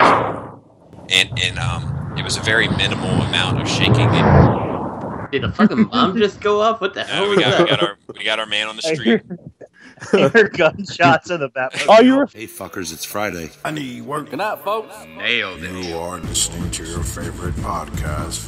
and it was a very minimal amount of shaking. Did a fucking bomb just go off? What the hell was that? We got our man on the street. I hear gunshots in the back. Oh, you're. Hey, fuckers, it's Friday. I need work. Good night, folks. Nailed it. You are listening to your favorite podcast,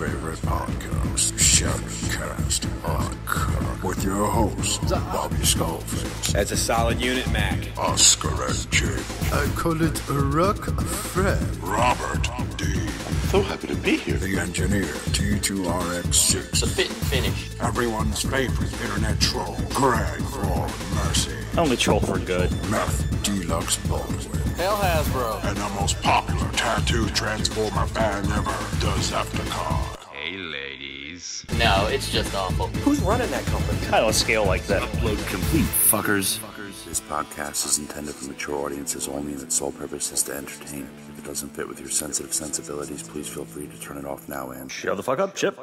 Shardouts Uncut, with your host, Bobby Skullface. That's a solid unit, Mac. Oscar and Jake. I call it a rock Fred. Robert D. So happy to be here. The engineer, T2RX6. The fit and finish. Everyone's favorite internet troll, Greg for Mercy. Only troll for good. Meth Deluxe Baldwin. Hell Hasbro. And the most popular tattoo transformer fan ever, does Takara. Hey, ladies. No, it's just awful. Who's running that company? I don't scale like that. Upload complete, fuckers. This podcast is intended for mature audiences only, and its sole purpose is to entertain. If it doesn't fit with your sensitive sensibilities, please feel free to turn it off now and Shut the fuck up, Chip.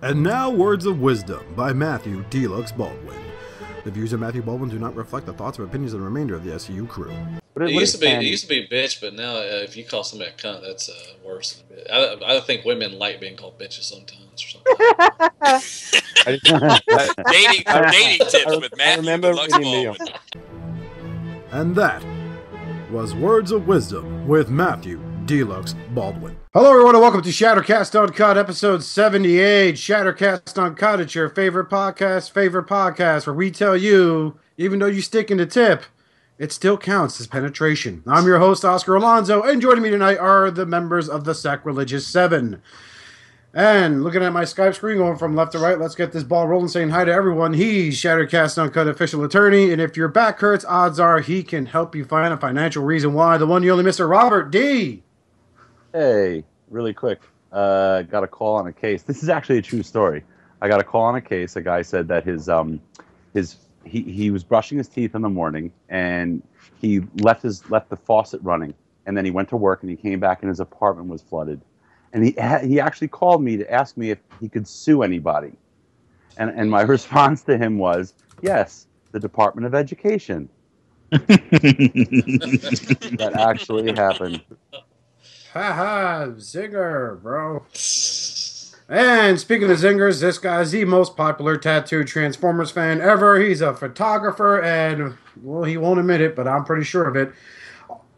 And now, Words of Wisdom by Matthew Deluxe Baldwin. The views of Matthew Baldwin do not reflect the thoughts or opinions of the remainder of the SCU crew. It used to be a bitch, but now if you call somebody a cunt, that's worse than a bitch. I think women like being called bitches sometimes or something. dating tips with Matthew Deluxe Baldwin. And that was Words of Wisdom with Matthew Deluxe Baldwin. Hello everyone and welcome to Shattercast Uncut, episode 78. Shattercast Uncut, it's your favorite podcast, where we tell you, even though you stick in the tip, it still counts as penetration. I'm your host, Oscar Alonso, and joining me tonight are the members of the Sacrilegious Seven. And looking at my Skype screen, going from left to right, let's get this ball rolling, saying hi to everyone. He's Shattercast Uncut official attorney, and if your back hurts, odds are he can help you find a financial reason why. The one, the only Mr. Robert D. Hey, really quick. Got a call on a case. This is actually a true story. I got a call on a case. A guy said that he was brushing his teeth in the morning and he left the faucet running, and then he went to work and he came back and his apartment was flooded. And he actually called me to ask me if he could sue anybody. And my response to him was, yes, the Department of Education. That actually happened. Haha, zinger, bro. And speaking of zingers, this guy's the most popular tattooed Transformers fan ever. He's a photographer, and, well, he won't admit it, but I'm pretty sure of it.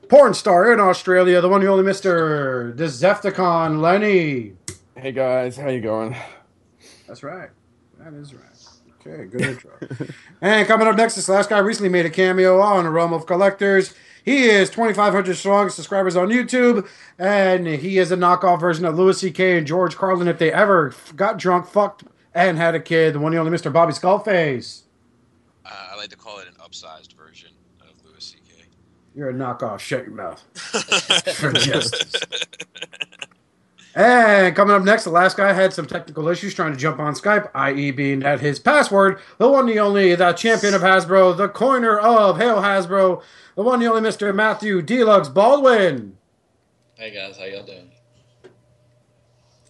Porn star in Australia, the one and only Mr. Decepticon Lenny. Hey guys, how you going? That's right. That is right. Okay, good intro. And coming up next, this last guy recently made a cameo on A Realm of Collectors. He is 2,500 strong subscribers on YouTube, and he is a knockoff version of Louis C.K. and George Carlin if they ever got drunk, fucked, and had a kid. The one and only Mr. Bobby Skullface. I like to call it an upsized version of Louis C.K. You're a knockoff. Shut your mouth. For justice. And coming up next, the last guy had some technical issues trying to jump on Skype, i.e. being at his password. The one, the only, the champion of Hasbro, the coiner of Hail Hasbro, the one, the only Mr. Matthew Deluxe Baldwin. Hey guys, how y'all doing?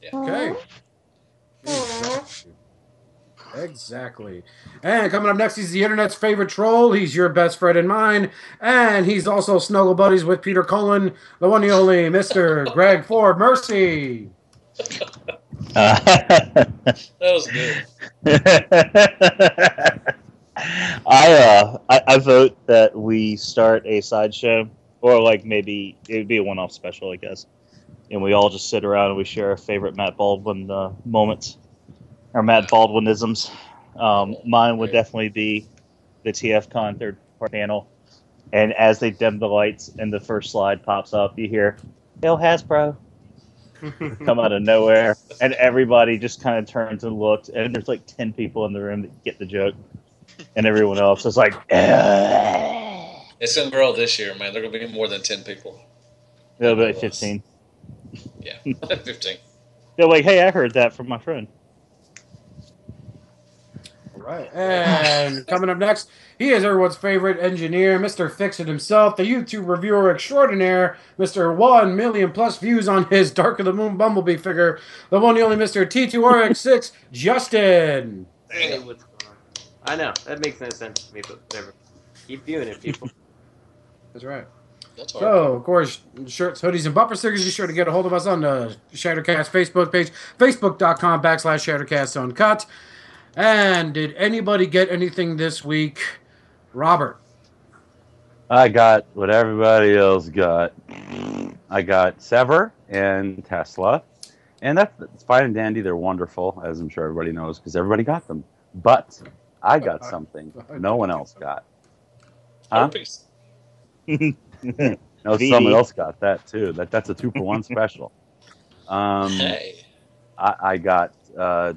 Yeah. Okay. Exactly. And coming up next, he's the internet's favorite troll. He's your best friend and mine. And he's also snuggle buddies with Peter Cullen, the one, the only Mr. Greg Ford Mercy. That was good. I vote that we start a sideshow, or like maybe it would be a one-off special, I guess, and we all just sit around and we share our favorite Matt Baldwin moments, or Matt Baldwinisms. Mine would definitely be the TFCon third-part panel, and as they dim the lights and the first slide pops up, you hear "Hail Hasbro" come out of nowhere, and everybody just kind of turns and looks, and there's like 10 people in the room that get the joke. And everyone else is like, It's going to grow this year, man. There are going to be more than 10 people. They'll be like 15. Yeah, 15. They're like, hey, I heard that from my friend. All right. And coming up next, he is everyone's favorite engineer, Mr. Fix-It himself, the YouTube reviewer extraordinaire, Mr. 1 million plus views on his Dark of the Moon Bumblebee figure, the one and only Mr. T2RX6, Justin. Hey, what's going on? I know, that makes no sense to me, but whatever. Keep viewing it, people. That's right. That's hard. So, of course, shirts, hoodies, and bumper stickers. Be sure to get a hold of us on the Shattercast Facebook page, facebook.com/Shattercast Uncut. And did anybody get anything this week? Robert. I got what everybody else got. I got Sever and Tesla. And that's fine and dandy. They're wonderful, as I'm sure everybody knows, because everybody got them. But I got something no one else got. Huh? No, someone else got that too. That's a 2-for-1 special. Hey. I got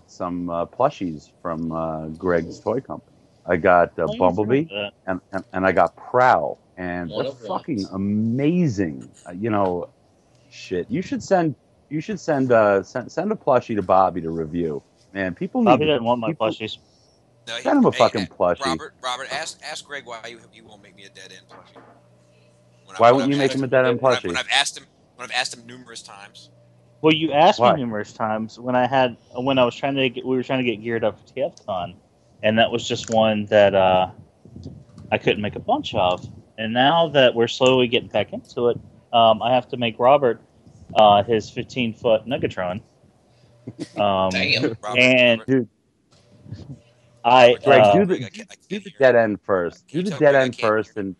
some plushies from Greg's Toy Company. I got Bumblebee and I got Prowl, and they're fucking amazing. Shit. You should send a plushie to Bobby to review. Man, people need. Bobby doesn't want my plushies. No, Send him a fucking plushie. Robert, ask Greg why you won't make me a dead end plushie. Why wouldn't you make him a dead end plushie? When I've asked him numerous times. Well, you asked me numerous times when we were trying to get geared up for TFCon, and that was just one that I couldn't make a bunch of. And now that we're slowly getting back into it, I have to make Robert his 15-foot Negatron. Damn, Robert, and dude, Greg, do the dead end first. Do the dead end first, and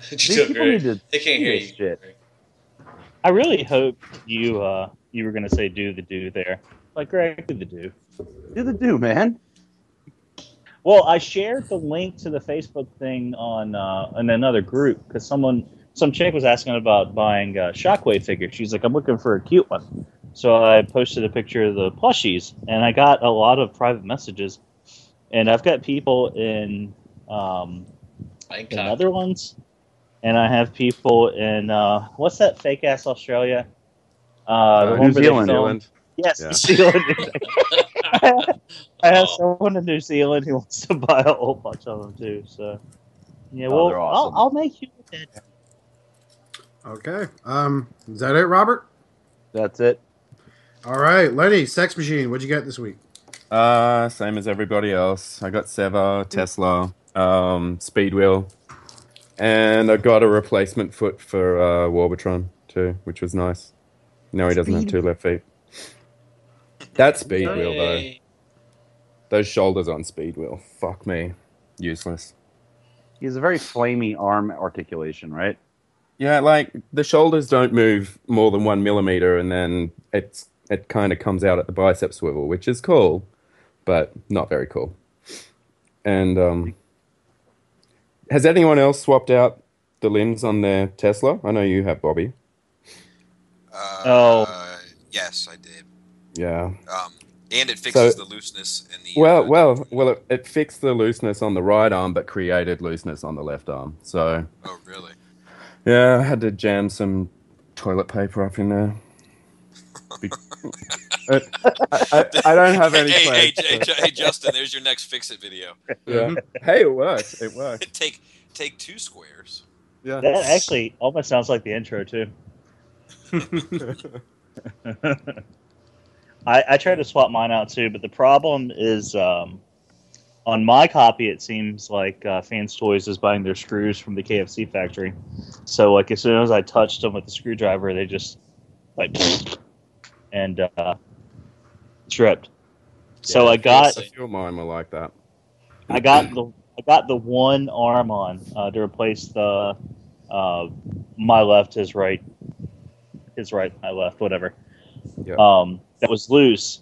people need to they can't hear you. Shit. I really hoped you were going to say do the do there. Like, Greg, do the do. Do the do, man. Well, I shared the link to the Facebook thing on in another group because some chick was asking about buying Shockwave figures. She's like, I'm looking for a cute one. So I posted a picture of the plushies, and I got a lot of private messages. And I've got people in Netherlands, and I have people in what's that fake ass Australia? New Zealand. Yes, Yeah. New Zealand. I have someone in New Zealand who wants to buy a whole bunch of them too. So yeah, they're awesome. I'll make you a dead. Okay. Is that it, Robert? That's it. All right, Lenny, Sex Machine. What'd you get this week? Same as everybody else. I got Sever, Tesla, Speedwheel, and I got a replacement foot for Warbotron too, which was nice. No, he doesn't have 2 left feet. That Speedwheel though. Those shoulders on Speedwheel. Fuck me. Useless. He has a very flamey arm articulation, right? Yeah, like the shoulders don't move more than 1 millimeter, and then it kind of comes out at the bicep swivel, which is cool, but not very cool. And has anyone else swapped out the limbs on their Tesla? I know you have, Bobby. Yes, I did. Yeah. And it fixes the looseness in the. Well, it fixed the looseness on the right arm, but created looseness on the left arm. So. Oh, really? Yeah, I had to jam some toilet paper up in there. I don't have any plans. Hey, Justin, there's your next Fix-It video. Yeah. Hey, it worked. It worked. Take 2 squares. Yeah. That actually almost sounds like the intro too. I tried to swap mine out too, but the problem is on my copy it seems like Fanstoys is buying their screws from the KFC factory. So like as soon as I touched them with the screwdriver, they just like and tripped. So I feel mine were like that. I got the one arm on to replace the my left, his right, my left, whatever. Yeah. That was loose,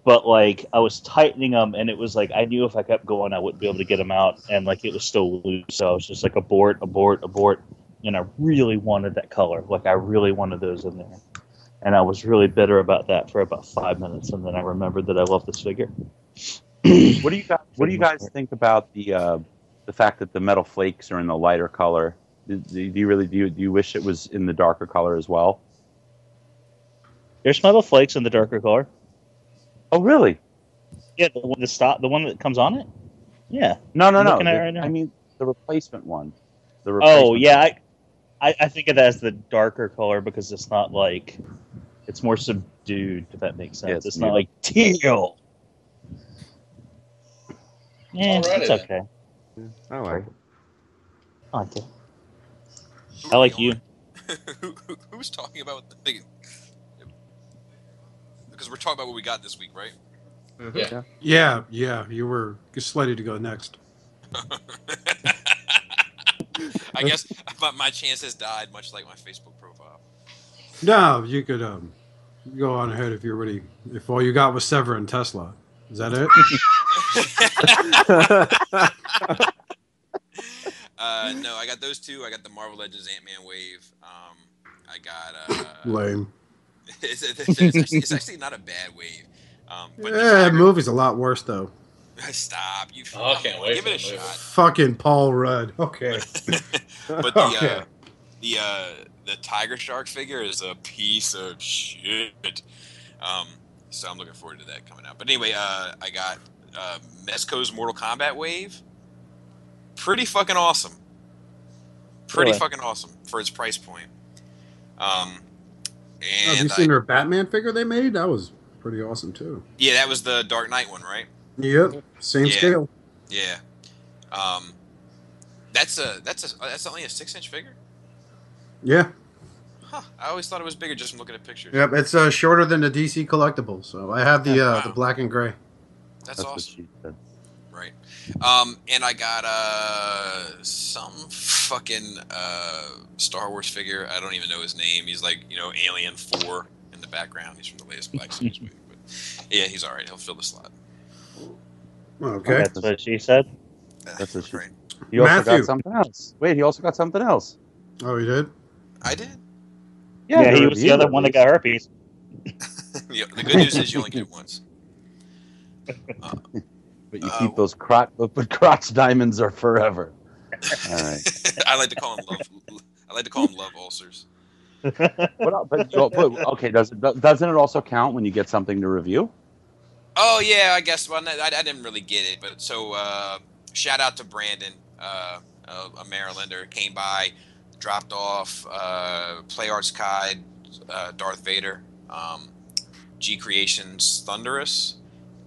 but like I was tightening them, and it was like I knew if I kept going, I wouldn't be able to get them out, and like it was still loose. So I was just like abort, and I really wanted that color. Like I really wanted those in there, and I was really bitter about that for about 5 minutes, and then I remembered that I love this figure. What do you guys think about the fact that the metal flakes are in the lighter color? Do you wish it was in the darker color as well? There's metal flakes in the darker color. Oh, really? Yeah, the one that comes on it. Yeah. No. Right now. I mean the replacement one. I think of that as the darker color because it's not like it's more subdued. If that makes sense, Yeah, it's not like teal. Yeah, it's okay. I like it. I like it. I like you. Who's talking about the thing? Because we're talking about what we got this week, right? Yeah. Yeah. You were slated to go next. I guess my chance has died, much like my Facebook profile. No, you could go on ahead if you're ready. If all you got was Sever and Tesla. Is that it? No, I got those two. I got the Marvel Legends Ant-Man wave. I got Lame. It's actually not a bad wave. But Yeah, the movie's a lot worse though. Stop! I can't wait. Give for it a the movie. shot. Fucking Paul Rudd. Okay. But the Tiger Shark figure is a piece of shit. So I'm looking forward to that coming out. But anyway, I got Mezco's Mortal Kombat wave. Pretty fucking awesome. Pretty fucking awesome for its price point. And have you seen their Batman figure they made? That was pretty awesome too. Yeah, that was the Dark Knight one, right? Yep, same scale. Yeah. That's only a 6-inch figure. Yeah. Huh. I always thought it was bigger just from looking at pictures. Yep, it's shorter than the DC collectible. So I have the black and gray. That's awesome. What she said. Right. And I got some fucking Star Wars figure. I don't even know his name. He's like, Alien 4 in the background. He's from the latest Black Series movie. But yeah, he's all right. He'll fill the slot. Okay. That's what she said. That's what she Right. He also Matthew. got something else. Wait, he also got something else. Oh, he did? I did. Yeah, he was the other one that got herpes. Yeah, the good news is you only get it once. But you keep those crotch diamonds are forever. All right. I like to call them love. I like to call them love ulcers. Okay, doesn't it also count when you get something to review? Oh yeah, I guess. Well, I didn't really get it, but so shout out to Brandon, a Marylander, came by, dropped off Play Arts Guide, Darth Vader, G Creations Thunderous,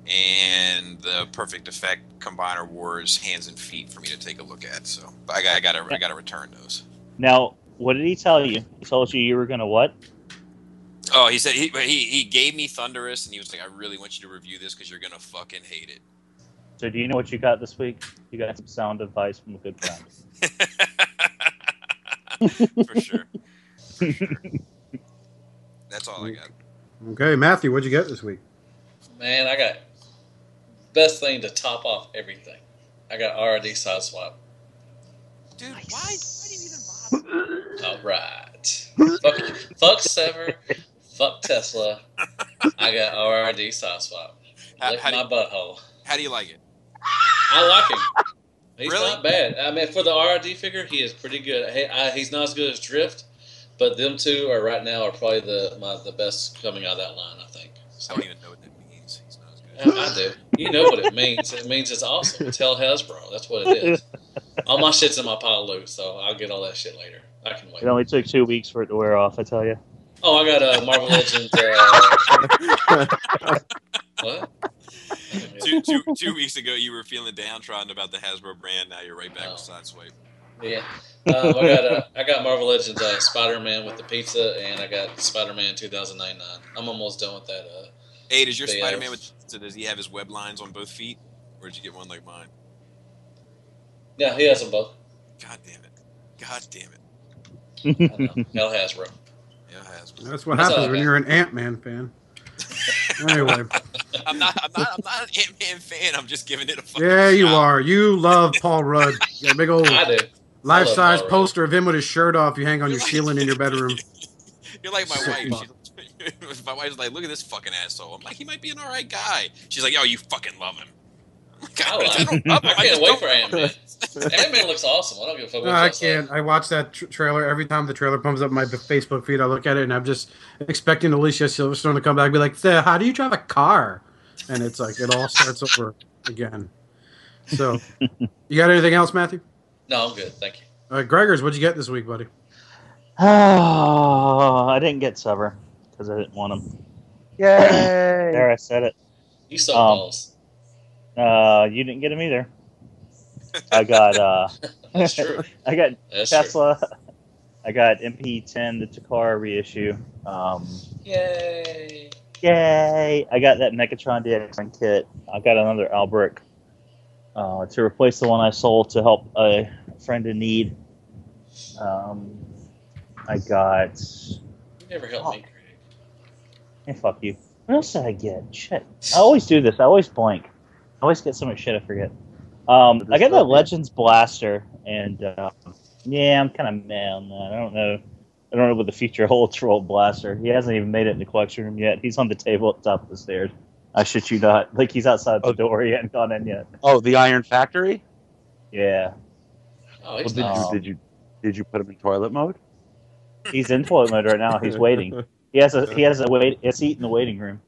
and the Perfect Effect Combiner Wars Hands and Feet for me to take a look at. So I gotta return those. Now, what did he tell you? He told you were gonna what? Oh, he said he gave me Thunderous, and he was like, "I really want you to review this because you're gonna fucking hate it." So, do you know what you got this week? You got some sound advice from a good friend. For sure. That's all I got. Okay, Matthew, what'd you get this week? Man, I got best thing to top off everything. I got RRD side swap. Dude, why do you even bother? All right. Fuck Sever. Fuck Tesla. I got RRD side swap. Lick my butthole. How do you like it? I like him. He's Really? not bad. I mean, for the RRD figure, he is pretty good. He's not as good as Drift, but them two are right now probably the best coming out of that line, I think. So, I don't even know what that means. He's not as good. I do. You know what it means. It means it's awesome. Tell Hasbro. That's what it is. All my shit's in my pile of loot, so I'll get all that shit later. I can wait. It only took 2 weeks for it to wear off, I tell you. Oh, I got a Marvel Legends. What? 2 weeks ago, you were feeling downtrodden about the Hasbro brand. Now you're right back with Sideswipe. Yeah. I got Marvel Legends Spider-Man with the pizza, and I got Spider-Man 2099. I'm almost done with that. Hey, does your Spider-Man does he have his web lines on both feet, or did you get one like mine? Yeah, he has them both. God damn it! God damn it! I know. Hell Hasbro. Yeah, Hasbro. That's what happens when you're an Ant-Man fan. Anyway. I'm not an Ant-Man fan. I'm just giving it a fucking Yeah, you shot. are. You love Paul Rudd. You got a big old I do. life-size Paul Rudd. poster of him with his shirt off. You hang on your ceiling in your bedroom. You're like my Sick wife. My wife's like, look at this fucking asshole. I'm like, he might be an alright guy. She's like, yo, you fucking love him. I like him. I can't wait for Ant-Man. Ant-Man looks awesome. I don't give a fuck what No, I y'all say. can't. I watch that trailer every time the trailer comes up my Facebook feed. I look at it and I'm just expecting Alicia Silverstone to come back and be like, how do you drive a car? And it's like it all starts over again. So, you got anything else, Matthew? No, I'm good. Thank you. All right, Gregors, what'd you get this week, buddy? Oh, I didn't get Sever because I didn't want him. Yay! There, I said it. You suck balls. You didn't get him either. I got That's true. I got That's Tesla. I got MP10, the Takara reissue. Yay! Yay! I got that Megatron DX kit. I got another Albrecht to replace the one I sold to help a friend in need. I got. You never helped me, Craig. Hey, fuck you. What else did I get? Shit. I always do this. I always blank. I always get so much shit I forget. I got that Legends Blaster, and yeah, I'm kind of mad on that. I don't know what the future holds for old Blaster. He hasn't even made it in the collection room yet. He's on the table at the top of the stairs. I shit you not. Like, he's outside the door. He hadn't gone in yet. Oh, the Iron Factory? Yeah. Oh, he's nice. Did you put him in toilet mode? He's in toilet mode right now. He's waiting. He has a seat in the waiting room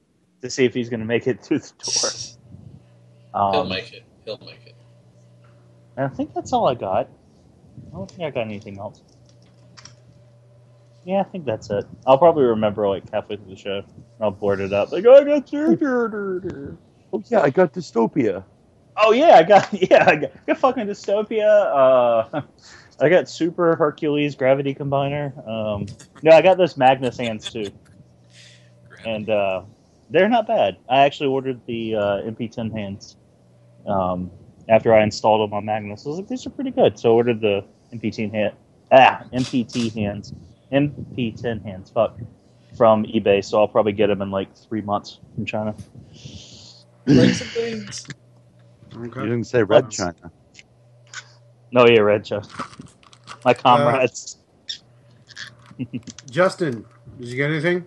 to see if he's going to make it through the door. He'll make it. He'll make it. I think that's all I got. I don't think I got anything else. Yeah, I think that's it. I'll probably remember like halfway through the show. I'll board it up. Like, oh, I got Oh yeah, I got Dystopia. Oh yeah, I got fucking Dystopia. I got Super Hercules Gravity Combiner. No, I got those Magnus hands too, and they're not bad. I actually ordered the MP10 hands after I installed them on Magnus. I was like, these are pretty good, so I ordered the MP10 hands. Fuck, from eBay. So I'll probably get them in like 3 months from China. Break some things. Okay. You didn't say Red China. No, yeah, Red China. My comrades. Justin, did you get anything?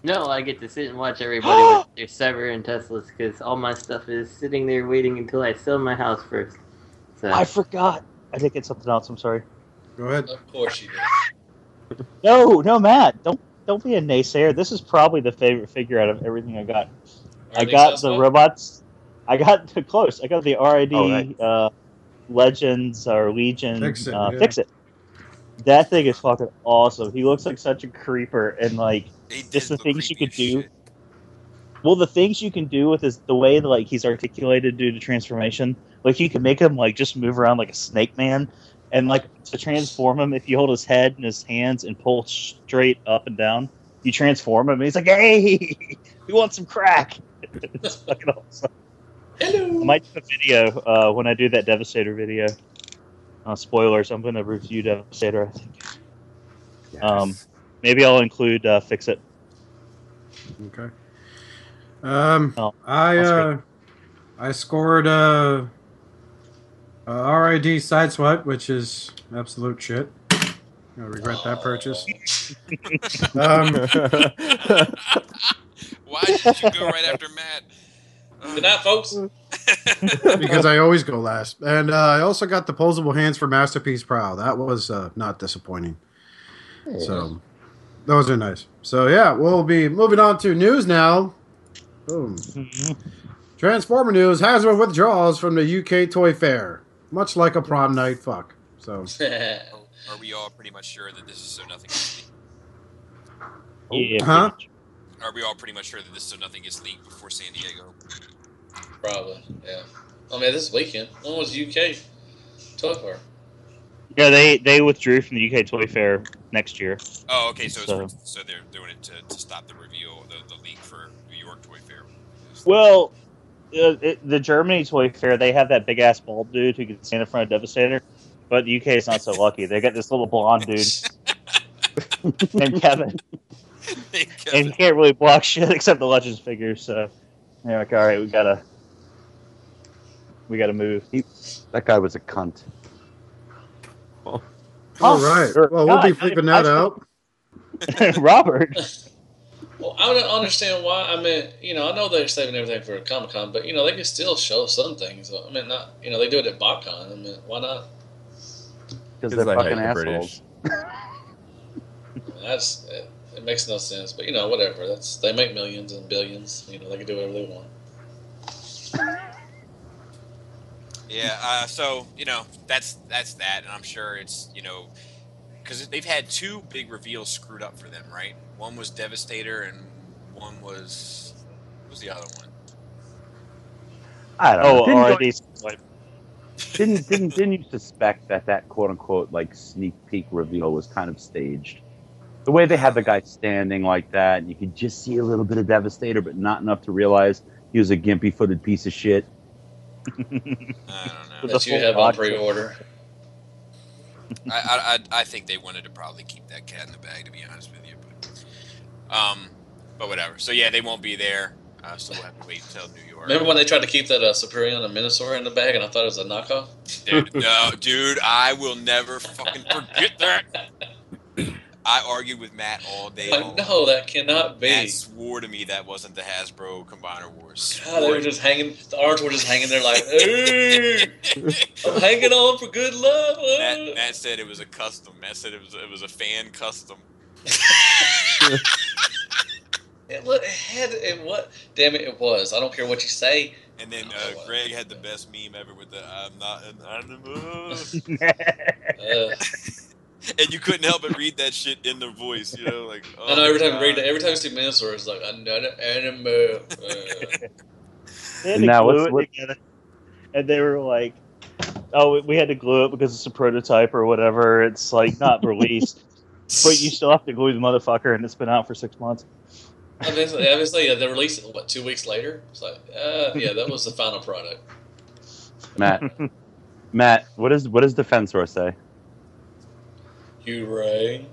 No, I get to sit and watch everybody with their Cyber and Teslas because all my stuff is sitting there waiting until I sell my house first. So. I forgot. I did get something else. I'm sorry. Go ahead. Of course you did. No, Matt. Don't be a naysayer. This is probably the favorite figure out of everything I got. I got the robots. I got close. I got the RID Legends or Legion. Fix it. Fix it. That thing is fucking awesome. He looks like such a creeper, and like just the things you could do. Shit. Well, the things you can do with the way that, like, he's articulated due to transformation. Like, you can make him like just move around like a snake man, and like to transform him, if you hold his head in his hands and pull straight up and down, you transform him. And he's like, "Hey, we want some crack." It's fucking awesome. Hello. I might do a video when I do that Devastator video. Spoilers, I'm going to review Devastator, I think. Yes. Maybe I'll include Fix It. Okay. Oh, I scored RID Sideswipe, which is absolute shit. I regret that purchase. Why did you go right after Matt? Good night, folks. Because I always go last. And I also got the posable hands for Masterpiece Prow. That was not disappointing. So those are nice. So yeah, we'll be moving on to news now. Boom. Transformer news. Hasbro withdraws from the UK Toy Fair. Much like a prom night fuck. So Are we all pretty much sure that this is so nothing gets leaked? Yeah, Huh? Are we all pretty much sure that this is so nothing gets leaked before San Diego? Probably, yeah. I mean, this weekend. When was UK Toy Fair? Yeah, they withdrew from the UK Toy Fair next year. Oh, okay. So they're doing it to stop the reveal, the leak for New York Toy Fair. Well, the Germany Toy Fair, they have that big ass bald dude who can stand in front of Devastator, but the UK is not so lucky. They got this little blonde dude named Kevin, and he can't really block shit except the Legends figures. So they're like, all right, we gotta move. That guy was a cunt. All right. Well, we'll be flipping that out. Robert. Well, I don't understand why. I mean, I know they're saving everything for Comic-Con, but, they can still show some things. I mean, not, they do it at BotCon. I mean, why not? Because they're fucking assholes. It makes no sense, but, whatever. They make millions and billions. They can do whatever they want. Yeah, so, that's that, and I'm sure it's, because they've had two big reveals screwed up for them, right? One was Devastator, and one was... What was the other one? I don't know. RID Sideswipe. Didn't you suspect that quote unquote like sneak peek reveal was kind of staged? The way they had the guy standing like that, and you could just see a little bit of Devastator, but not enough to realize he was a gimpy-footed piece of shit. I don't know. That you have on pre-order. I think they wanted to probably keep that cat in the bag, to be honest with you. But whatever. So yeah, they won't be there. So we'll have to wait until New York. Remember when they tried to keep that Superion and Minosaur in the bag, and I thought it was a knockoff? Dude, I will never fucking forget that. I argued with Matt all day long. No, that cannot be. Matt swore to me that wasn't the Hasbro Combiner Wars. God, they were just hanging. The arms were just hanging there like, hey, I'm hanging on for good love. Matt said it was a custom. Matt said it was a fan custom. Damn it, it was. I don't care what you say. And then Greg had the best meme ever with the "I'm not an animal." And you couldn't help but read that shit in the voice, you know, like. Oh, I know every time I see Minosaur, it's like I'm not an animal. And now glue it together, and they were like, "Oh, we had to glue it because it's a prototype or whatever. It's like not released, but you still have to glue the motherfucker, and it's been out for 6 months." Obviously, they released it 2 weeks later. It's like, yeah, that was the final product. Matt, what does Defensor say? You right.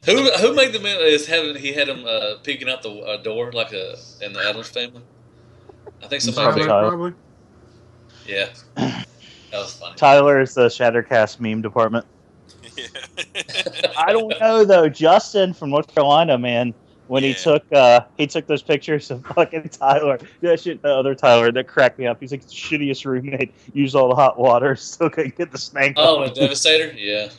Who made the man? He had him peeking out the door like in the Addams Family. I think somebody probably. Yeah, that was funny. Tyler's the Shattercast meme department. Yeah. I don't know though. Justin from North Carolina, man, when he took those pictures of fucking Tyler, that shit, the other Tyler, that cracked me up. He's like the shittiest roommate. Used all the hot water, still couldn't get the snake. Oh, a Devastator, yeah.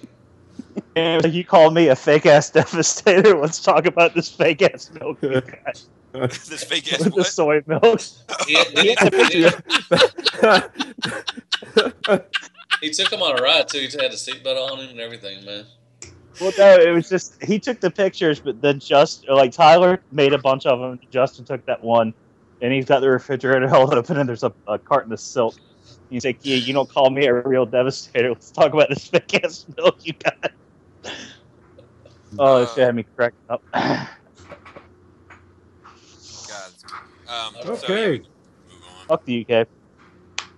And like, you called me a fake ass Devastator. Let's talk about this fake ass milk. This fake ass with the soy milk. He took him on a ride too. He had the seatbelt on him and everything, man. Well, no, it was just he took the pictures, but then Tyler made a bunch of them. Justin took that one, and he's got the refrigerator held open, and there's a carton of silk. He's like, "Yeah, you don't call me a real Devastator. Let's talk about this fake ass milk you got." Oh, that shit had me cracking up. Okay. Fuck the UK.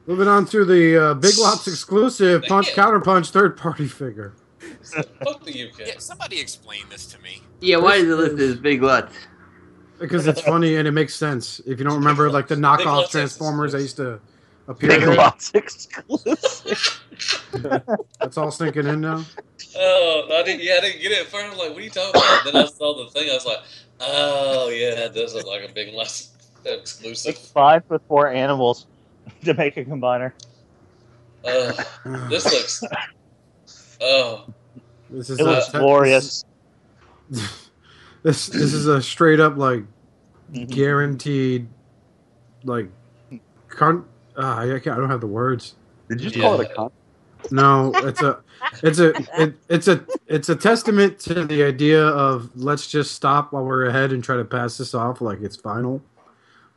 Moving on to the Big Lots exclusive Counterpunch third-party figure. Fuck the UK. Yeah, somebody explain this to me. Yeah, why is it listed as Big Lots? Because it's funny and it makes sense. If you don't remember, like the knockoff Transformers, they used to appear. Big Lots exclusive. That's all sinking in now. Oh, I didn't get it at first. I was like, what are you talking about? Then I saw the thing. I was like, oh, yeah, that does look like a Big Lots exclusive. It's 5 with 4 animals to make a combiner. This looks... Oh. This is glorious. This is a straight up, like, guaranteed, like, I don't have the words. Did you just call it a cunt? No, it's a testament to the idea of let's just stop while we're ahead and try to pass this off like it's final.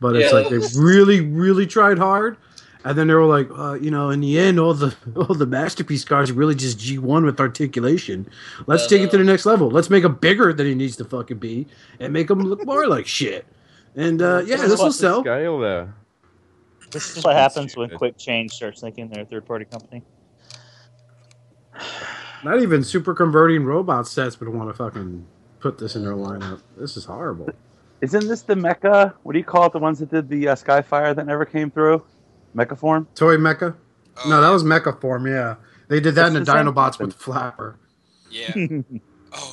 But it's like they really, really tried hard, and then they were like, in the end, all the masterpiece cards are really just G1 with articulation. Let's take it to the next level. Let's make him bigger than he needs to fucking be, and make him look more like shit. And this will sell. Scale there. This is what happens when Quick Change starts thinking they're a third-party company. Not even super converting robot sets would want to fucking put this in their lineup. This is horrible. Isn't this the Mecha? What do you call it? The ones that did the Skyfire that never came through? Mecha form? Toymecha? No, that was Mecha form, yeah. They did that in the Dinobots with Flapper. Yeah.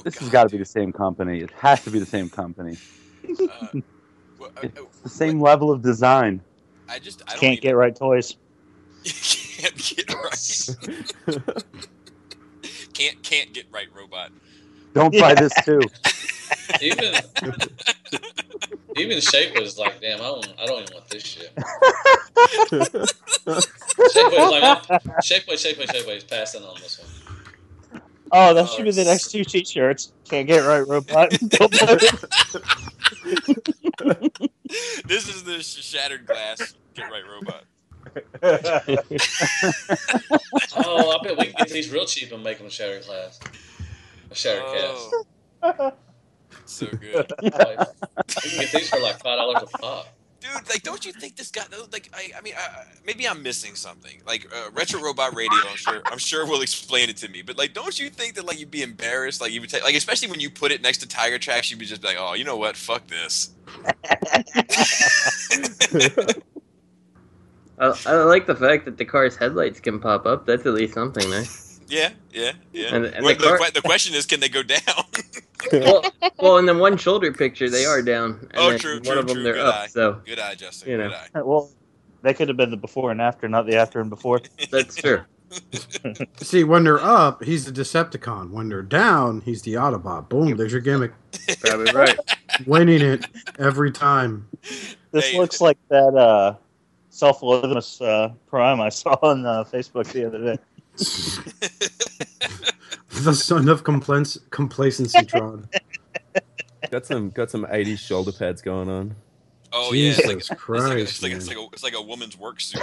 This has got to be the same company. It has to be the same company. It's the same level of design. I can't get right toys. Can't get right. Can't get right robot. Don't buy this too. Even Shape was like, damn, I don't even want this shit. Shapeways is passing on this one. Oh, that should be the next 2 t-shirts. Can't get right robot. This is the shattered glass Get right, robot. Oh, I bet we can get these real cheap and make them a Shatter Class. A Shatter Cast. So good. We can get these for like $5 a pop. Dude, like, don't you think this guy? Like, I mean, maybe I'm missing something. Like, Retro Robot Radio, I'm sure will explain it to me. But like, don't you think that like you'd be embarrassed? Like, you would take, like, especially when you put it next to Tiger Tracks, you'd be just like, oh, you know what? Fuck this. I like the fact that the car's headlights can pop up. That's at least something nice. Yeah. And The question is, can they go down? well, in the one shoulder picture, they are down. And True. One of them, they're Good up. eye. So Good eye, Justin. You know. Good eye. Well, that could have been the before and after, not the after and before. That's true. See, when they're up, he's the Decepticon. When they're down, he's the Autobot. Boom, there's your gimmick. Probably right. Winning it every time. This looks like that self-loathing Prime I saw on Facebook the other day. The son of complacency, Tron. Got some 80s shoulder pads going on. Oh Jesus yeah, Christ, it's like a woman's work suit.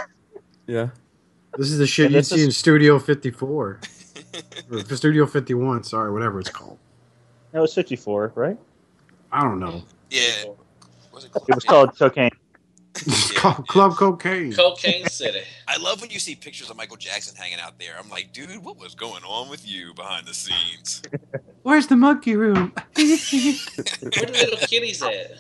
Yeah. This is the shit you'd see in Studio 54. Or Studio 51, sorry, whatever it's called. That was 54, right? I don't know. Yeah. It was called Cocaine. Club Cocaine. Cocaine City. I love when you see pictures of Michael Jackson hanging out there. I'm like, dude, what was going on with you behind the scenes? Where's the monkey room? Where the little kitties at?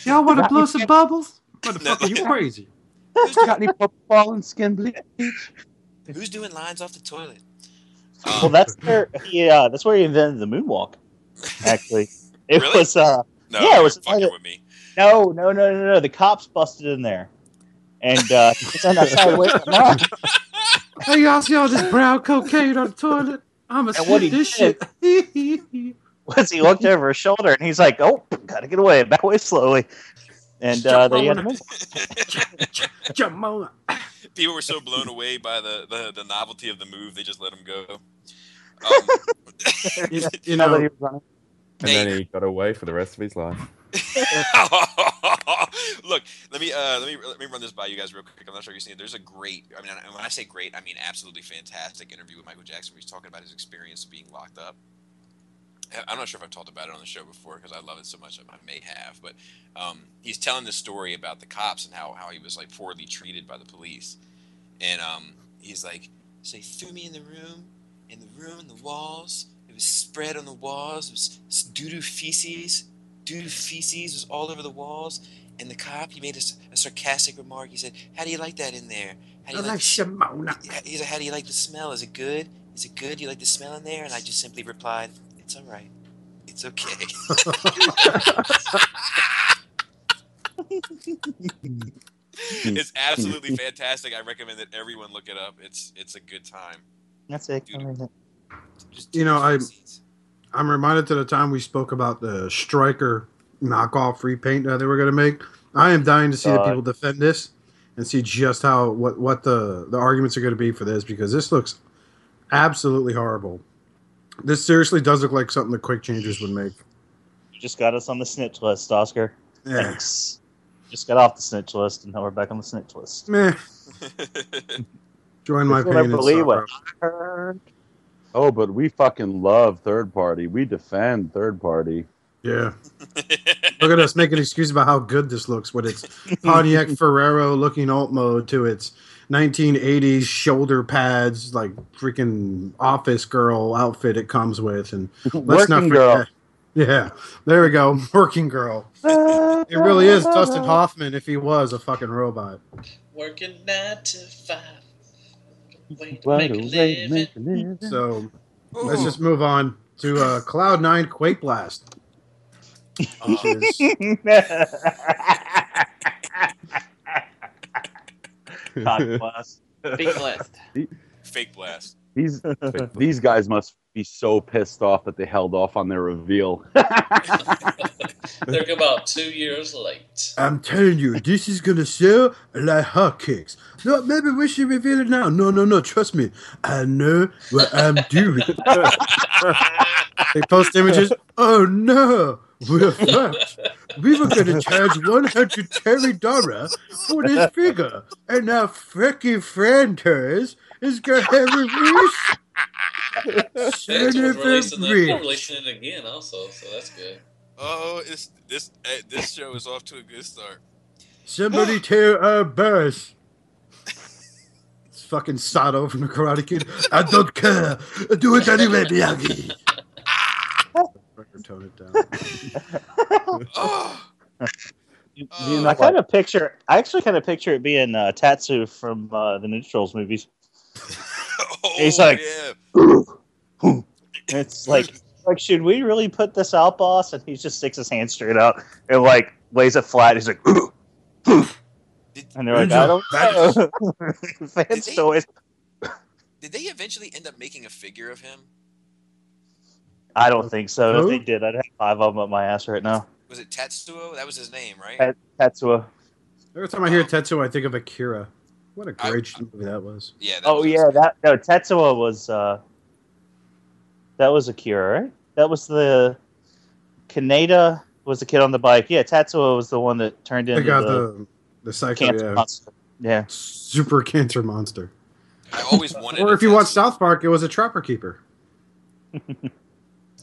Y'all want to blow some bubbles? Motherfucker, you crazy. Got any ball and skin bleach? Who's doing lines off the toilet? Well, that's where he invented the moonwalk. Actually, it Really? was. No, yeah, it was fucking with me. No. The cops busted in there, and it's on that side way. Hey, y'all see all this brown cocaine on the toilet? I'm gonna what spit he this did- shit. Once he looked over his shoulder, and he's like, "Oh, gotta get away, back away slowly." And they had to move. Jamona. People were so blown away by the novelty of the move, they just let him go. You know, And then he got away for the rest of his life. Look, let me run this by you guys real quick. I'm not sure you've seen it. There's a great, I mean, when I say great, I mean absolutely fantastic interview with Michael Jackson where he's talking about his experience being locked up. I'm not sure if I've talked about it on the show before because I love it so much. I may have, but he's telling this story about the cops and how he was like poorly treated by the police, and he's like, so they threw me in the room, the walls. It was spread on the walls. It was doo-doo feces. Doo-doo feces was all over the walls. And the cop, he made a sarcastic remark. He said, "How do you like that in there? How do you like Shimona. He said, "How do you like the smell? Is it good? Is it good? Do you like the smell in there?" And I just simply replied, "It's all right. It's okay." It's absolutely fantastic. I recommend that everyone look it up. It's a good time. That's it. You know, I'm reminded to the time we spoke about the Striker knockoff repaint that they were going to make. I am dying to see the people defend this and see just how what the arguments are going to be for this, because this looks absolutely horrible. This seriously does look like something the Quick Changers would make. You just got us on the snitch list, Oscar. Yeah. Thanks. Just got off the snitch list, and now we're back on the snitch list. Meh. Join my pain and sorrow. Oh, but we fucking love third party. We defend third party. Yeah. Look at us making excuses about how good this looks with its Pontiac Ferrero looking alt mode to its 1980s shoulder pads, like freaking office girl outfit it comes with. And let's not forget. Girl. Yeah, there we go. Working girl. It really is Dustin Hoffman if he was a fucking robot. Working 9 to 5. Wait to What make a a way to living. make a living. So let's just move on to Cloud9 Quake Blast. Which is, God bless. Big blast. Fake blast. These guys must be so pissed off that they held off on their reveal. They're about 2 years late. I'm telling you, this is gonna sell like hotcakes. No, maybe we should reveal it now. No. Trust me, I know what I'm doing. They post images. Oh no, we're fucked. We were going to charge $130 for this figure, and now Freaky Franters is going to have a release. They're releasing it again also, so that's good. Oh, this show is off to a good start. Somebody tear our bus. It's fucking Sato from the Karate Kid. I don't care. Do it anyway, Miyagi. Tone it down. I actually kind of picture it being Tatsu from the Ninja Turtles movies. He's like, yeah. It's like, should we really put this out, boss? And he just sticks his hand straight out and like lays it flat. He's like, and they're like, I don't know. Fanstoys. Did they eventually end up making a figure of him? I don't think so. If they did, I'd have 5 of them up my ass right now. Was it Tetsuo? That was his name, right? Tetsuo. Every time I hear Tetsuo, I think of Akira. What a great movie that was. Yeah. Tetsuo was that was Akira, right? That was the Kaneda was the kid on the bike. Yeah, Tetsuo was the one that turned into the psycho monster. Yeah. Super cancer monster. I always wanted. Or if you watch South Park, it was a Trapper Keeper.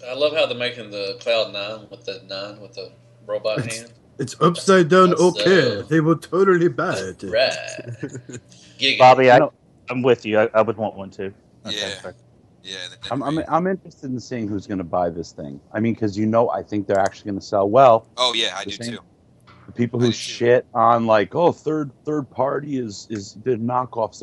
I love how they're making the Cloud 9 with the robot hand. It's upside down. Okay, they will totally buy it. Right. Bobby, I'm with you. I would want one too. Yeah. Yeah. I'm interested in seeing who's going to buy this thing. I mean, because I think they're actually going to sell well. Oh yeah, I do too. The people who shit on like, oh, third party is they're knockoffs,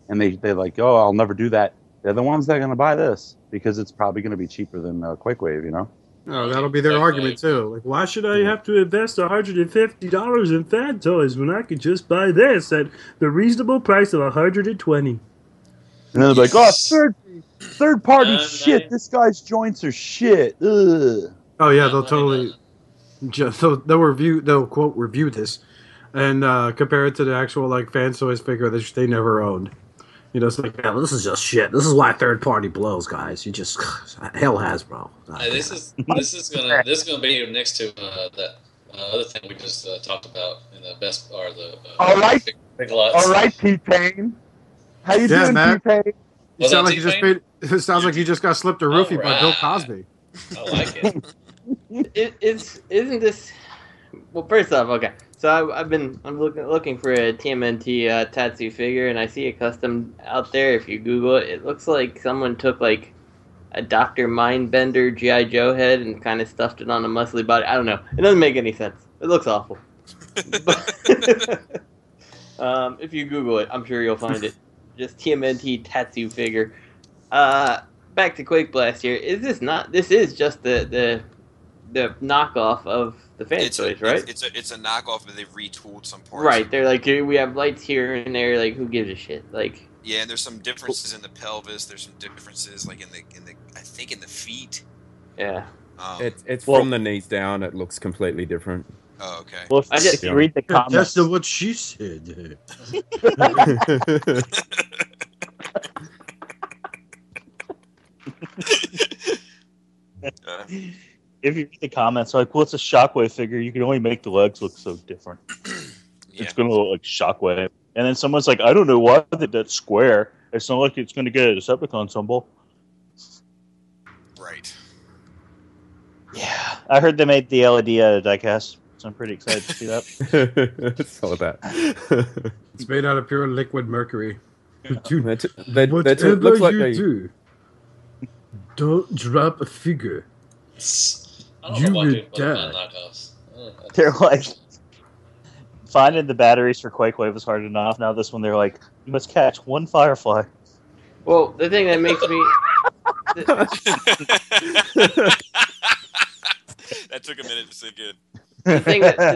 and they're like, oh, I'll never do that. They're the ones that are going to buy this because it's probably going to be cheaper than Quake Wave, you know? Oh, that'll be their argument too. Like, why should I have to invest $150 in Fanstoys when I could just buy this at the reasonable price of $120? And then they're like, oh, third party shit. This guy's joints are shit. Ugh. Oh yeah, they'll totally. They'll quote review this, and compare it to the actual like Fanstoys figure that they never owned. You know, it's like, yeah, this is just shit. This is why third party blows, guys. You just hell Hasbro. Hey, this is gonna be next to that other thing we just talked about in the best or the. All right, big lots. All right, T-Pain. How you doing, T-Pain? You sound like you just paid. It sounds like you just got slipped a roofie by Bill Cosby. I like it. Isn't this? Well, first off, okay. So I'm looking for a TMNT Tatsu figure, and I see a custom out there. If you Google it, it looks like someone took like a Dr. Mindbender G.I. Joe head and kind of stuffed it on a muscly body. I don't know. It doesn't make any sense. It looks awful. If you Google it, I'm sure you'll find it. Just TMNT Tatsu figure. Back to Quake Blast here. This is just the knockoff of the Fanstoys, right? It's a knockoff, but they've retooled some parts. Right, they're like, we have lights here and there. Like, who gives a shit? Like, yeah, and there's some differences in the pelvis. There's some differences, like in the I think in the feet. Yeah. It's from the knees down. It looks completely different. Oh, okay. Well, if you read the comments, that's what she said. if you read the comments, like, well, it's a Shockwave figure. You can only make the legs look so different. Yeah. It's going to look like Shockwave. And then someone's like, I don't know why that's square. It's not like it's going to get a Decepticon symbol. Right. Yeah. I heard they made the LED diecast, so I'm pretty excited to see that. It's all that. It's made out of pure liquid mercury. Dude, whatever looks like you do, don't drop a figure. I don't know why people buy knockoffs. They're like, finding the batteries for Quake Wave was hard enough. Now this one, they're like, you must catch one Firefly. Well, the thing that makes me... That took a minute to sink in. The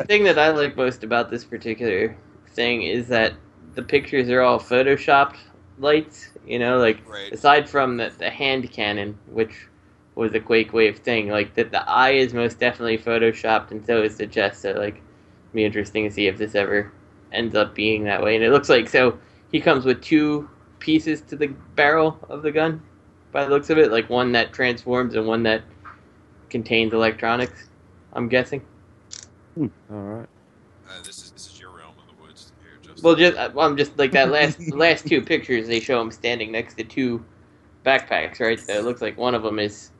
thing that I like most about this particular thing is that the pictures are all photoshopped lights. You know, like, aside from the hand cannon, which was a Quake Wave thing, like, that the eye is most definitely photoshopped, and so is the chest. So, like, it'd be interesting to see if this ever ends up being that way. And it looks like, so he comes with 2 pieces to the barrel of the gun, by the looks of it, like one that transforms and one that contains electronics, I'm guessing. All right. This is your realm of the woods here, Justin. Well, I'm just like that last two pictures. They show him standing next to two backpacks, right? So it looks like one of them is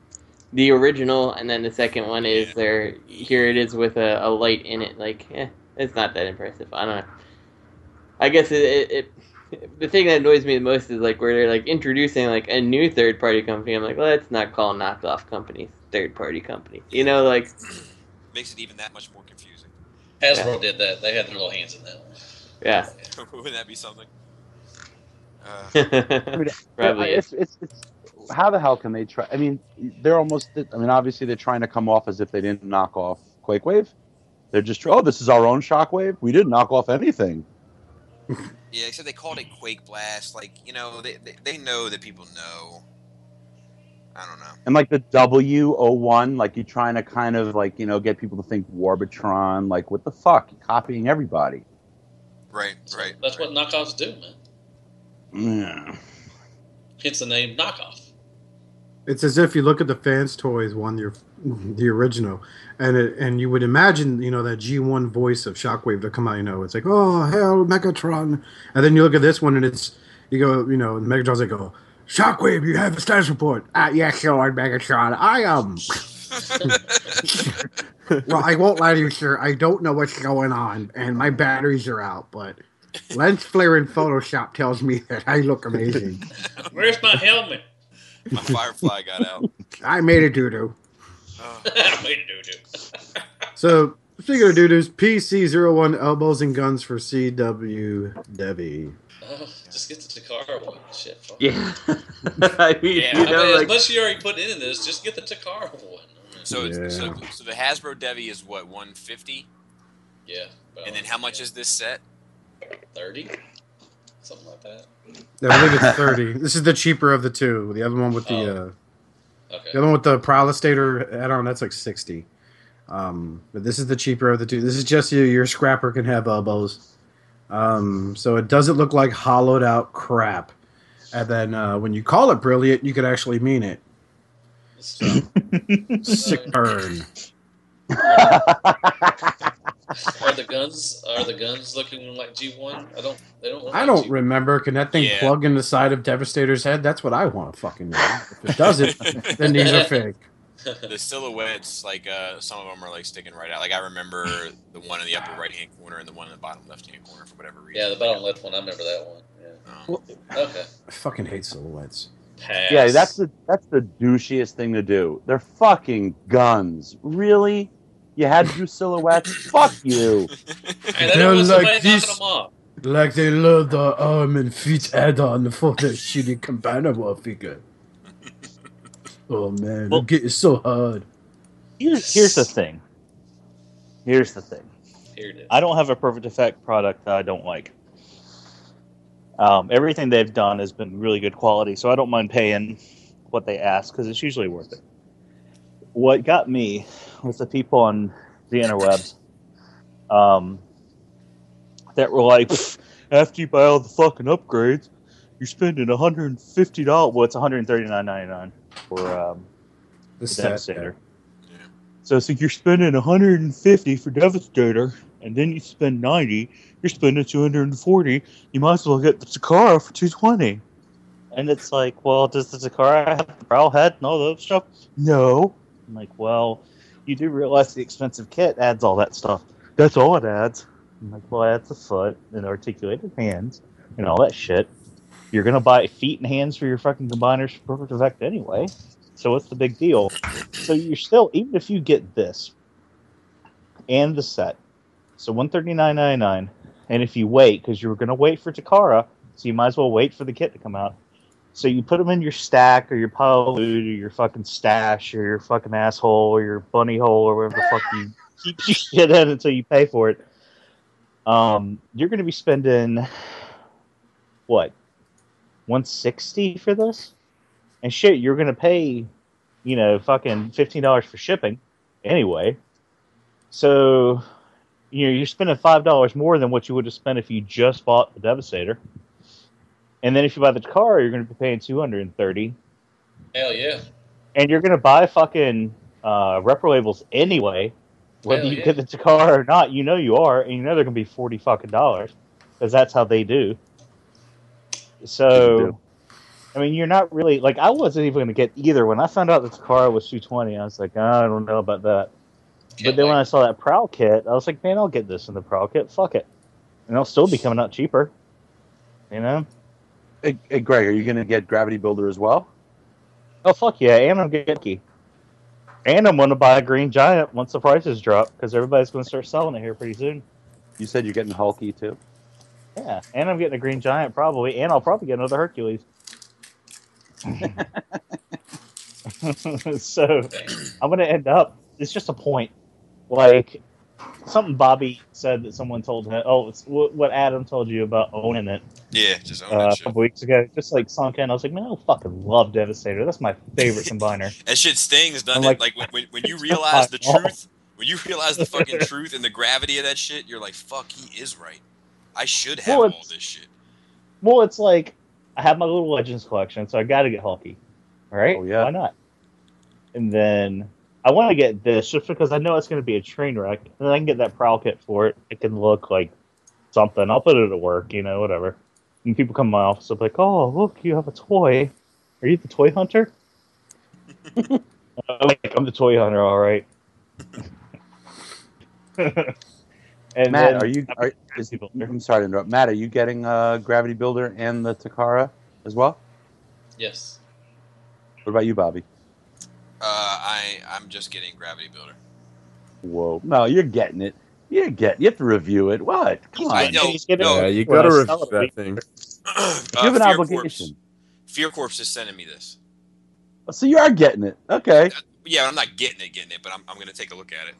the original, and then the second one is there. Here it is with a light in it. Like, it's not that impressive. I don't know. I guess the thing that annoys me the most is like where they're like introducing like a new third party company. I'm like, let's not call knockoff companies third party companies. You know, like makes it even that much more confusing. Hasbro did that. They had their little hands in that one. Yeah. Wouldn't that be something? I mean, Probably. It's how the hell can they try? I mean, they're almost. I mean, obviously they're trying to come off as if they didn't knock off Quake Wave. They're just, oh, this is our own Shockwave. We didn't knock off anything. Yeah, except they called it Quake Blast. Like, you know, they know that people know. I don't know. And like the W01, like you're trying to kind of like, you know, get people to think Warbotron. Like, what the fuck? You're copying everybody. Right. That's what knockoffs do, man. Yeah. Hence the name knockoff. It's as if you look at the Fanstoys one, the original, and you would imagine, you know, that G1 voice of Shockwave to come out. You know, it's like, oh hell, Megatron, and then you look at this one, and you go, you know, Megatron's like, oh, Shockwave, you have a status report. Yes, sure, Megatron, I am. Well, I won't lie to you, sir. I don't know what's going on, and my batteries are out, but lens flare in Photoshop tells me that I look amazing. Where's my helmet? My Firefly got out. I made a doo-doo. I made a doo-doo. So, speaking of doo-doos, PC01 elbows and guns for CW Devy. Just get the Takara one. Shit. Fuck. Yeah. I mean, you know, as like, much as you already put into this, just get the Takara one. So the Hasbro Devy is what, 150? Yeah. And then how much is this set? 30? Something like that. I believe it's 30. This is the cheaper of the two. The other one with the other one with the Prolestator add-on, that's like 60. But this is the cheaper of the two. This is just your scrapper can have elbows. So it doesn't look like hollowed out crap. And then when you call it brilliant, you could actually mean it. So, sick burn. Are the guns looking like G1? I don't remember. Can that thing plug in the side of Devastator's head? That's what I want to fucking know. If it doesn't, then these are fake. The silhouettes, like some of them are like sticking right out. Like I remember the one in the upper right hand corner and the one in the bottom left hand corner for whatever reason. Yeah, the bottom left one. I remember that one. Yeah. Okay. I fucking hate silhouettes. Pass. Yeah, that's the douchiest thing to do. They're fucking guns. Really? You had to do silhouettes? Fuck you. Hey, they don't want somebody knocking them off. Like they love the arm and feet add-on for the shitty compatible figure. Oh man, I'm getting so hard. Here's the thing. Here it is. I don't have a Perfect Effect product that I don't like. Everything they've done has been really good quality, so I don't mind paying what they ask because it's usually worth it. What got me was the people on the interwebs that were like, after you buy all the fucking upgrades, you're spending $150. Well, it's $139.99 for the Devastator. Yeah. So it's like you're spending $150 for Devastator, and then you spend $90. You're spending $240. You might as well get the Takara for $220. And it's like, well, does the Takara have the prowl head and all those stuff? No. I'm like, well, you do realize the expensive kit adds all that stuff. That's all it adds. I'm like, well, it adds a foot and articulated hands and all that shit. You're going to buy feet and hands for your fucking combiners for Perfect Effect anyway. So what's the big deal? So you're still, even if you get this and the set, so $139.99, and if you wait, because you were going to wait for Takara, so you might as well wait for the kit to come out. So you put them in your stack or your pile of loot or your fucking stash or your fucking asshole or your bunny hole or wherever the fuck you keep your shit in until you pay for it. You're going to be spending, what, $160 for this? And shit, you're going to pay, you know, fucking $15 for shipping anyway. So, you know, you're spending $5 more than what you would have spent if you just bought the Devastator. And then if you buy the car, you're going to be paying $230. Hell yeah. And you're going to buy fucking Repro-Labels anyway. Whether you get the Takara or not, you know you are, and you know they're going to be $40 fucking, because that's how they do. So, I mean, you're not really like I wasn't even going to get either. When I found out the Takara was $220, I was like, I don't know about that. But then when I saw that Prowl kit, I was like, man, I'll get this in the Prowl kit. Fuck it, and it'll still be coming out cheaper. You know. Hey, Greg, are you going to get Gravity Builder as well? Oh fuck yeah, and I'm getting Key. And I'm going to buy a Green Giant once the prices drop, because everybody's going to start selling it here pretty soon. You said you're getting Hulky, too? Yeah, and I'm getting a Green Giant probably, and I'll probably get another Hercules. So, I'm going to end up, it's just a point. Like, something Bobby said that someone told him, it's what Adam told you about owning it. Yeah, just own that shit. A couple weeks ago, just like sunk in. I was like, man, I fucking love Devastator. That's my favorite combiner. That shit stings, doesn't it? Like when you realize the truth, when you realize the fucking truth and the gravity of that shit, you're like, fuck, he is right. I should have all this shit. Well, it's like I have my little Legends collection, so I got to get Hulky. All right, why not? And then I want to get this just because I know it's going to be a train wreck, and then I can get that Prowl kit for it. It can look like something. I'll put it to work, whatever. And people come to my office, they'll be like, oh, look, you have a toy. Are you the toy hunter? I'm the toy hunter, all right. And Matt, I'm sorry to interrupt. Matt, are you getting Gravity Builder and the Takara as well? Yes. What about you, Bobby? I'm just getting Gravity Builder. Whoa. No, you're getting it. You have to review it. What? Come on. Yeah, you gotta review that thing. You have an obligation. Fear Corpse is sending me this. So you are getting it. Okay. Yeah, I'm not getting it, but I'm going to take a look at it.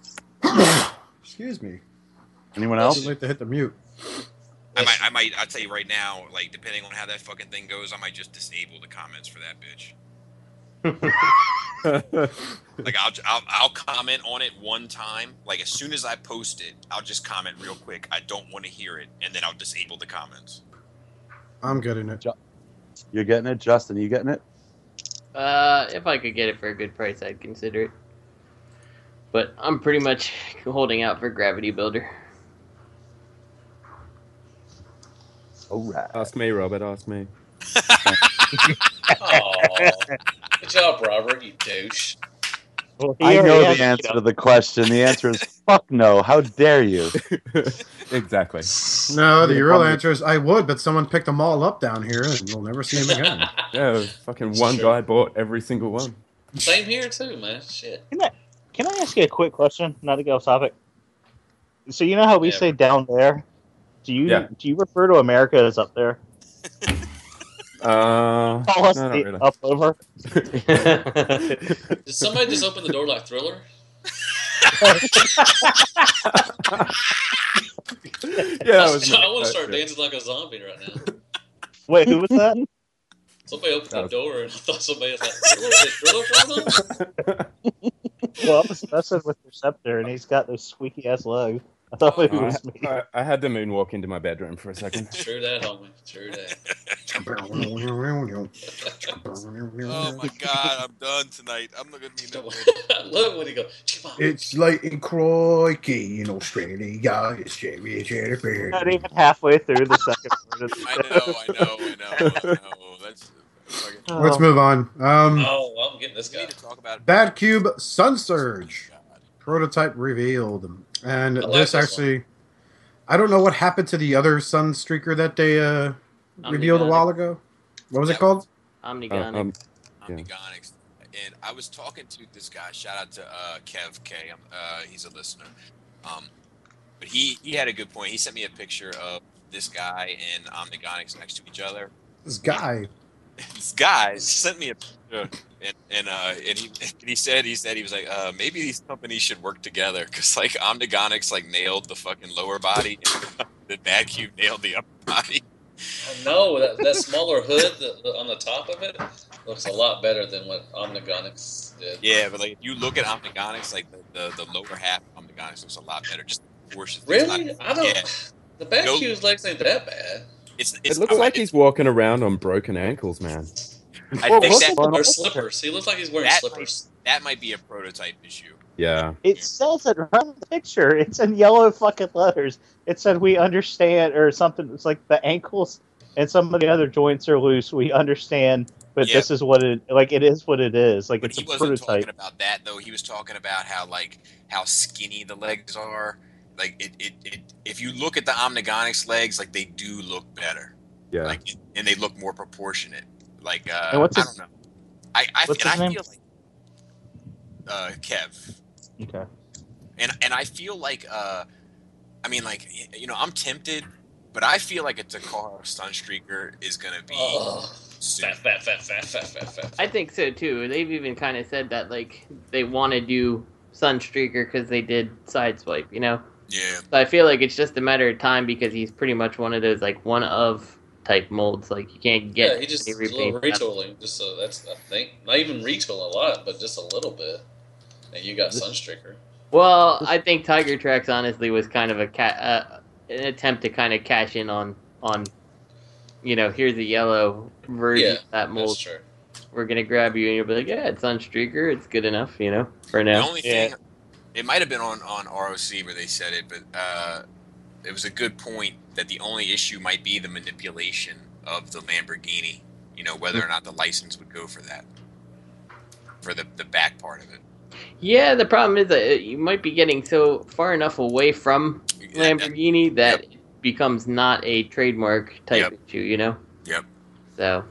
Excuse me. Anyone else? I'd like to hit the mute. I'll tell you right now, like, depending on how that fucking thing goes, I might just disable the comments for that bitch. Like I'll comment on it one time. Like as soon as I post it, I'll just comment real quick. I don't want to hear it, and then I'll disable the comments. I'm getting it. You're getting it, Justin. Are you getting it? If I could get it for a good price, I'd consider it. But I'm pretty much holding out for Gravity Builder. All right. Ask me, Robert. Ask me. Oh, good job, Robert. You douche. Well, I know the answer to the question. The answer is fuck no. How dare you? Exactly. No, the real answer is I would, but someone picked them all up down here, and we'll never see them again. Yeah, fucking one guy bought every single one. Same here too, man. Shit. Can I ask you a quick question? Not to get off topic. So you know how we say down there? Do you refer to America as up there? Call us really. Up over. Did somebody just open the door like Thriller? Yeah, I want to start dancing like a zombie right now. Wait, who was that? Somebody opened the door and I thought somebody was like, Thriller? Well, I was messing with Receptor and he's got those squeaky ass legs. I thought it was me. I had to moonwalk into my bedroom for a second. True that, homie. True that. Oh my god, I'm done tonight. I'm not gonna be no more. I love when he goes. It's late in Crikey in Australia. It's Jerry. Not even halfway through the second part. I know. That's fucking... Let's move on. I'm getting this guy. We need to talk about Bad Cube SunSurge prototype revealed, and this actually, I don't know what happened to the other SunStreaker that they revealed a while ago. What was it called? Omnigonic. Omnigonics. And I was talking to this guy. Shout out to Kev K. He's a listener. But he had a good point. He sent me a picture of this guy and Omnigonics next to each other. This guy sent me a picture, and he said he was like, maybe these companies should work together because like Omnigonics like nailed the fucking lower body, and the Bad Cube nailed the upper body. I know that smaller hood on the top of it looks a lot better than what Omnigonics did. Yeah, but like if you look at Omnigonics, like the lower half of Omnigonics looks a lot better. Just proportions. Really? I don't. Yeah. The Bad Cube's legs ain't that bad. It looks like he's walking around on broken ankles, man. I think or slippers. He looks like he's wearing slippers. That might be a prototype issue. Yeah. It says it right in the picture. It's in yellow fucking letters. It said we understand or something. It's like the ankles and some of the other joints are loose. We understand, but this is what it like. It is what it is. Like But it's he a wasn't prototype. talking about that though. He was talking about how skinny the legs are. Like if you look at the Omnigonics legs, like they do look better. Yeah. Like and they look more proportionate. Like And what's I his, don't know. I what's his name? feel like Kev. Okay. And I feel like I mean like you know I'm tempted, but I feel like a Takara SunStreaker is gonna be fat. I think so too. They've even kind of said that like they want to do SunStreaker because they did Sideswipe, you know. Yeah. So I feel like it's just a matter of time because he's pretty much one of those like one of type molds. Like you can't get. Yeah, he just a little retooling. Just so that's I think not even retool a lot, but just a little bit. And you got SunStreaker. Well, I think Tiger Tracks honestly was kind of an attempt to kind of cash in on you know, here's a yellow version of that mold. That's true. We're gonna grab you and you'll be like, yeah, it's SunStreaker, it's good enough, you know, for now. The only thing, it might have been on ROC where they said it, but it was a good point that the only issue might be the manipulation of the Lamborghini. You know, whether or not the license would go for that, for the back part of it. Yeah, the problem is that you might be getting so far enough away from Lamborghini that it becomes not a trademark type issue, you know? Yep. So.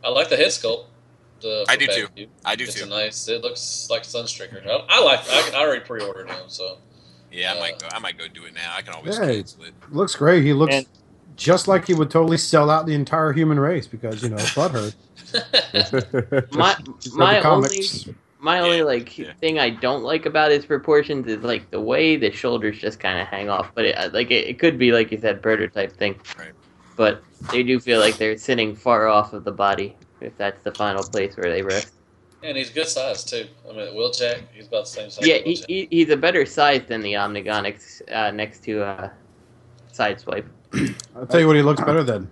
I like the head sculpt. I do too. It's nice. It looks like SunStreaker. I already pre-ordered him, so. Yeah, I might go do it now. I can always cancel it. Looks great. He looks just like he would totally sell out the entire human race because you know butthurt. My only thing I don't like about his proportions is like the way the shoulders just kind of hang off. But it could be like you said, prototype thing. Right. But they do feel like they're sitting far off of the body if that's the final place where they rest. And he's good size too. I mean, Wheeljack, he's about the same size. Yeah, he's a better size than the Omnigonics next to Sideswipe. I'll tell you what he looks better than.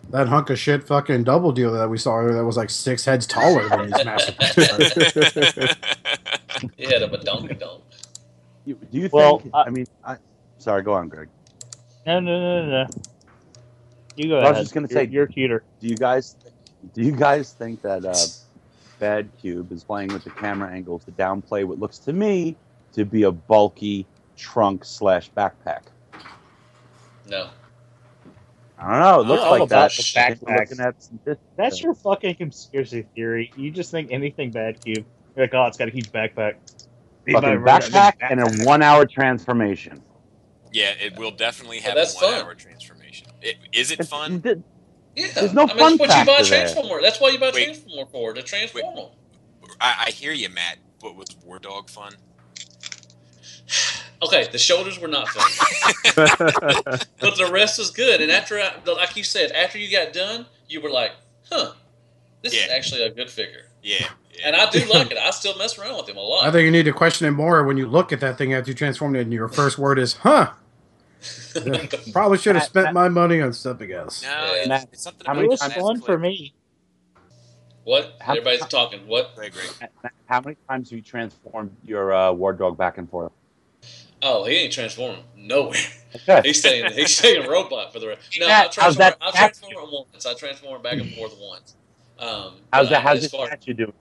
That hunk of shit fucking double deal that we saw that was like 6 heads taller than these massive. He had a badonkadonk. Do you think? Sorry, go on, Greg. No. You go ahead. I was just going to say, you're cuter. Do you guys think that Bad Cube is playing with the camera angle to downplay what looks to me to be a bulky trunk/backpack? No. I don't know. It looks like that. That's your fucking conspiracy theory. You just think anything Bad Cube. You're like, oh, it's got a huge backpack. Fucking backpack and a 1-hour transformation. Yeah, it will definitely have a 1-hour transformation. Is it fun? Yeah, there's no fun that's what you buy factor there. Transformer. That's why you buy Transformer for, to transform them. I hear you, Matt, but was War Dog fun? Okay, the shoulders were not fun. But the rest was good. And after, like you said, after you got done, you were like, this is actually a good figure. Yeah. And I do like it. I still mess around with him a lot. I think you need to question it more when you look at that thing after you transform it and your first word is, huh. Probably should have spent my money on something else. No, it's something it was fun for me. What? Everybody's talking. What? Great. How many times have you transformed your War Dog back and forth? Oh, he ain't transforming nowhere. Okay. He's staying robot for the rest. No, I transform him once. I transform back and forth once. How's your statue doing?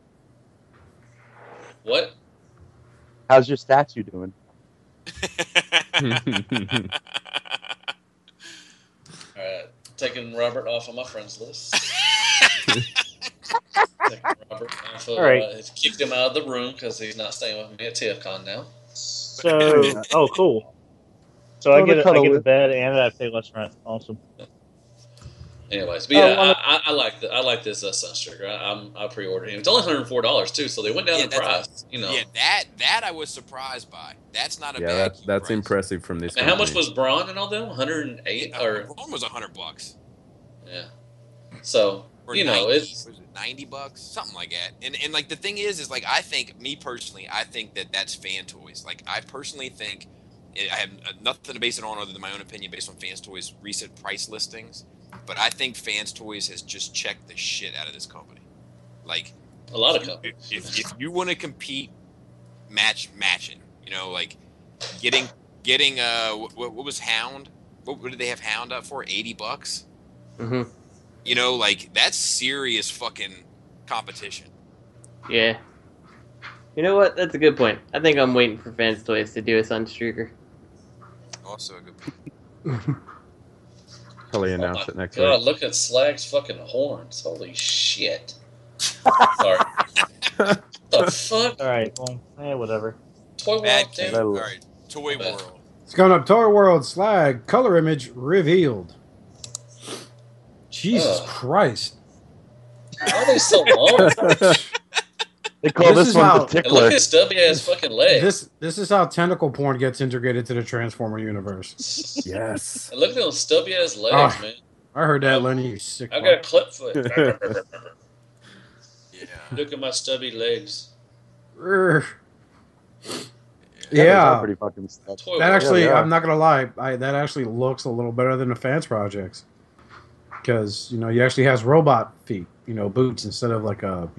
What? How's your statue doing? Alright, taking Robert off of my friends list. Taking Robert off of, kicked him out of the room because he's not staying with me at TFCon now. So, cool. So I get the bed and I pay less rent. Awesome. Anyways, but yeah, I like this SunStreaker. I pre-ordered him. It's only $104 too, so they went down in price. You know. Yeah, that I was surprised by. That's not a bad. That's impressive from this. And how much was Braun and all them? 108 or Braun was $100. Yeah. So or you 90, know it's $90, something like that. And like the thing is like I think that's Fanstoys. Like I personally think I have nothing to base it on other than my own opinion based on Fanstoys' recent price listings. But I think Fanstoys has just checked the shit out of this company. Like a lot of companies. If you want to compete matching. You know, like getting what was Hound? What did they have Hound up for? $80. Mm-hmm. You know, like that's serious fucking competition. Yeah. You know what? That's a good point. I think I'm waiting for Fanstoys to do a SunStreaker. Also a good point. Probably announce it next God, week. look at Slag's fucking horns. Holy shit. Sorry. The fuck? Alright, well, whatever. Toyworld, damn. All right, Toy World. It's coming up. Toyworld Slag color image revealed. Jesus Christ! How are they so long? They call this one the And tickler. look at his stubby ass fucking legs. This is how tentacle porn gets integrated to the Transformer universe. Yes. And look at those stubby ass legs, man. I heard that, Lenny. You sick. I got a clip foot. Yeah. Look at my stubby legs. Yeah. Pretty fucking stuff. That actually, Yeah, I'm not gonna lie, that actually looks a little better than the fans projects, because he actually has robot feet, boots instead of like a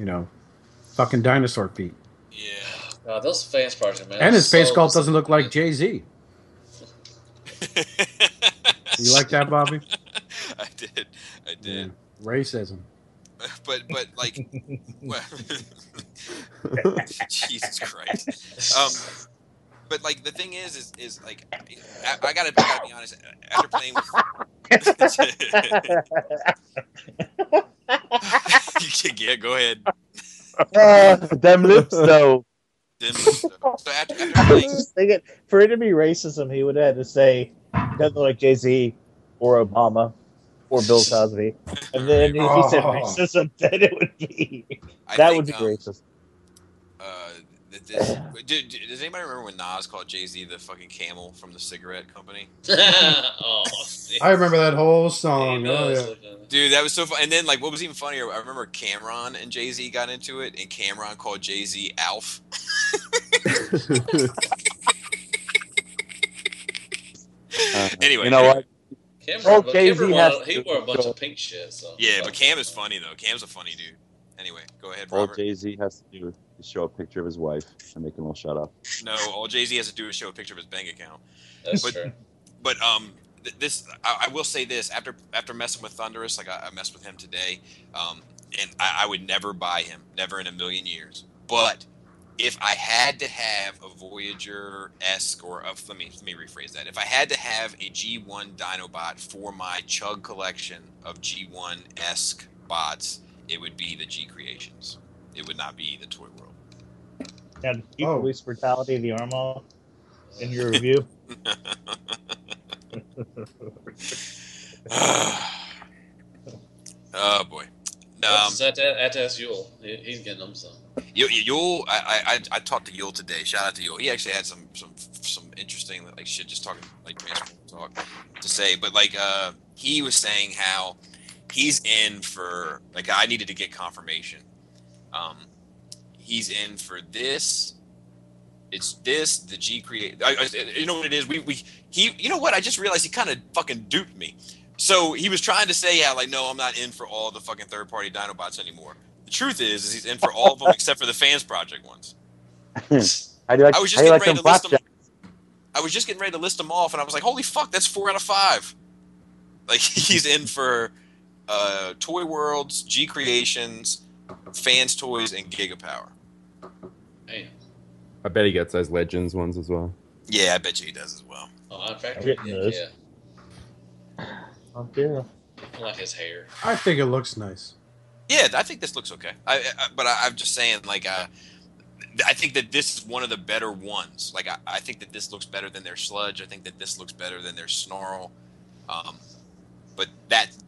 fucking dinosaur feet. Yeah. Those fans project, man. And his face sculpt doesn't look like Jay-Z. You like that, Bobby? I did. Yeah. Racism. But like, Jesus Christ. But like the thing is like I gotta be honest. After playing with, yeah, go ahead. Them lips, though. So after I was playing, just thinking, for it to be racism, he would have had to say, doesn't look like Jay-Z or Obama or Bill Cosby. And then if he said racism, then it would be... That would be racist. Does anybody remember when Nas called Jay-Z the fucking camel from the cigarette company? Oh, I remember that whole song. Oh, yeah. Dude, that was so fun. And then, like, what was even funnier, I remember Cameron and Jay-Z got into it, and Cameron called Jay-Z Alf. Anyway. You know what? Cameron wore a bunch of pink shit. So. Yeah, but Cam is funny, though. Cam's a funny dude. Anyway, go ahead, All Robert. Jay-Z has to do is show a picture of his wife and make him all shut up. No, all Jay-Z has to do is show a picture of his bank account. That's true. But this I will say this after messing with Thunderous, like I messed with him today, and I would never buy him, never in a million years. But if I had to have a Voyager-esque, or let me rephrase that. If I had to have a G1 Dinobot for my Chug collection of G1-esque bots, it would be the G Creations. It would not be the Toy World. Now, did you police brutality of the arm off in your review? Oh boy. I had to ask Yule. He's getting them some. Yule, I talked to Yule today. Shout out to Yule. He actually had some interesting like shit, just talking like talk to say. But like he was saying how he's in for, like, I needed to get confirmation. He's in for this. It's this, the G Create. You know what it is? You know what? I just realized he kind of fucking duped me. So he was trying to say how, like, no, I'm not in for all the fucking third-party Dinobots anymore. The truth is he's in for all of them except for the Fans Project ones. I was just getting ready to list them off, and I was like, holy fuck, that's 4 out of 5. Like, he's in for Toy Worlds, G Creations, Fans Toys, and Gigapower. Damn. I bet he gets those Legends ones as well. Yeah, I bet you he does as well. Oh, in fact, yeah. Oh, yeah. I like his hair. I think it looks nice. Yeah, I think this looks okay. But I'm just saying, like, I think that this is one of the better ones. Like, I think that this looks better than their Sludge. I think that this looks better than their Snarl. But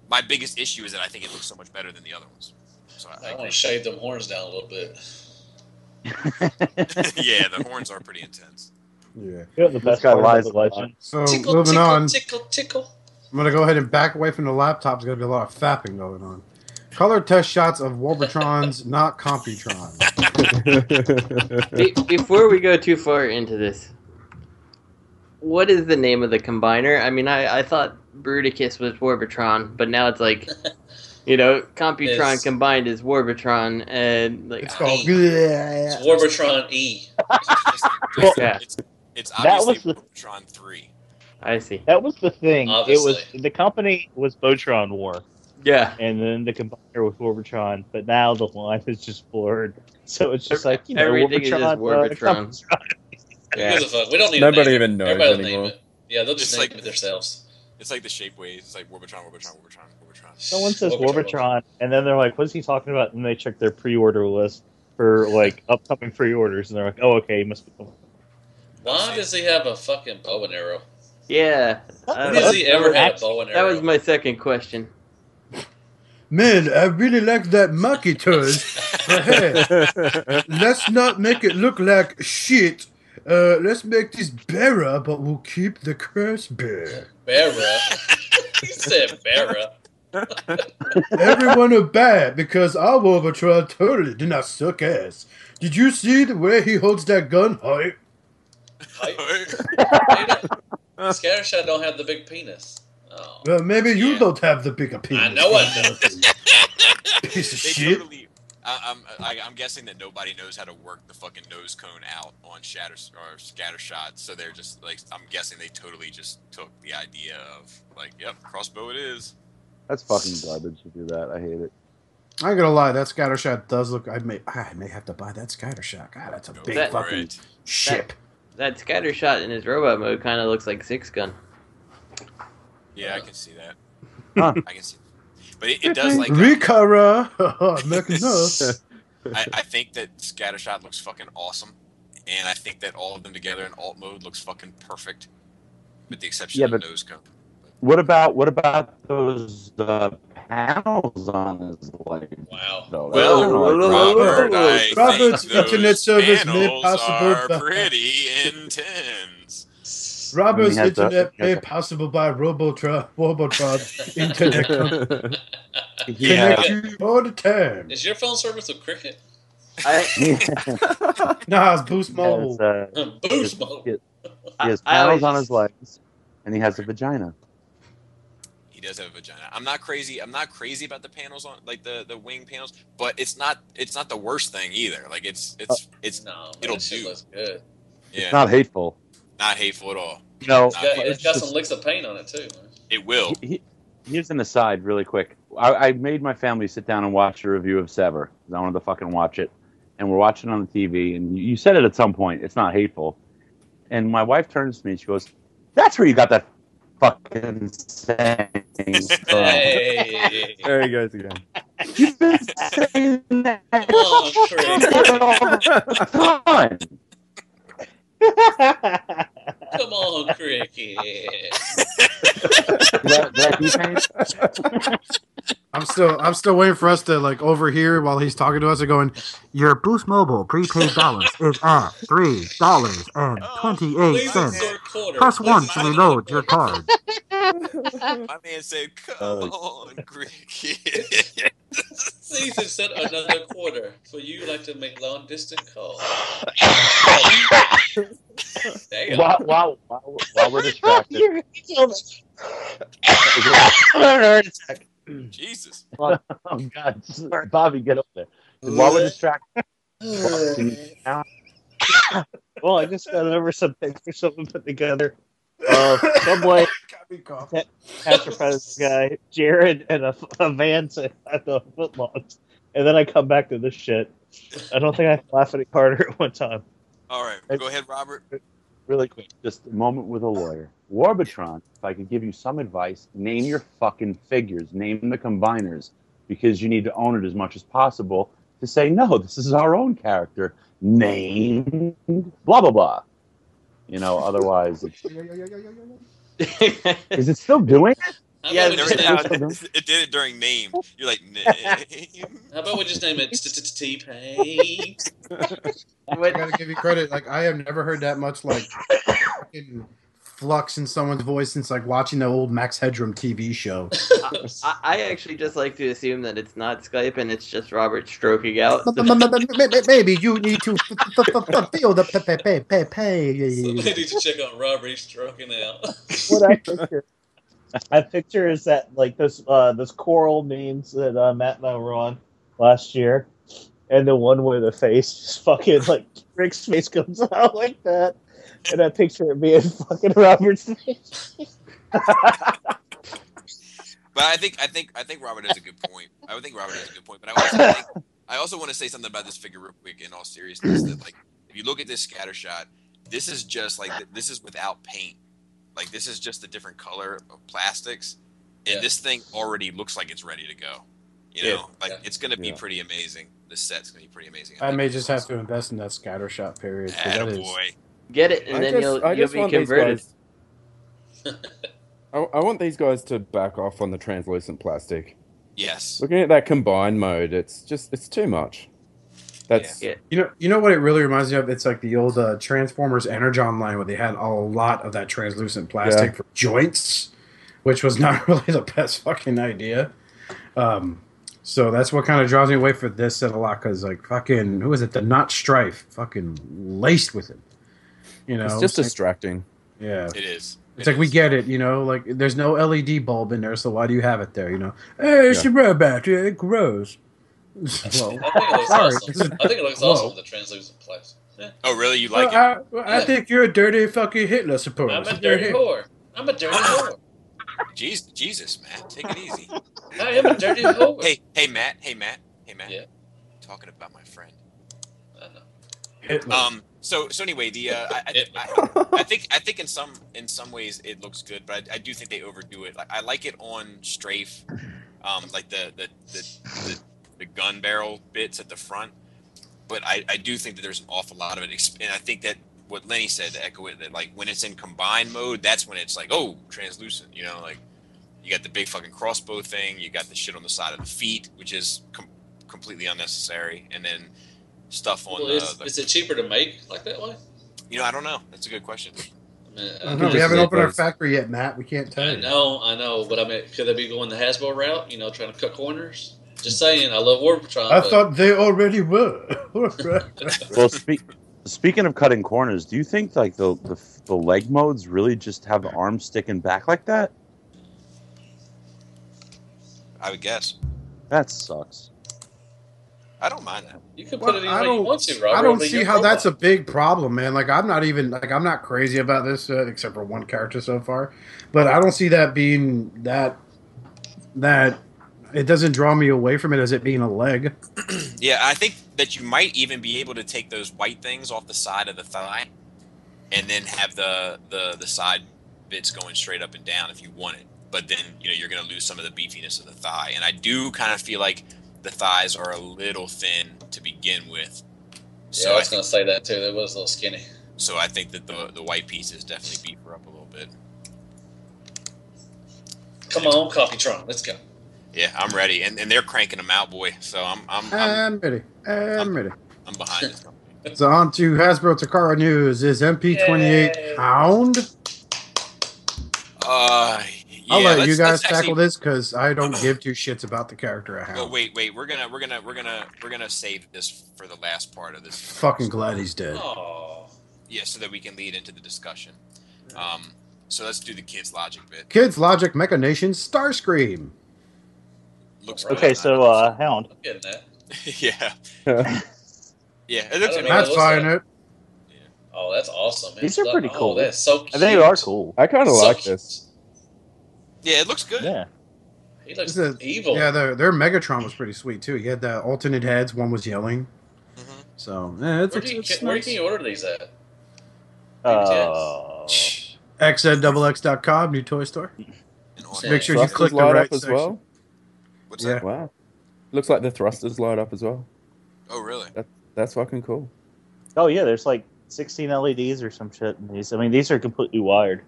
my biggest issue is that I think it looks so much better than the other ones. So I want to shave them horns down a little bit. Yeah, the horns are pretty intense. Yeah. You know, the best part of the legend. So Tickle, moving tickle, on, tickle, tickle. I'm gonna go ahead and back away from the laptop. There's gonna be a lot of fapping going on. Color test shots of Warbotrons, not Computrons. Before we go too far into this, what is the name of the combiner? I mean, I thought Bruticus was Warbotron, but now it's like You know, Computron combined is Warbotron, and like it's called it's Warbotron E. It's obviously Warbotron 3. I see. That was the thing. Obviously. It was the company was Botron War. Yeah. And then the combiner was Warbotron, but now the line is just blurred. So it's just like, you know, everything Warbotron, is just Warbotron. Yeah. We don't need Nobody to even knows Everybody anymore. name it. Yeah, they'll just It's name it themselves. It's like the Shapeways. It's like Warbotron. Someone says Warbotron, and then they're like, "What's he talking about?" And they check their pre-order list for like upcoming pre-orders, and they're like, "Oh, okay, he must be." Why does he have a fucking bow and arrow? Yeah. When has he ever had a bow and arrow? That was my second question. Man, I really like that monkey turd. But hey, let's not make it look like shit. Let's make this bearer, but we'll keep the curse bear. Bearer? He said bearer. Everyone are bad because our Warbotron totally did not suck ass. Did you see the way he holds that gun? Hi. Scattershot don't have the big penis. Oh. Well, maybe you don't have the bigger penis. I know I don't. Piece of They shit. totally. I'm guessing that nobody knows how to work the fucking nose cone out on scatter shots, so they're just like, I'm guessing they totally just took the idea of like, yep, crossbow it is. That's fucking garbage to do that. I hate it. I ain't gonna lie, that scattershot does look. I may have to buy that scattershot. God, that's a big fucking ship. That Scattershot in his robot mode kind of looks like Six Gun. Yeah, I can see that. I can see. But it does like Rikara. I think that Scattershot looks fucking awesome, and I think that all of them together in alt mode looks fucking perfect, with the exception of nose cone. What about those panels on his leg? Wow. No, Robert's internet service made are possible. pretty intense. Robert's internet made possible by Warbotron internet company. Connect you all the time. Is your phone service with Cricket? Nah, it's Boost Mobile. Boost Mobile. He has panels on his legs, and he has a vagina. He does have a vagina. I'm not crazy about the panels on, like the wing panels, but it's not the worst thing either. Like it's no, it'll do. Looks good. Yeah. It's not hateful. Not hateful at all. No, it's got some licks of paint on it too. Man. It will. Here's an aside, really quick. I made my family sit down and watch a review of Sever. I wanted to fucking watch it, and we're watching it on the TV. And you said it at some point. It's not hateful. And my wife turns to me and she goes, "That's where you got that fucking saying." Hey. There he goes again. You've been saying that all time. Come on, Cricket. I'm still waiting for us to like overhear while he's talking to us and going, your Boost Mobile prepaid balance is at $3.28. Press 1 to reload your card. My man said, "Come on, Cricket." Please insert another quarter for you like to make long distance calls. While we're distracted. Jesus. Oh God, Bobby, get up there. While we're distracted. Well, I just got over some pictures someone put together. Some like Astropredator guy, Jared, and a van at the Footlogs. And then I come back to this shit. I don't think I can laugh any harder at one time. All right, go ahead, Robert. Really quick, just a moment with a lawyer. Warbotron, if I could give you some advice, name your fucking figures, name the combiners, because you need to own it as much as possible to say, no, this is our own character, named blah, blah, blah. You know, otherwise, is it still doing it? Yeah, it did it during name. You're like, name. How about we just name it T-Pain? I gotta give you credit. Like, I have never heard that much like fucking flux in someone's voice since like watching the old Max Headroom TV show. I actually just like to assume that it's not Skype and it's just Robert stroking out. Maybe you need to feel the pay. So they need to check on Robert. He's stroking out. What I picture. My picture is that like those coral memes that Matt and I were on last year, and the one where the face just fucking like Rick's face comes out like that, and that picture of me and fucking Robert's face. But I think Robert has a good point. I would think Robert has a good point. But I also want to say something about this figure real quick. In all seriousness, that like if you look at this scatter shot, this is just like this is without paint. Like this is just a different color of plastics, and this thing already looks like it's ready to go. You know, it's going to be pretty amazing. This set's going to be pretty amazing. I may just have to invest in that scatter shot period. Attaboy. Get it, and then you'll be converted. I want these guys to back off on the translucent plastic. Yes. Looking at that combined mode, it's too much. That's you know what it really reminds me of? It's like the old Transformers Energon line where they had a lot of that translucent plastic for joints, which was not really the best fucking idea. So that's what kind of draws me away for this set a lot, because like fucking who is it? The Not Strife, fucking laced with it. You know, it's just distracting. Yeah, it is. It's like we get it, you know, like there's no LED bulb in there, so why do you have it there? You know, hey, it's a robot, it grows. Well, I think it looks awesome with the translucent plastic. Yeah. Oh, really? You like it? I think you're a dirty fucking Hitler supporter. I'm a dirty whore. I'm a dirty whore. Jesus, man, take it easy. I am a dirty whore. Hey, Matt. Yeah. Talking about my friend. I know. Hitler. So anyway, I think in some ways it looks good, but I do think they overdo it. Like I like it on Strafe, like the gun barrel bits at the front, but I do think that there's an awful lot of it, and I think that what Lenny said, to echo it, that like when it's in combined mode, that's when it's like, oh, translucent, you know, like you got the big fucking crossbow thing, you got the shit on the side of the feet, which is completely unnecessary, and then stuff on is it cheaper to make like that way? You know, I don't know. That's a good question. I mean, we haven't opened our factory yet, Matt. We can't tell you. I know, but I mean, could they be going the Hasbro route? You know, trying to cut corners. Just saying, I love Warbotron. I thought they already were. Well, speaking of cutting corners, do you think like the leg modes really just have the arms sticking back like that? I would guess. That sucks. I don't mind that. You can put it in way you want to, Robert. I don't see how that's a big problem, man. Like I'm not crazy about this except for one character so far, but I don't see that being that it doesn't draw me away from it as it being a leg. Yeah, I think that you might even be able to take those white things off the side of the thigh, and then have the side bits going straight up and down if you want it. But then you're going to lose some of the beefiness of the thigh, and I do kind of feel like the thighs are a little thin to begin with. So I was going to say that too. That was a little skinny. So I think that the white pieces definitely beef her up a little bit. Come on, Coffeetron, let's go. Yeah, I'm ready, and they're cranking them out, boy. So I'm ready. I'm ready. I'm behind this company. So on to Hasbro Takara news. Is MP28 Hound? I'll let you guys tackle this because I don't give two shits about the character of Hound. Well, wait. We're gonna save this for the last part of this. Fucking glad he's dead. Oh. Yeah, so that we can lead into the discussion. So let's do the kids' logic bit. Kids' logic, Mecha Nation, StarScream. Looks okay. So Hound. I'm getting that. Yeah. Yeah, it looks. That's fine. It. Yeah. Oh, that's awesome. These are pretty cool. That's so cute. They are cool. I kind of like this. Yeah, it looks good. Yeah. He looks evil. Yeah, their Megatron was pretty sweet too. He had the alternate heads. One was yelling. Mm-hmm. So it's where can you order these at? XNXX.com, new toy store. Make sure you click the right as section. Well. What's that? Wow. Looks like the thrusters light up as well. Oh, really? That's fucking cool. Oh yeah, there's like 16 LEDs or some shit in these. I mean, these are completely wired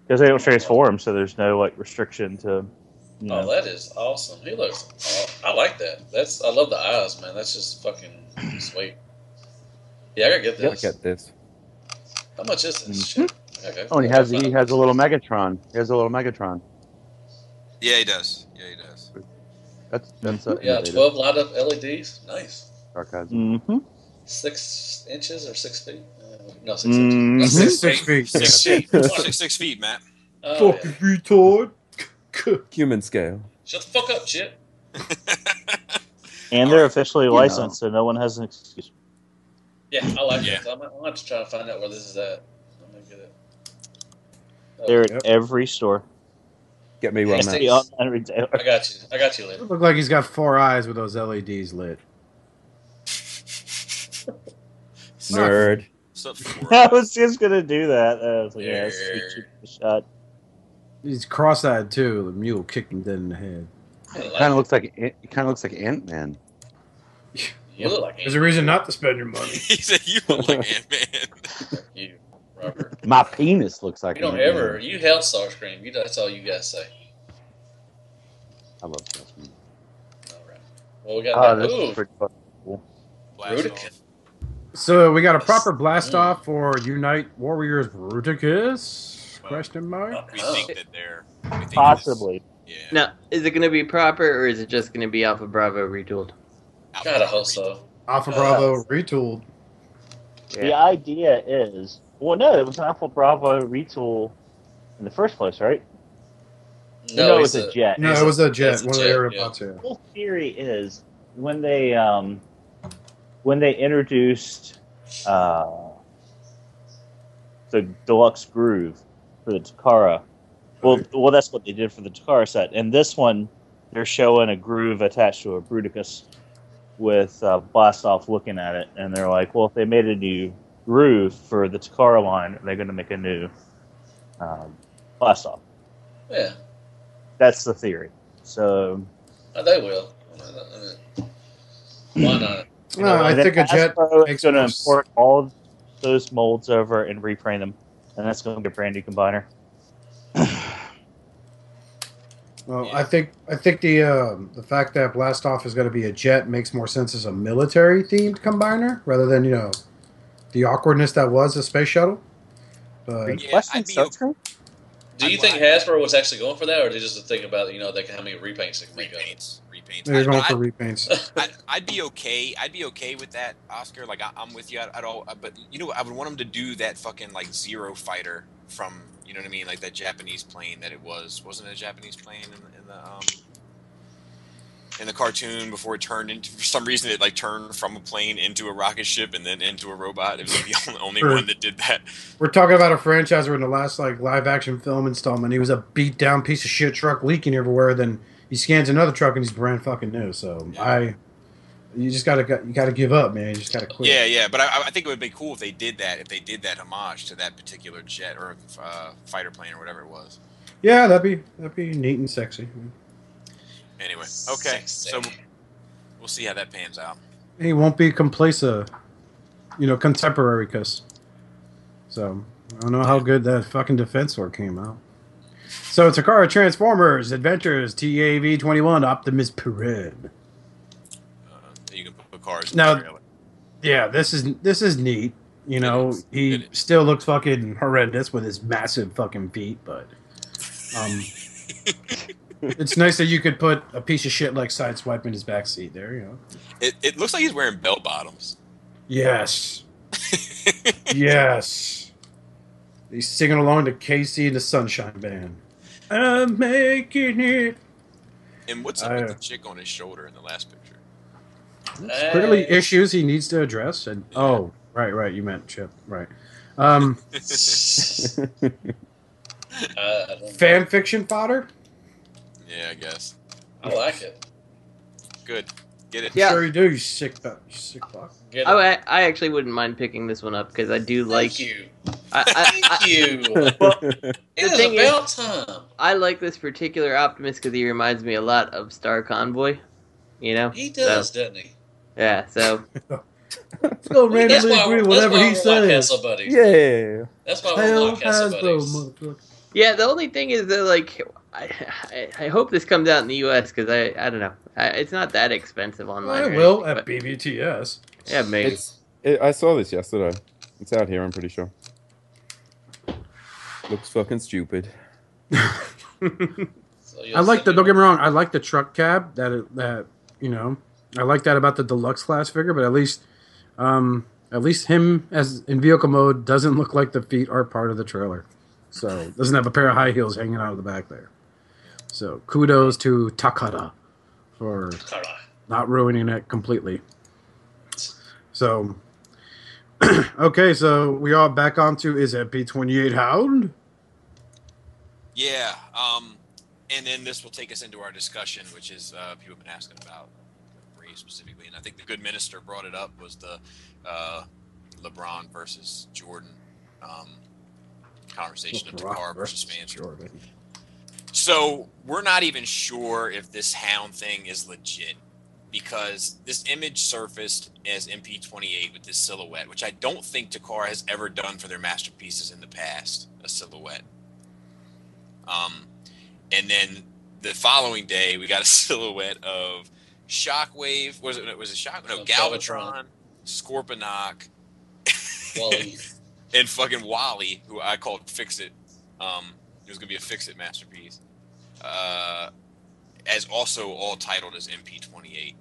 because they don't transform, so there's no like restriction to. Oh, that is awesome. He looks. I like that. I love the eyes, man. That's just fucking sweet. Yeah, I gotta get this. Yep. Get this. How much is this shit? Okay. Oh, and he has a little Megatron. He has a little Megatron. Yeah, he does. That's 12 light up LEDs. Nice. Sarcasm. Mm-hmm. 6 inches or 6 feet? No, 6 inches. 6 feet. 6 feet. 6 feet, Matt. Fucking retard. Human scale. Shut the fuck up, Chip. And they're officially licensed, so no one has an excuse. Yeah, I like it. I'm gonna have to try to find out where this is at. I'm gonna get it. They're at every store. Get me one, man. I got you. I got you, Lynn. Look like he's got 4 eyes with those LEDs lit. Nerd. I was just gonna do that. I was like, yeah, sweet shot. He's cross-eyed too. The mule kicked him dead in the head. It kind of looks like Ant-Man. You look like There's a reason not to spend your money. He said you look like Ant-Man. you, Robert. My penis looks like. You don't Ant-Man. ever. You Head StarScream. That's all you guys say. I love StarScream. All right. Well, we got This is pretty fucking cool. Bruticus. So we got a proper blast off for Unite Warriors Bruticus? Question mark. We think that they're possibly. Now, is it going to be proper, or is it just going to be Alpha Bravo retooled? Gotta hope so. Alpha Bravo retooled. Yeah. The idea is, well, no, it was an Alpha Bravo retool in the first place, right? No, it was a jet. No, it was a jet. It's a One of jet, the air yeah. bots, yeah. The whole theory is when they introduced the deluxe groove for the Takara. Well, that's what they did for the Takara set. And this one, they're showing a groove attached to a Bruticus with Blast Off looking at it, and they're like, well, if they made a new groove for the Takara line, they're going to make a new Blast Off. Yeah. That's the theory. So They will. Why not? I think a jet is going to import all of those molds over and reprint them, and that's going to be a brand new combiner. Well, I think the fact that Blast Off is going to be a jet makes more sense as a military themed combiner rather than the awkwardness that was a space shuttle. But Do you think Hasbro was actually going for that, or did they just think about how many repaints they can make? Repaints. They're going for repaints. I'd be okay. I'd be okay with that, Oscar. Like I'm with you at all. But I would want them to do that fucking like Zero Fighter from what I mean, like that Japanese plane that it wasn't it a Japanese plane in the cartoon before it turned into, for some reason it like turned from a plane into a rocket ship and then into a robot. It was like the only one that did that. We're talking about a franchise where in the last like live action film installment he was a beat down piece of shit truck leaking everywhere. Then he scans another truck and he's brand fucking new. So you just gotta give up, man. You just gotta quit. Yeah. But I think it would be cool if they did that. If they did that homage to that particular jet or fighter plane or whatever it was. Yeah, that'd be neat and sexy. Anyway, okay. So we'll see how that pans out. He won't be complacent, contemporary cuz. So I don't know how good that fucking defense sword came out. So Takara Transformers Adventures TAV-21 Optimus Prime. You can put cars in Now, the trailer. Yeah, this is neat. He still looks fucking horrendous with his massive fucking feet, but it's nice that you could put a piece of shit like Sideswipe in his backseat there. It looks like he's wearing bell bottoms. Yes. Yes. He's singing along to Casey and the Sunshine Band. I'm making it. And what's up with the chick on his shoulder in the last picture? It's clearly issues he needs to address. And right, you meant Chip, right? Fan fiction fodder. Yeah, I guess. I like it. Good, get it. Yeah, sure you do. You sick fuck. I actually wouldn't mind picking this one up because I do like. Thank you. Thank you. The thing is about time. I like this particular Optimus because he reminds me a lot of Star Convoy. He does, doesn't he? Yeah. So. Let's go randomly agree whatever he says. Yeah. That's why we're like Hasbro. Yeah. The only thing is that like. I hope this comes out in the U.S. because I don't know. It's not that expensive online. I will at BBTS. Yeah, maybe. I saw this yesterday. It's out here, I'm pretty sure. Looks fucking stupid. I like the. Don't get me wrong. I like the truck cab. I like that about the deluxe class figure. But at least him as in vehicle mode doesn't look like the feet are part of the trailer. So doesn't have a pair of high heels hanging out of the back there. So kudos to Takara for not ruining it completely. So, okay, so we are back onto is MP28 Hound? Yeah, and then this will take us into our discussion, which is people have been asking about Brave specifically, and I think the good minister brought it up was the LeBron versus Jordan conversation of Takara versus Fanstoys. So we're not even sure if this Hound thing is legit because this image surfaced as MP28 with this silhouette, which I don't think Takara has ever done for their masterpieces in the past, a silhouette. And then the following day, we got a silhouette of Shockwave. Was it Shockwave? No, Galvatron, Scorponok, Wally, and fucking Wally, who I called Fix It. It was gonna be a Fix It masterpiece. As also all titled as MP28.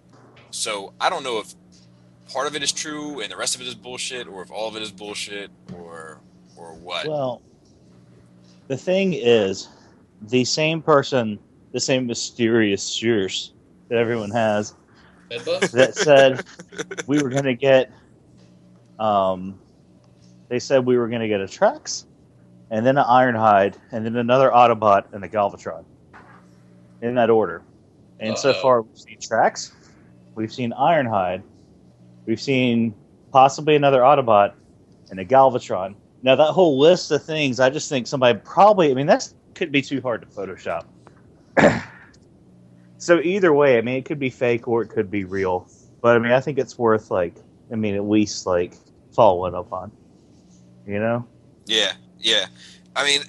So I don't know if part of it is true and the rest of it is bullshit, or if all of it is bullshit, or what. Well, the thing is, the same person, the same mysterious source that everyone has, that said we were going to get, they said we were going to get a Trex, and then an Ironhide, and then another Autobot, and a Galvatron. In that order. And so far, we've seen Trex, we've seen Ironhide, we've seen possibly another Autobot, and a Galvatron. Now, that whole list of things, I just think somebody probably, I mean, that could be too hard to Photoshop. So either way, I mean, it could be fake or it could be real. But, I mean, I think it's worth, like, I mean, at least, like, following up on. You know? Yeah. I mean,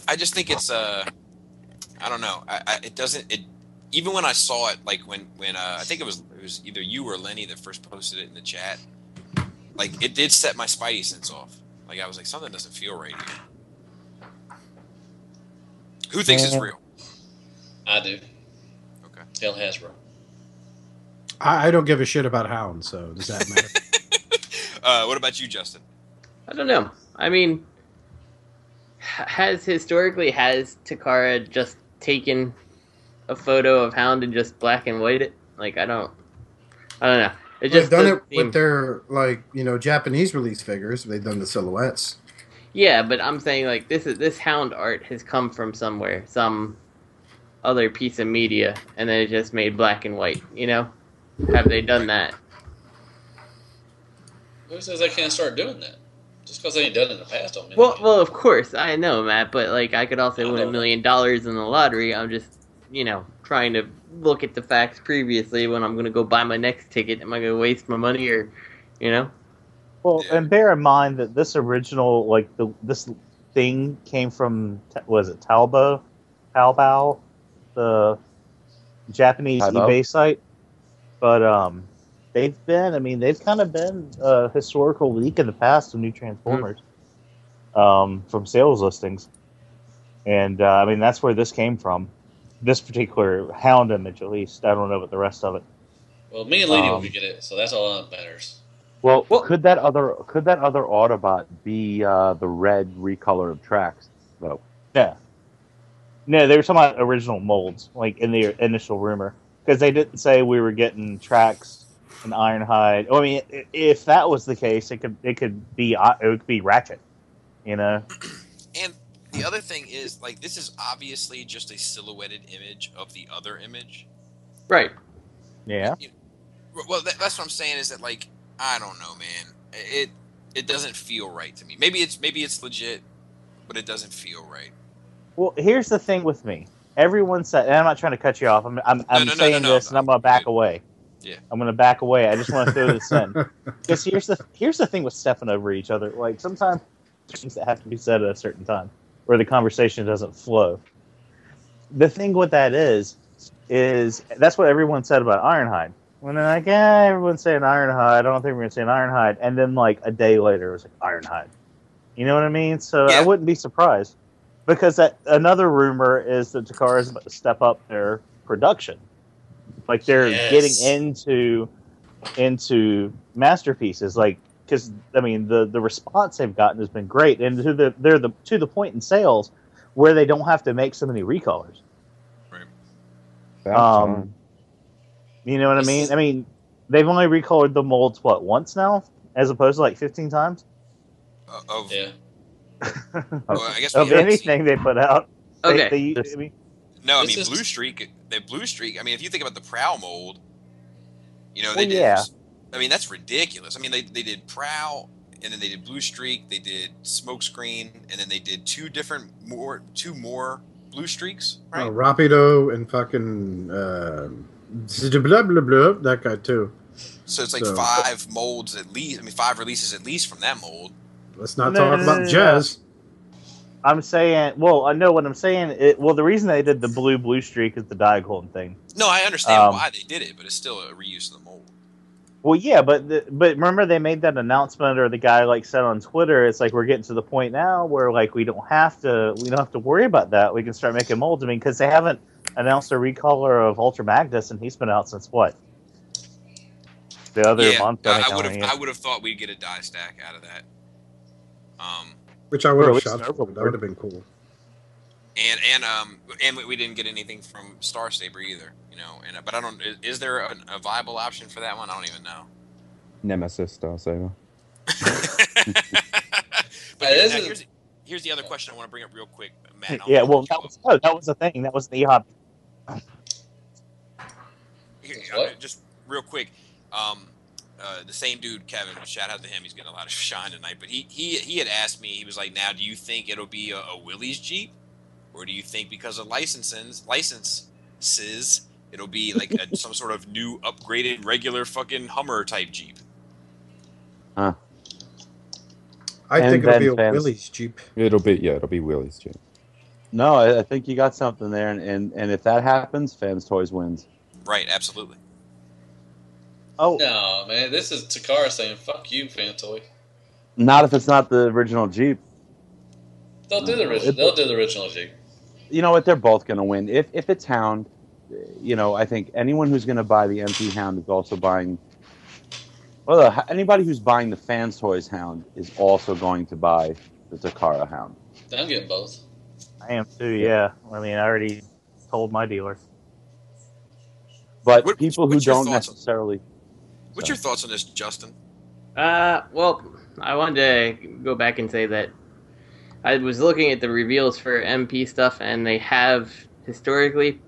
I just think it's, I don't know. It doesn't, even when I saw it, like, when I think it was either you or Lenny that first posted it in the chat, like, it did set my spidey sense off. Like, I was like, something doesn't feel right here. Who thinks it's real? I do. Okay. Tell Hasbro. I don't give a shit about Hound, so does that matter? What about you, Justin? I don't know. I mean, has Takara just taken a photo of Hound and just black and white it? Like, I don't know. They've done it with their, like, you know, Japanese release figures. They've done the silhouettes. Yeah, but I'm saying, like, this Hound art has come from somewhere, some other piece of media, and then it's just made black and white, you know? Have they done that? Who says they can't start doing that? Just because they ain't done it in the past don't mean Well, of course, I know, Matt, but, like, I could also win $1 million in the lottery. I'm just, you know, trying to look at the facts previously when I'm going to go buy my next ticket. Am I going to waste my money or, you know? Well, and bear in mind that this original, like, this thing came from, was it Taobao, the Japanese eBay site? But they've kind of been a historical leak in the past of new Transformers from sales listings. And, I mean, that's where this came from. This particular Hound image, at least. I don't know about the rest of it. Well, me and Lady will get it, so that's all that matters. Well, could that other Autobot be the red recolor of Trax, though? Yeah. No, they were talking about original molds, like in the initial rumor, because they didn't say we were getting Trax and Ironhide. I mean, if that was the case, it could be Ratchet, you know. And the other thing is, like, this is obviously just a silhouetted image of the other image. Right. Yeah. Well, that's what I'm saying is that, like, I don't know, man. It doesn't feel right to me. Maybe it's legit, but it doesn't feel right. Well, here's the thing with me. Everyone said, and I'm not trying to cut you off. I'm saying this, and I'm going to back away. Yeah. I'm going to back away. I just want to throw this in. Because here's the thing with stepping over each other. Like, sometimes things that have to be said at a certain time, where the conversation doesn't flow. The thing with that is that's what everyone said about Ironhide. When they're like, everyone's saying Ironhide, I don't think we're going to say an Ironhide. And then, like, a day later, it was like, Ironhide. You know what I mean? So yeah. I wouldn't be surprised. Because another rumor is that Takara is about to step up their production. Like, they're getting into masterpieces. Like, because I mean the response they've gotten has been great, and they're to the point in sales where they don't have to make so many recolors. Right. You know what I mean? I mean, they've only recolored the molds once now, as opposed to like 15 times. Yeah. I guess of anything they put out. Okay. Blue Streak. The Blue Streak. I mean, if you think about the Prowl mold, you know, I mean, that's ridiculous. I mean, they did Prowl, and then they did Blue Streak. They did Smokescreen, and then they did two more Blue Streaks. Right? Rapido and fucking blah blah blah. That guy too. So it's like 5 molds at least. I mean, 5 releases at least from that mold. Let's not talk about Jazz. I'm saying, well, I know what I'm saying. Well, the reason they did the blue streak is the Diagon thing. No, I understand why they did it, but it's still a reuse of the mold. Well, yeah, but remember they made that announcement, or the guy like said on Twitter, it's like we're getting to the point now where like we don't have to worry about that. We can start making molds. I mean, because they haven't announced a recolor of Ultra Magnus, and he's been out since what? The other month. I would have thought we'd get a die stack out of that. Which I would have shot for. That would have been cool. And we didn't get anything from Star Saber either, you know. But I don't. Is there a viable option for that one? I don't even know. Nemesis Star Saber. But here's the other question I want to bring up real quick, Matt. Yeah, well, that was the thing. That was the hobby. Just real quick. The same dude, Kevin, shout out to him. He's getting a lot of shine tonight. But he had asked me, he was like, now, do you think it'll be a Willys Jeep? Or do you think because of licenses, it'll be like some sort of new, upgraded, regular fucking Hummer type Jeep? Huh. I think it'll be a Willys Jeep. It'll be Willys Jeep. No, I think you got something there. And if that happens, Fanstoys wins. Right, absolutely. Oh no, man! This is Takara saying "fuck you, Fantoy." Not if it's not the original Jeep. They'll do the original. They'll do the original Jeep. You know what? They're both going to win. If it's Hound, you know, I think anyone who's going to buy the MP Hound is also buying. Well, anybody who's buying the Fanstoys Hound is also going to buy the Takara Hound. I'm getting both. I am too. Yeah. I mean, I already told my dealer. But people who don't necessarily. What's your thoughts on this, Justin? Well, I wanted to go back and say that I was looking at the reveals for MP stuff, and they have historically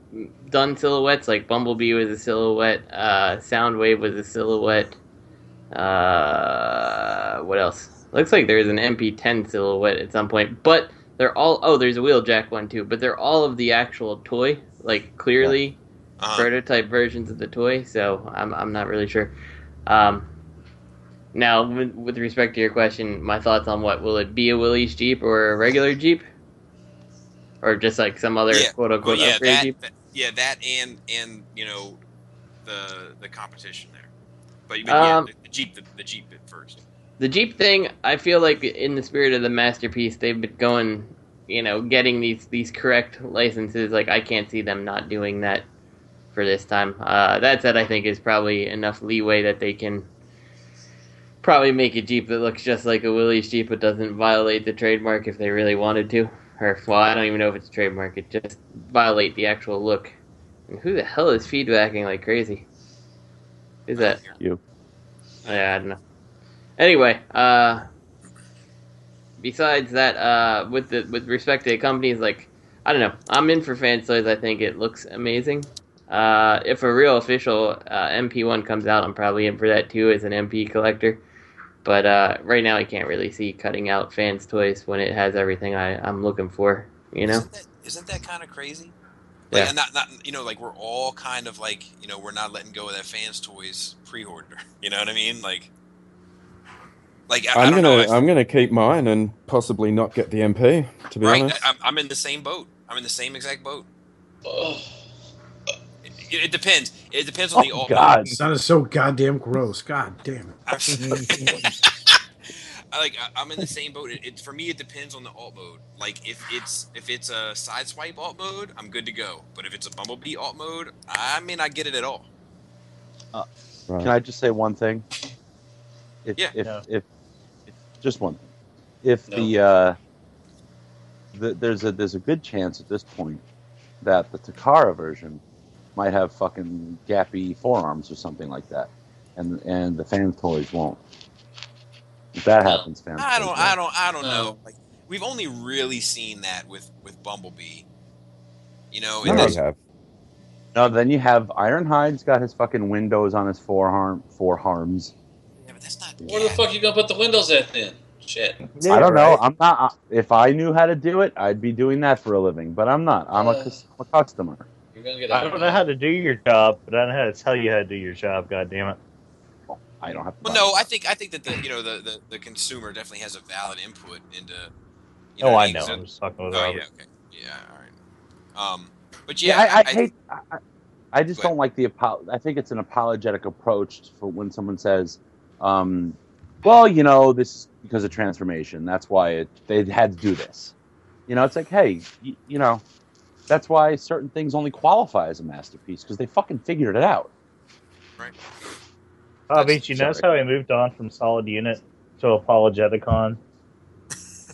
done silhouettes, like Bumblebee was a silhouette, Soundwave was a silhouette, what else? Looks like there's an MP10 silhouette at some point, but they're all, there's a Wheeljack one too, but they're all of the actual toy, like clearly prototype versions of the toy, so I'm not really sure. Now, with respect to your question, my thoughts on what, will it be a Willys Jeep or a regular Jeep? Or just like some other quote-unquote upgrade Jeep? That and you know, the competition there. But the Jeep at first. The Jeep thing, I feel like in the spirit of the masterpiece, they've been going, you know, getting these correct licenses. Like, I can't see them not doing that for this time. That said, I think is probably enough leeway that they can probably make a Jeep that looks just like a Willys Jeep but doesn't violate the trademark if they really wanted to. Or, well, I don't even know if it's a trademark. It just violate the actual look. And who the hell is feedbacking like crazy? Who's that? You. Yeah, I don't know. Anyway, besides that, with respect to companies, like, I don't know. I'm in for Fanstoys. I think it looks amazing. If a real official MP1 comes out, I'm probably in for that too as an MP collector. But right now, I can't really see cutting out Fanstoys when it has everything I'm looking for. You know? Isn't that kind of crazy? Yeah. Like, and not you know, like, we're all kind of like, you know, we're not letting go of that Fanstoys pre-order. You know what I mean? Like I'm gonna keep mine and possibly not get the MP. To be honest, I'm in the same boat. I'm in the same exact boat. It depends. It depends on the alt. God, it sounded so goddamn gross. God damn it. I'm in the same boat. For me, it depends on the alt mode. Like, if it's a sideswipe alt mode, I'm good to go. But if it's a Bumblebee alt mode, I may not get it at all. Right. Can I just say one thing? If just one thing. If there's a good chance at this point that the Takara version might have fucking gappy forearms or something like that, and the Fanstoys won't. If that happens, Fanstoys I don't know. Like, we've only really seen that with Bumblebee. You know, No, then you have Ironhide's got his fucking windows on his forearms. Yeah, but that's not. Where the fuck you gonna put the windows at then? Shit. I don't know. I'm not. If I knew how to do it, I'd be doing that for a living. But I'm not. I'm a customer. You're gonna get I don't know how to do your job, but I know how to tell you how to do your job. God damn it! I don't have to. Well, no, I think that the consumer definitely has a valid input into. I know. I'm just talking about. Oh yeah. Okay. Yeah. All right. But yeah, I just don't like the I think it's an apologetic approach for when someone says, "Well, this is because of transformation. That's why they had to do this." It's like, hey, that's why certain things only qualify as a masterpiece because they fucking figured it out. Right. Beach, you notice how he moved on from solid unit to apologeticon?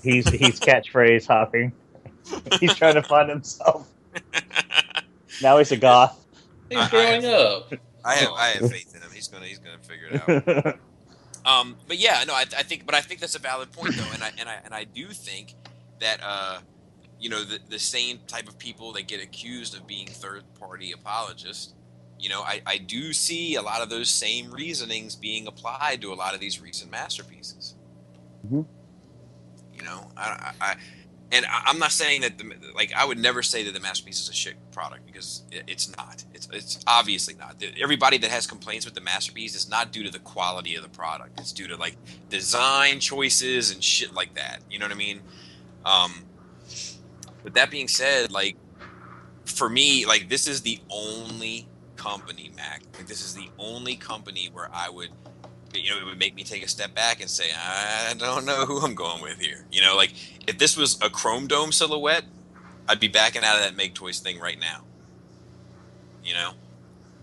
He's catchphrase hopping. He's trying to find himself. Now he's a goth. He's growing up. I have faith in him. He's gonna figure it out. But yeah, no, I think that's a valid point though, and I do think that the same type of people that get accused of being third party apologists, I do see a lot of those same reasonings being applied to a lot of these recent masterpieces. Mm-hmm. I'm not saying that I would never say that the masterpiece is a shit product because it's not. It's obviously not. Everybody that has complaints with the masterpiece is not due to the quality of the product. It's due to design choices and shit like that. You know what I mean? But that being said, for me, this is the only company, Mac. This is the only company where I would. It would make me take a step back and say, I don't know who I'm going with here. If this was a Chrome Dome silhouette, I'd be backing out of that Make Toys thing right now.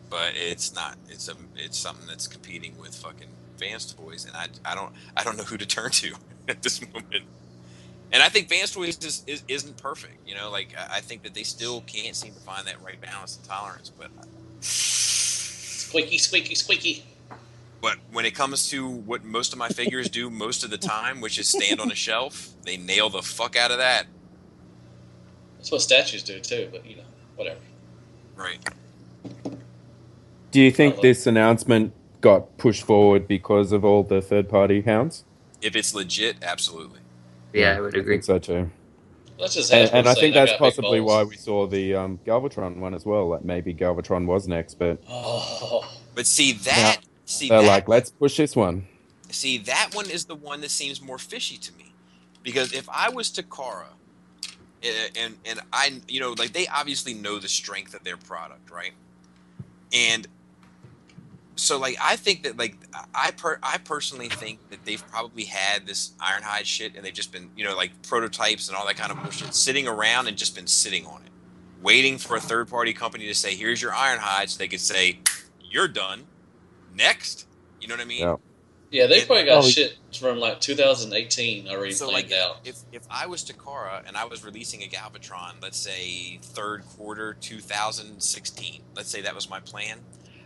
But it's not. It's something that's competing with fucking Fanstoys, and I don't know who to turn to at this moment. And I think Fanstoys isn't perfect. I think that they still can't seem to find that right balance and tolerance. But squeaky, squeaky, squeaky. But when it comes to what most of my figures do most of the time, which is stand on a shelf, they nail the fuck out of that. That's what statues do too, but whatever. Right. Do you think this announcement got pushed forward because of all the third-party hounds? If it's legit, absolutely. Yeah, I would agree. I think so too. Let's just and I think that's possibly why we saw the Galvatron one as well. Maybe Galvatron was next, but but see that. They're let's push this one. See, that one is the one that seems more fishy to me, because if I was Takara, and I, they obviously know the strength of their product, right? And so, I think that, I personally think that they've probably had this Ironhide shit, and they've just been, prototypes and all that kind of bullshit sitting around and just been sitting on it, waiting for a third-party company to say, "Here's your Ironhide," so they could say, "You're done. Next," you know what I mean? Yeah, they probably got shit from 2018 already planned out. If I was Takara and I was releasing a Galvatron, let's say third quarter 2016, let's say that was my plan,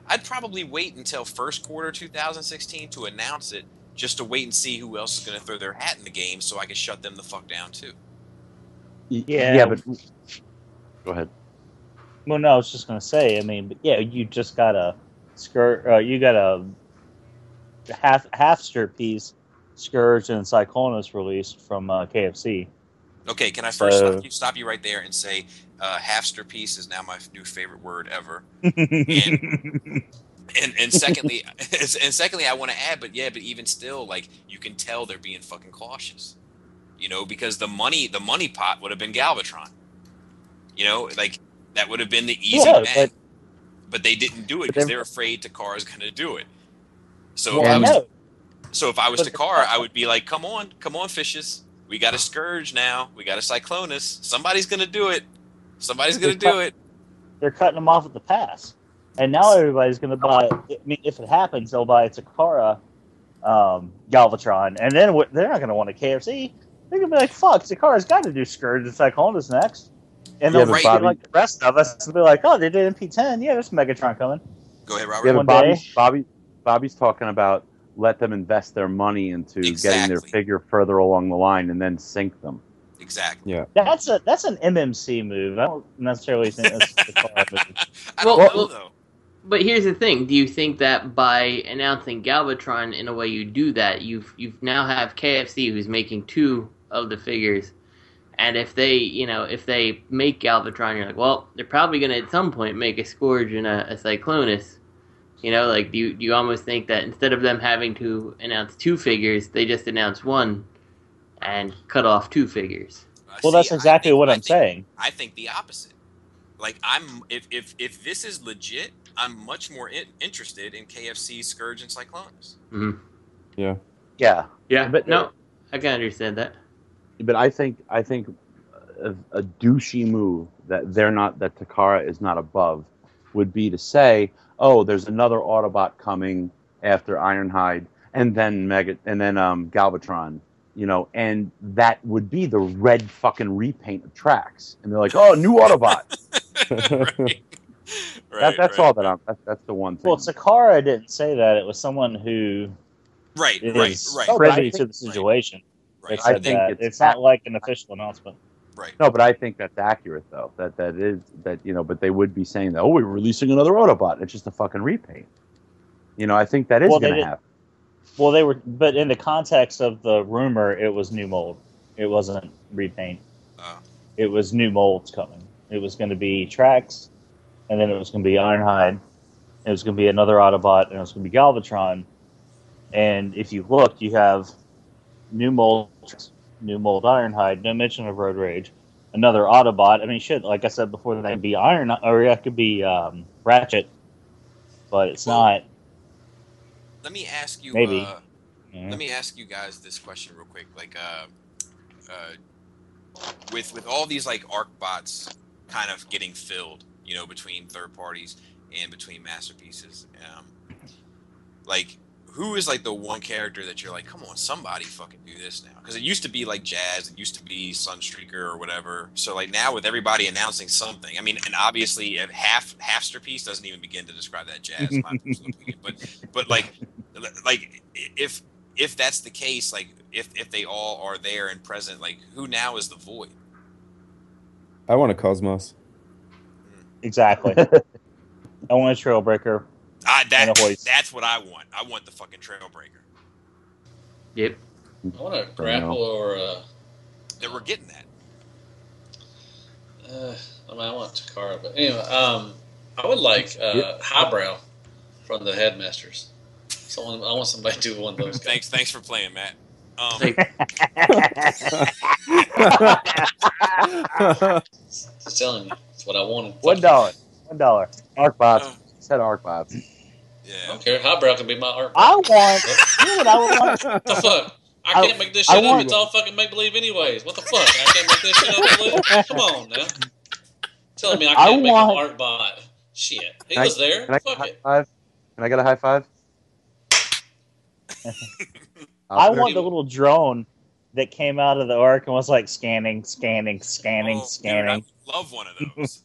I'd probably wait until first quarter 2016 to announce it, just to wait and see who else is going to throw their hat in the game, so I can shut them the fuck down too. Yeah, but go ahead. Well, no, I was just going to say. You just got a skirt. You got a half piece Scourge and Cyclonus released from KFC. Okay, can I first stop you right there and say halfster piece is now my new favorite word ever. and secondly, I want to add, but even still, you can tell they're being fucking cautious, because the money pot would have been Galvatron, that would have been the easy bet. But they didn't do it because they're afraid Takara's going to do it. So if I was Takara, I would be like, come on, fishes. We got a Scourge now. We got a Cyclonus. Somebody's going to do it. Somebody's going to do it. They're cutting them off at the pass. And now everybody's going to buy, if it happens, they'll buy a Takara Galvatron, and then they're not going to want a KFC. They're going to be like, "Fuck, Takara's got to do Scourge and Cyclonus next," and they'll be like the rest of us. They'll be like, "Oh, they did MP10. Yeah, there's Megatron coming." Go ahead, Robert. Yeah, but Bobby's talking about let them invest their money into getting their figure further along the line and then sync them. Exactly. Yeah. That's an MMC move. I don't necessarily think that's a Takara move. I don't know though. But here's the thing: do you think that by announcing Galvatron in a way you do that, you've now have KFC who's making 2 of the figures, and if they make Galvatron, you're like, well, they're probably going to at some point make a Scourge and a Cyclonus. Do you almost think that instead of them having to announce 2 figures, they just announce 1 and cut off 2 figures? Well, that's exactly what I'm saying. I think the opposite. Like, if this is legit, I'm much more interested in KFC, Scourge, and Cyclonus. Mm-hmm. Yeah. But no, I can understand that. But I think a douchey move that Takara is not above would be to say, "Oh, there's another Autobot coming after Ironhide, and then Galvatron." And that would be the red fucking repaint of Tracks, and they're like, "Oh, new Autobot." That's all that that's the one thing. Well, Takara didn't say that. It was someone who is privy to the situation. Right. I think it's not like an official announcement. Right. No, but I think that's accurate though. But they would be saying that, "Oh, we're releasing another Autobot." It's just a fucking repaint. I think that is going to happen. Well, but in the context of the rumor, it was new mold. It wasn't repaint. It was new molds coming. It was going to be Tracks, and then it was going to be Ironhide. It was going to be another Autobot, and it was going to be Galvatron. And if you look, you have new mold Ironhide, no mention of Road Rage, another Autobot. I mean, shit, like I said before, that could be it could be Ratchet, but it's not. Let me ask you. Maybe. Let me ask you guys this question real quick. Like, with all these like ARC bots kind of getting filled, between third parties and between masterpieces, like, who is like the one character that you're like, come on, somebody fucking do this now? Because it used to be like Jazz, it used to be SunStreaker or whatever. So like now with everybody announcing something, I mean, and obviously Halfsterpiece doesn't even begin to describe that Jazz, in my personal opinion. But like if that's the case, like if they all are there and present, like who now is the void? I want a Cosmos. Exactly. I want a Trailbreaker. That's what I want. I want the fucking Trailbreaker. Yep. I want a Grapple or a... That we're getting that. I want Takara, but anyway, I would like Highbrow from the Headmasters. I want somebody to do one of those guys. Thanks for playing, Matt. Just telling you, that's what I wanted. $1. ArcBots. Said ArcBots. Yeah. I don't care. Highbrow can be my art. I want. You know what I want? What the fuck? I can't make this shit up. It's all fucking make believe, anyways. What the fuck? I can't make this shit up. Come on now. Telling me I can't make an art bot. Shit. He was there. Fuck it. Can I get a high five? I want the little drone that came out of the Ark and was like scanning. Dude, I would love one of those.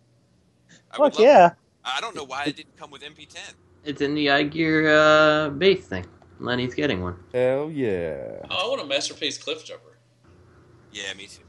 Fuck yeah. I don't know why it didn't come with MP10. It's in the iGear base thing. Lenny's getting one. Hell yeah. Oh, I want a Masterpiece Cliff Jumper. Yeah, me too.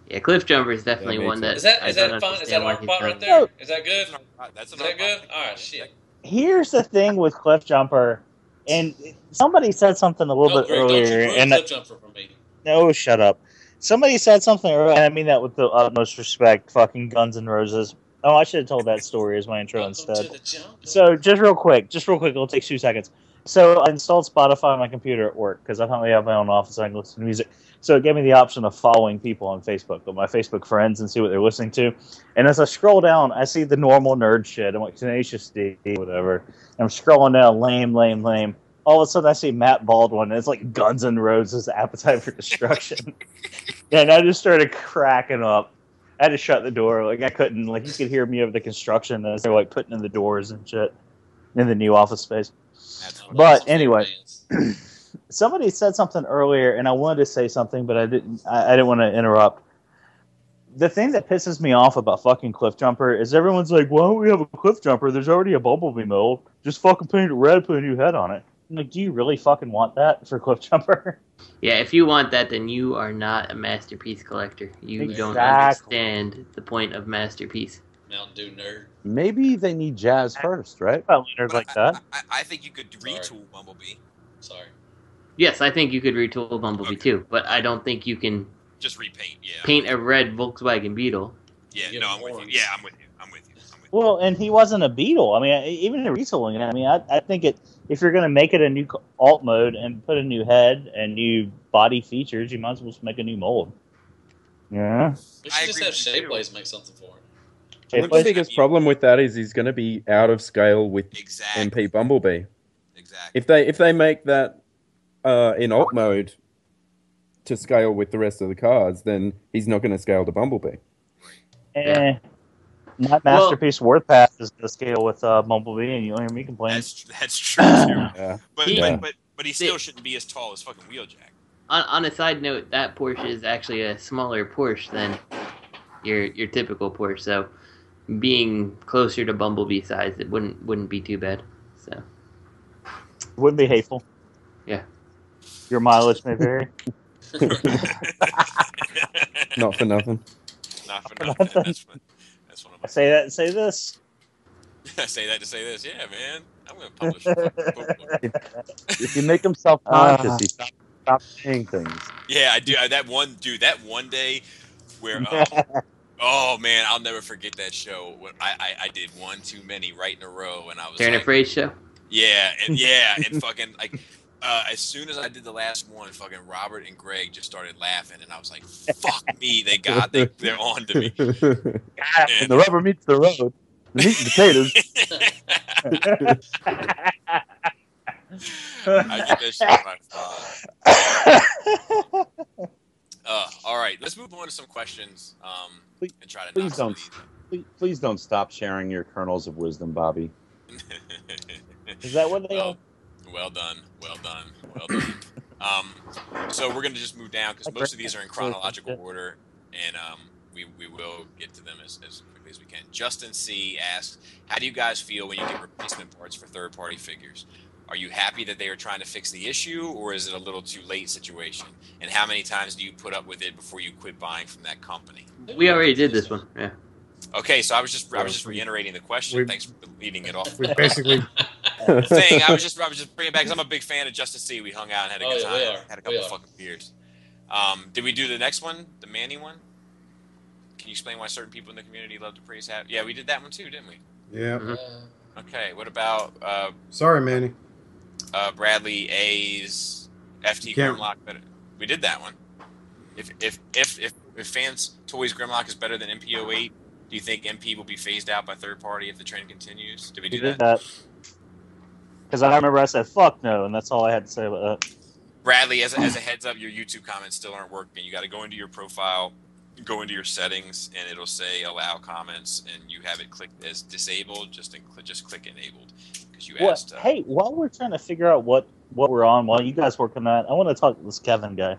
Yeah, Cliff Jumper is definitely one that. Is that fun? Is that art bot right there? Is that good? That's is that good? Alright, shit. Here's the thing with Cliff Jumper, and somebody said something a little bit earlier. And Cliff Jumper for me. No, shut up. Somebody said something earlier, and I mean that with the utmost respect. Fucking Guns N' Roses. Oh, I should have told that story as my intro instead. So, just real quick, it'll take 2 seconds. So, I installed Spotify on my computer at work, because I finally have my own office so I can listen to music. So, it gave me the option of following people on Facebook, with my Facebook friends, and see what they're listening to. And as I scroll down, I see the normal nerd shit. I'm like, Tenacious D, whatever. And I'm scrolling down, lame. All of a sudden, I see Matt Baldwin, and it's like Guns N' Roses' Appetite for Destruction. And I just started cracking up. I had to shut the door. Like, I couldn't. Like, you could hear me over the construction as they're, like, putting in the doors and shit in the new office space. But, anyway. somebody said something earlier, and I wanted to say something, but I didn't. I didn't want to interrupt. The thing that pisses me off about fucking Cliff Jumper is everyone's like, "Why don't we have a Cliff Jumper? There's already a Bumblebee mold. Just fucking paint it red, put a new head on it." I'm like, do you really fucking want that for Cliff Jumper? Yeah, if you want that, then you are not a masterpiece collector. You don't understand the point of masterpiece. Mountain Dew nerd. Maybe they need Jazz first, right? Nerds like that. I think you could retool Bumblebee. Sorry. Yes, I think you could retool Bumblebee too, but I don't think you can just repaint. Yeah. Paint a red Volkswagen Beetle. Yeah, no, I'm with you. Yeah, I'm with you. Well, and he wasn't a Beetle. I mean, even in retooling it, I mean, I think if you're going to make it a new alt mode and put a new head and new body features, you might as well just make a new mold. Yeah. We should just have Shapeways make something for I him. think the biggest problem with that is he's going to be out of scale with MP Bumblebee. Exactly. If they make that in alt mode to scale with the rest of the cards, then he's not going to scale to Bumblebee. My masterpiece Worth Path is to scale with Bumblebee, and you don't hear me complain. That's true too. Yeah. But he still shouldn't be as tall as fucking Wheeljack. On a side note, that Porsche is actually a smaller Porsche than your typical Porsche, so being closer to Bumblebee size, it wouldn't be too bad. So wouldn't be hateful. Yeah. Your mileage may vary. Not for nothing. Not for nothing. That's one of my. I say that and say this. I say that to say this. Yeah, man. I'm going to publish a book. If you make him self-conscious, he stops saying things. Yeah, I do. That one day where, oh man, I'll never forget that show. When I did one too many right in a row, and I was Turner Phrase show. Yeah, and fucking like. As soon as I did the last one, fucking Robert and Greg just started laughing, and I was like, "Fuck me, they're on to me." And the rubber meets the road. The meat and potatoes. I get that shit by all right, let's move on to some questions. And try to please don't stop sharing your kernels of wisdom, Bobby. Is that what they are? Well done. So we're going to just move down because most of these are in chronological order, and we will get to them as quickly as we can. Justin C. asks, how do you guys feel when you get replacement parts for third-party figures? Are you happy that they are trying to fix the issue, or is it a little too late situation? And how many times do you put up with it before you quit buying from that company? We already did this one, yeah. Okay, so I was just reiterating the question. Thanks for leading it off. We basically saying I was just bringing it back because I'm a big fan of Justice C. We hung out and had a good time. Had a couple fucking beers. Did we do the next one, the Manny one? Can you explain why certain people in the community love to praise Hasbro? Yeah, we did that one too, didn't we? Yeah. Okay. What about? Sorry, Manny. Bradley A's FT Grimlock. We did that one. If fans Toys Grimlock is better than MP08. Do you think MP will be phased out by third party if the trend continues? Did we do that? Because I remember I said, fuck no, and that's all I had to say about that. Bradley, as a heads up, your YouTube comments still aren't working. You got to go into your profile, go into your settings, and it'll say allow comments, and you have it clicked as disabled. Just click enabled because you asked. Hey, while we're trying to figure out what we're on, while you guys work on that, I want to talk to this Kevin guy.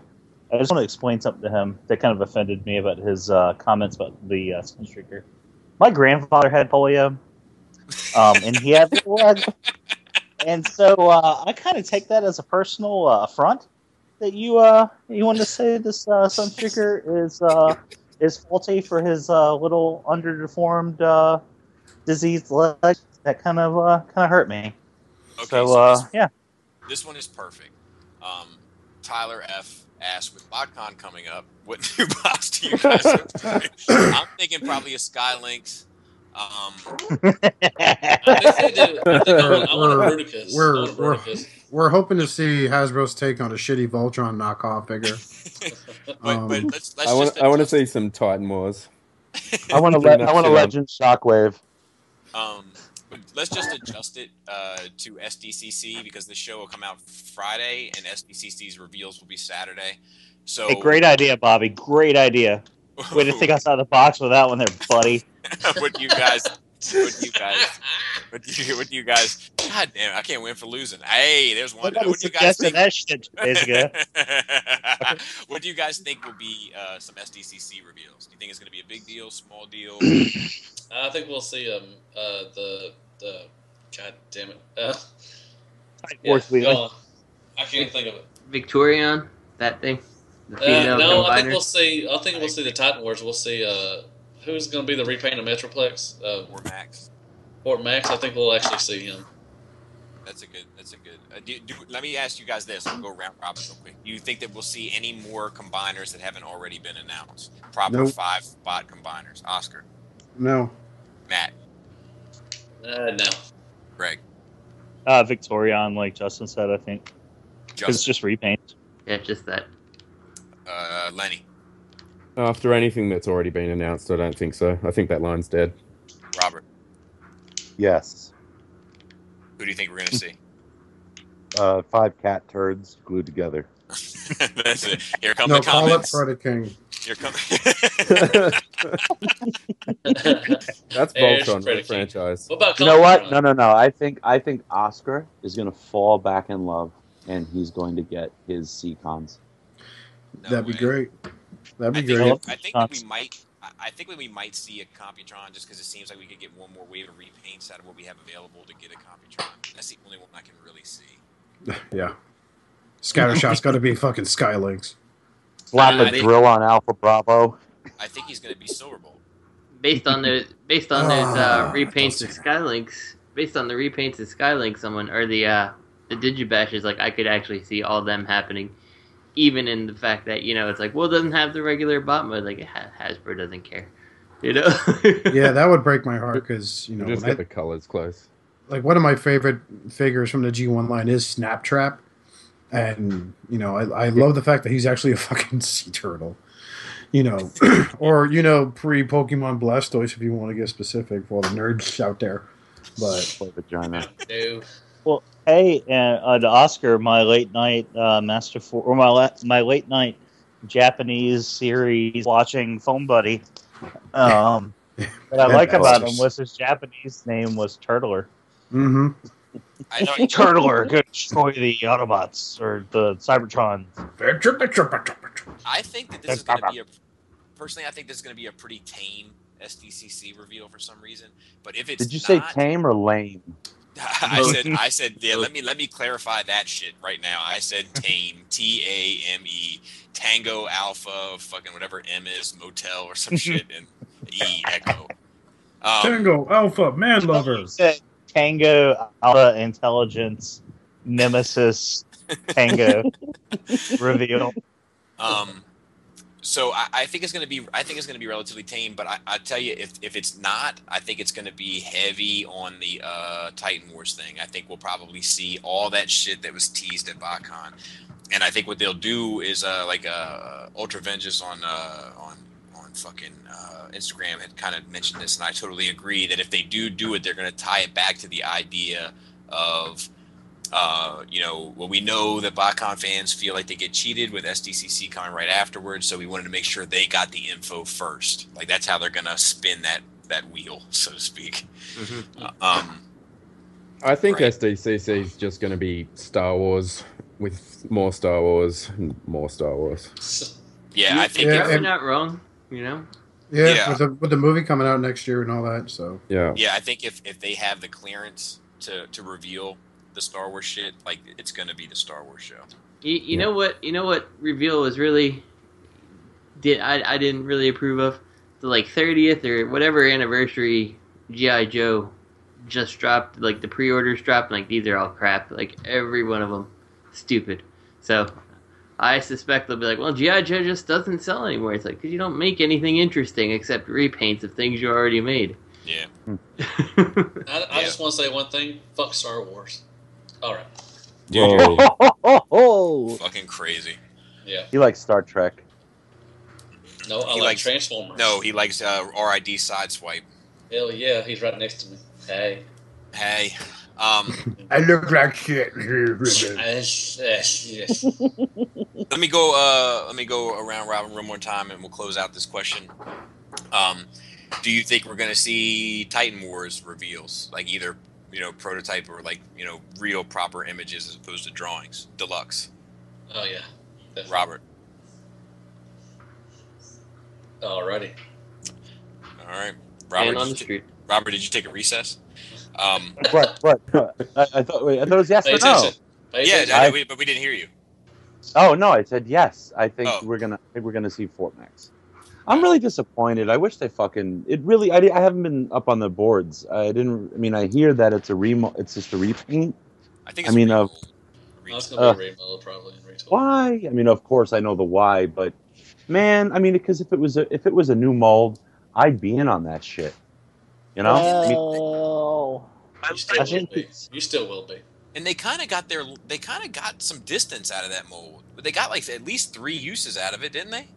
I just want to explain something to him that kind of offended me about his comments about the SunStreaker. My grandfather had polio, and he had the and so I kind of take that as a personal affront that you want to say this SunStreaker is faulty for his little underdeformed diseased leg. That kind of hurt me. Okay, so yeah, this one is perfect. Tyler F. asked, with BotCon coming up, what new box do you guys have? I'm thinking probably a Skylinks. I want a Rudicus. We're hoping to see Hasbro's take on a shitty Voltron knockoff figure. I want to see some Titan Wars. I want a Legend Shockwave. But let's just adjust it to SDCC because the show will come out Friday and SDCC's reveals will be Saturday. So hey, great idea, Bobby. Great idea. Way to think outside the box with that one there, buddy. What do you guys What do you guys? God damn, I can't win for losing. Hey, there's one. What do you guys think? That shit 2 days ago. What do you guys think will be some SDCC reveals? Do you think it's going to be a big deal, small deal? I think we'll see the God damn it. I can't think of it. Victorion, that thing. No, I think we'll see. I think we'll see the Titan Wars. We'll see who's going to be the repaint of Metroplex. Fort Max. Fort Max. I think we'll actually see him. That's a good. Let me ask you guys this. We'll go round robin real quick. Do you think that we'll see any more combiners that haven't already been announced? Proper 5-bot combiners. Oscar. No. Matt. No. Greg. Victorion, like Justin said, I think. Because it's just repaint. Yeah, just that. Lenny. After anything that's already been announced, I don't think so. I think that line's dead. Robert. Yes. Who do you think we're going to see? 5 cat turds glued together. That's it. Here come the comments. Call it Freddy King. Here come. That's Voltron, the franchise. What about you know what? No. I think Oscar is going to fall back in love, and he's going to get his C-cons. That'd be great. That'd be great. I think that we might. I think we might see a Computron just because it seems like we could get one more wave of repaints out of what we have available to get a Computron. That's the only one I can really see. Yeah. Scattershot's got to be fucking Skylinks. Slap a drill on Alpha Bravo. I think he's going to be Silverbolt. Based on those repaints of Skylinks, someone or the Digibashes, like I could actually see all them happening. Even in the fact that, it's like, well, it doesn't have the regular bot mode. Like, Hasbro doesn't care. Yeah, that would break my heart because, just get the colors close. Like, one of my favorite figures from the G1 line is Snaptrap. And, I love the fact that he's actually a fucking sea turtle. Or, pre-Pokemon Blastoise if you want to get specific for all the nerds out there. But vagina. Well, hey, and Oscar, my late night Master 4, or my late night Japanese series watching Phone Buddy. What I like about him was his Japanese name was Turtler. Mm-hmm. Turtler could destroy the Autobots or the Cybertrons. I think that this is going to be personally, I think this is going to be a pretty tame SDCC reveal for some reason. But if it's Did you say tame or lame? I said, yeah. Let me clarify that shit right now. I said tame, TAME, Tango Alpha, fucking whatever M is, motel or some shit, and E Echo. Tango Alpha, man lover. Tango Alpha Intelligence Nemesis Tango reveal. So I think it's going to be relatively tame, but I tell you, if it's not, I think it's going to be heavy on the Titan Wars thing. I think we'll probably see all that shit that was teased at BotCon, and I think what they'll do is Ultra Vengeance on fucking Instagram had kind of mentioned this, and I totally agree that if they do it, they're going to tie it back to the idea of. Well, we know that BotCon fans feel like they get cheated with SDCC coming right afterwards, so we wanted to make sure they got the info first. Like, that's how they're going to spin that wheel, so to speak. Mm-hmm. I think SDCC is just going to be Star Wars with more Star Wars and more Star Wars. Yeah, I think you're not wrong, Yeah, with the movie coming out next year and all that, so. Yeah, I think if they have the clearance to reveal the Star Wars shit, like, it's going to be the Star Wars show. You know what reveal was really I didn't really approve of? The 30th or whatever anniversary G.I. Joe just dropped, the pre-orders dropped, and these are all crap, every one of them stupid. So I suspect they'll be like, well, G.I. Joe just doesn't sell anymore. It's because you don't make anything interesting except repaints of things you already made. Yeah. I just want to say one thing. Fuck Star Wars. All right. Dude, fucking crazy. Yeah. He likes Star Trek. No, I like Transformers. No, he likes RID Sideswipe. Hell yeah, he's right next to me. Hey. I look like shit. Let me go around Robin one more time, and we'll close out this question. Do you think we're going to see Titan Wars reveals, like either prototype or like real proper images as opposed to drawings, deluxe? Oh yeah, definitely. Robert. Alrighty. All right, Robert. On the street. Robert, did you take a recess? What? I thought it was yes or no. Yeah, but we didn't hear you. Oh no, I said yes. I think we're gonna see Fort Max. I'm really disappointed. I wish they fucking. It really. I haven't been up on the boards. I hear that it's it's just a repaint. I think. It's it's gonna be a remold probably. Why? I mean, of course I know the why, but man, because if it was a new mold, I'd be in on that shit. You know. You still will be. And they kind of got some distance out of that mold, but they got like at least 3 uses out of it, didn't they?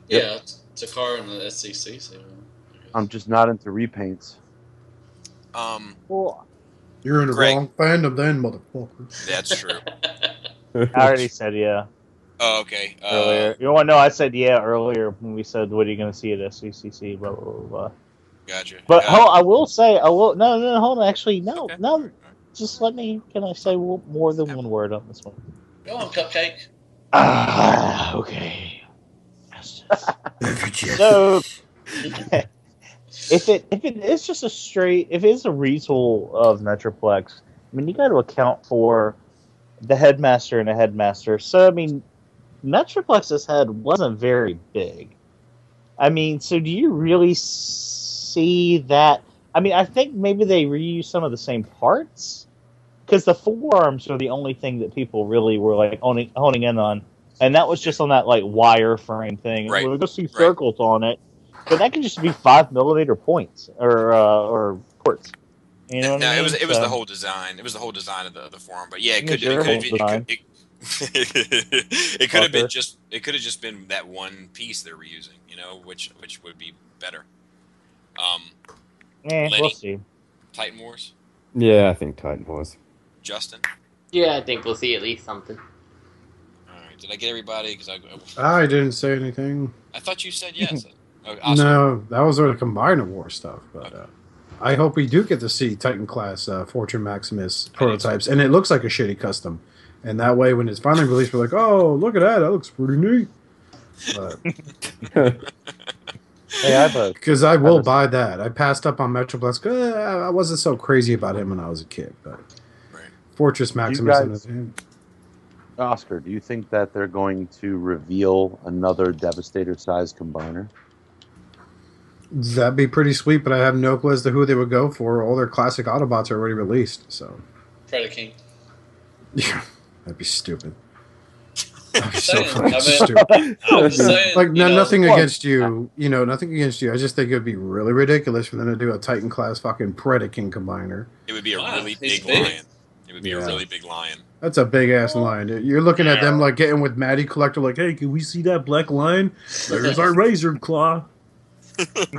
Yeah, Takara and the SCC. So I'm just not into repaints. Well, you're in the wrong fandom then, motherfucker. That's true. I already said yeah. Oh, okay. Earlier, you want to know? I said yeah earlier when we said, "What are you going to see at SCCC?" Blah blah blah. Gotcha. But I will say, hold on. Actually, no. Just let me. Can I say more than one word on this one? Go on, Cupcake. Okay. So, if it is just if it's a retool of Metroplex, you got to account for the headmaster and a headmaster. So Metroplex's head wasn't very big. So do you really see that? I think maybe they reused some of the same parts because the forearms are the only thing that people really were like honing in on. And that was just on that wire frame thing. Right. We're going to see circles on it, but that could just be 5mm points or ports. You know what I mean? It was the whole design. It was the whole design of the form. But yeah, it could have just been that one piece they're reusing. Which would be better. We'll see. Titan Wars. Yeah, I think Titan Wars. Justin. Yeah, I think we'll see at least something. Did I get everybody? Because I didn't say anything. I thought you said yes. No, that was sort of Combiner War stuff. But I hope we do get to see Titan class Fortune Maximus prototypes, and it looks like a shitty custom. And that way, when it's finally released, we're like, "Oh, look at that! That looks pretty neat." Because I will buy that. I passed up on Metroplex. I wasn't so crazy about him when I was a kid, but Fortress Maximus. Oscar, do you think that they're going to reveal another Devastator-sized combiner? That'd be pretty sweet, but I have no clue as to who they would go for. All their classic Autobots are already released, so. Predaking. Yeah, that'd be stupid. That'd be so fucking stupid. Nothing against you. Nothing against you. I just think it would be really ridiculous for them to do a Titan class fucking Predaking combiner. It would be a really big lion. It would be a really big lion. That's a big ass lion. You're looking at them like getting with Matty Collector, like, hey, can we see that black lion? There's our razor claw.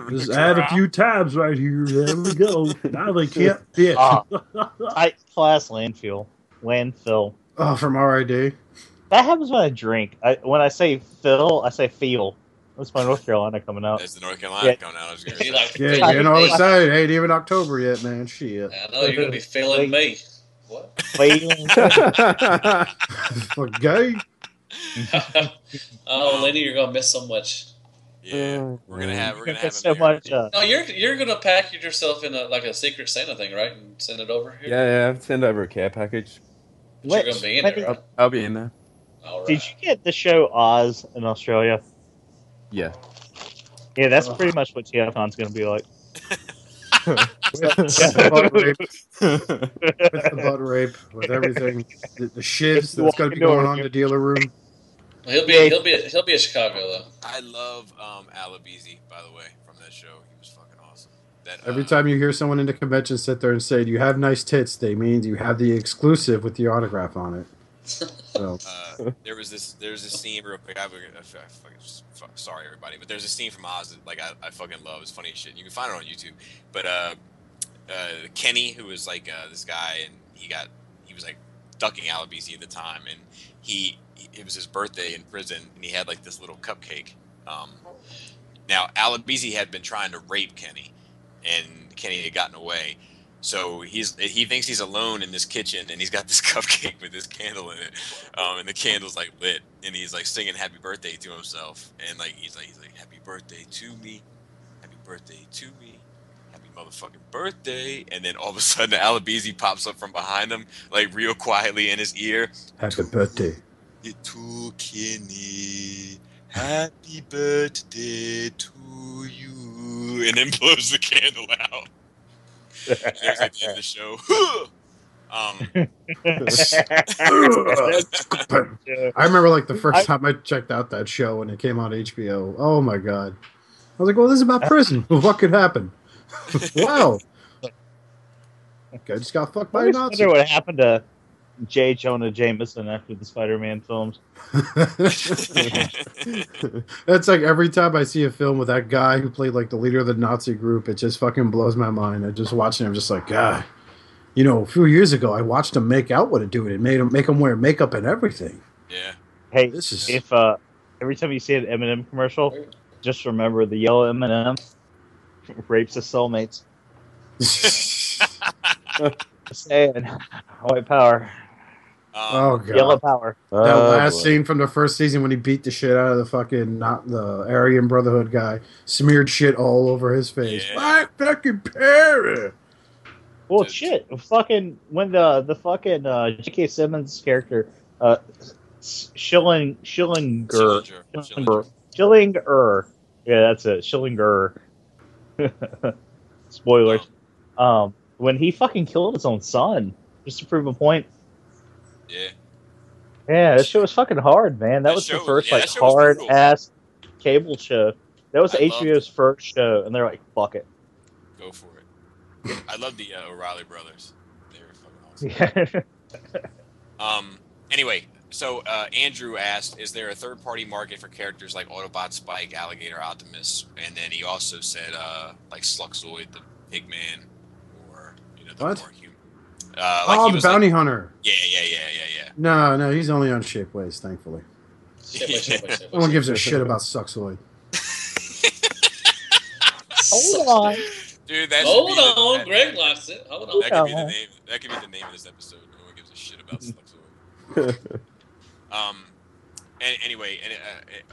Just add a few tabs right here. There we go. Now they can't fit. Titan class landfill. Oh, from RID. That happens when I drink. When I say fill, I say feel. That's my North Carolina coming out. That's the North Carolina coming out. I was gonna say. Getting all excited. Ain't even October yet, man. Shit. I know you're gonna be feeling me. What? Gay? Oh, Lenny, you're gonna miss so much. Yeah, we're gonna have so much. No, you're gonna package yourself in a Secret Santa thing, right, and send it over here. Yeah. Send over a care package. You're gonna be in there. Right? I'll be in there. All right. Did you get the show Oz in Australia? Yeah. Yeah, that's pretty much what TFCon's gonna be like. With the butt rape, with everything, the shivs that's going to be going on in the dealer room. He'll be at Chicago though. I love Alabese, by the way, from that show. He was fucking awesome. Every time you hear someone in the convention sit there and say, "You have nice tits," they mean you have the exclusive with the autograph on it. So. There's this scene real quick. Sorry everybody, but there's a scene from Oz that I fucking love. It's funny as shit. You can find it on YouTube. But Kenny, who was like this guy, and he was like ducking Alabese at the time, and it was his birthday in prison, and he had like this little cupcake. Now, Alabisi had been trying to rape Kenny, and Kenny had gotten away. So he thinks he's alone in this kitchen, and he's got this cupcake with this candle in it, and the candle's like lit, and he's like singing "Happy Birthday" to himself, and like he's like "Happy birthday to me, happy birthday to me, happy motherfucking birthday," and then all of a sudden Alabisi pops up from behind him, like real quietly in his ear, "Happy birthday to Kenny, happy birthday to you," and then blows the candle out. There's like the end of the show. I remember like the first time I checked out that show when it came on HBO. Oh my god! I was like, "Well, this is about prison. What could happen?" Wow. Okay, I just got fucked by a Nazi. I wonder what happened to J. Jonah Jameson after the Spider-Man films. That's like every time I see a film with that guy who played like the leader of the Nazi group, it just fucking blows my mind. I just watching him, just like, God, you know, a few years ago I watched him make out with a dude. It made him make him wear makeup and everything. Yeah. Hey, if every time you see an M&M commercial, just remember the yellow M&M rapes his soulmates. Saying, white power. Oh god, yellow power. That last scene from the first season when he beat the shit out of the fucking not the Aryan Brotherhood guy, smeared shit all over his face. White fucking Perry. Well, shit, fucking when the fucking J.K. Simmons character, Schillinger, yeah, that's it, Schillinger. Spoilers. When he fucking killed his own son just to prove a point. Yeah. Yeah, that show was fucking hard, man. That was the first like hard ass cable show. That was HBO's first show, and they're like, "Fuck it, go for it." I love the O'Reilly brothers. They were fucking awesome. Yeah. Anyway, so Andrew asked, "Is there a third-party market for characters like Autobot, Spike, Alligator, Optimus?" And then he also said, like Sluxoid, the Pigman, or you know, the more human. Like the bounty hunter. Yeah. No, he's only on Shapeways, thankfully. No one gives a shit about Suxoid. Hold on. Dude, that Hold on, Greg likes it. Hold on. That could be the name. That could be the name of this episode. No one gives a shit about Sluxoid. Anyway,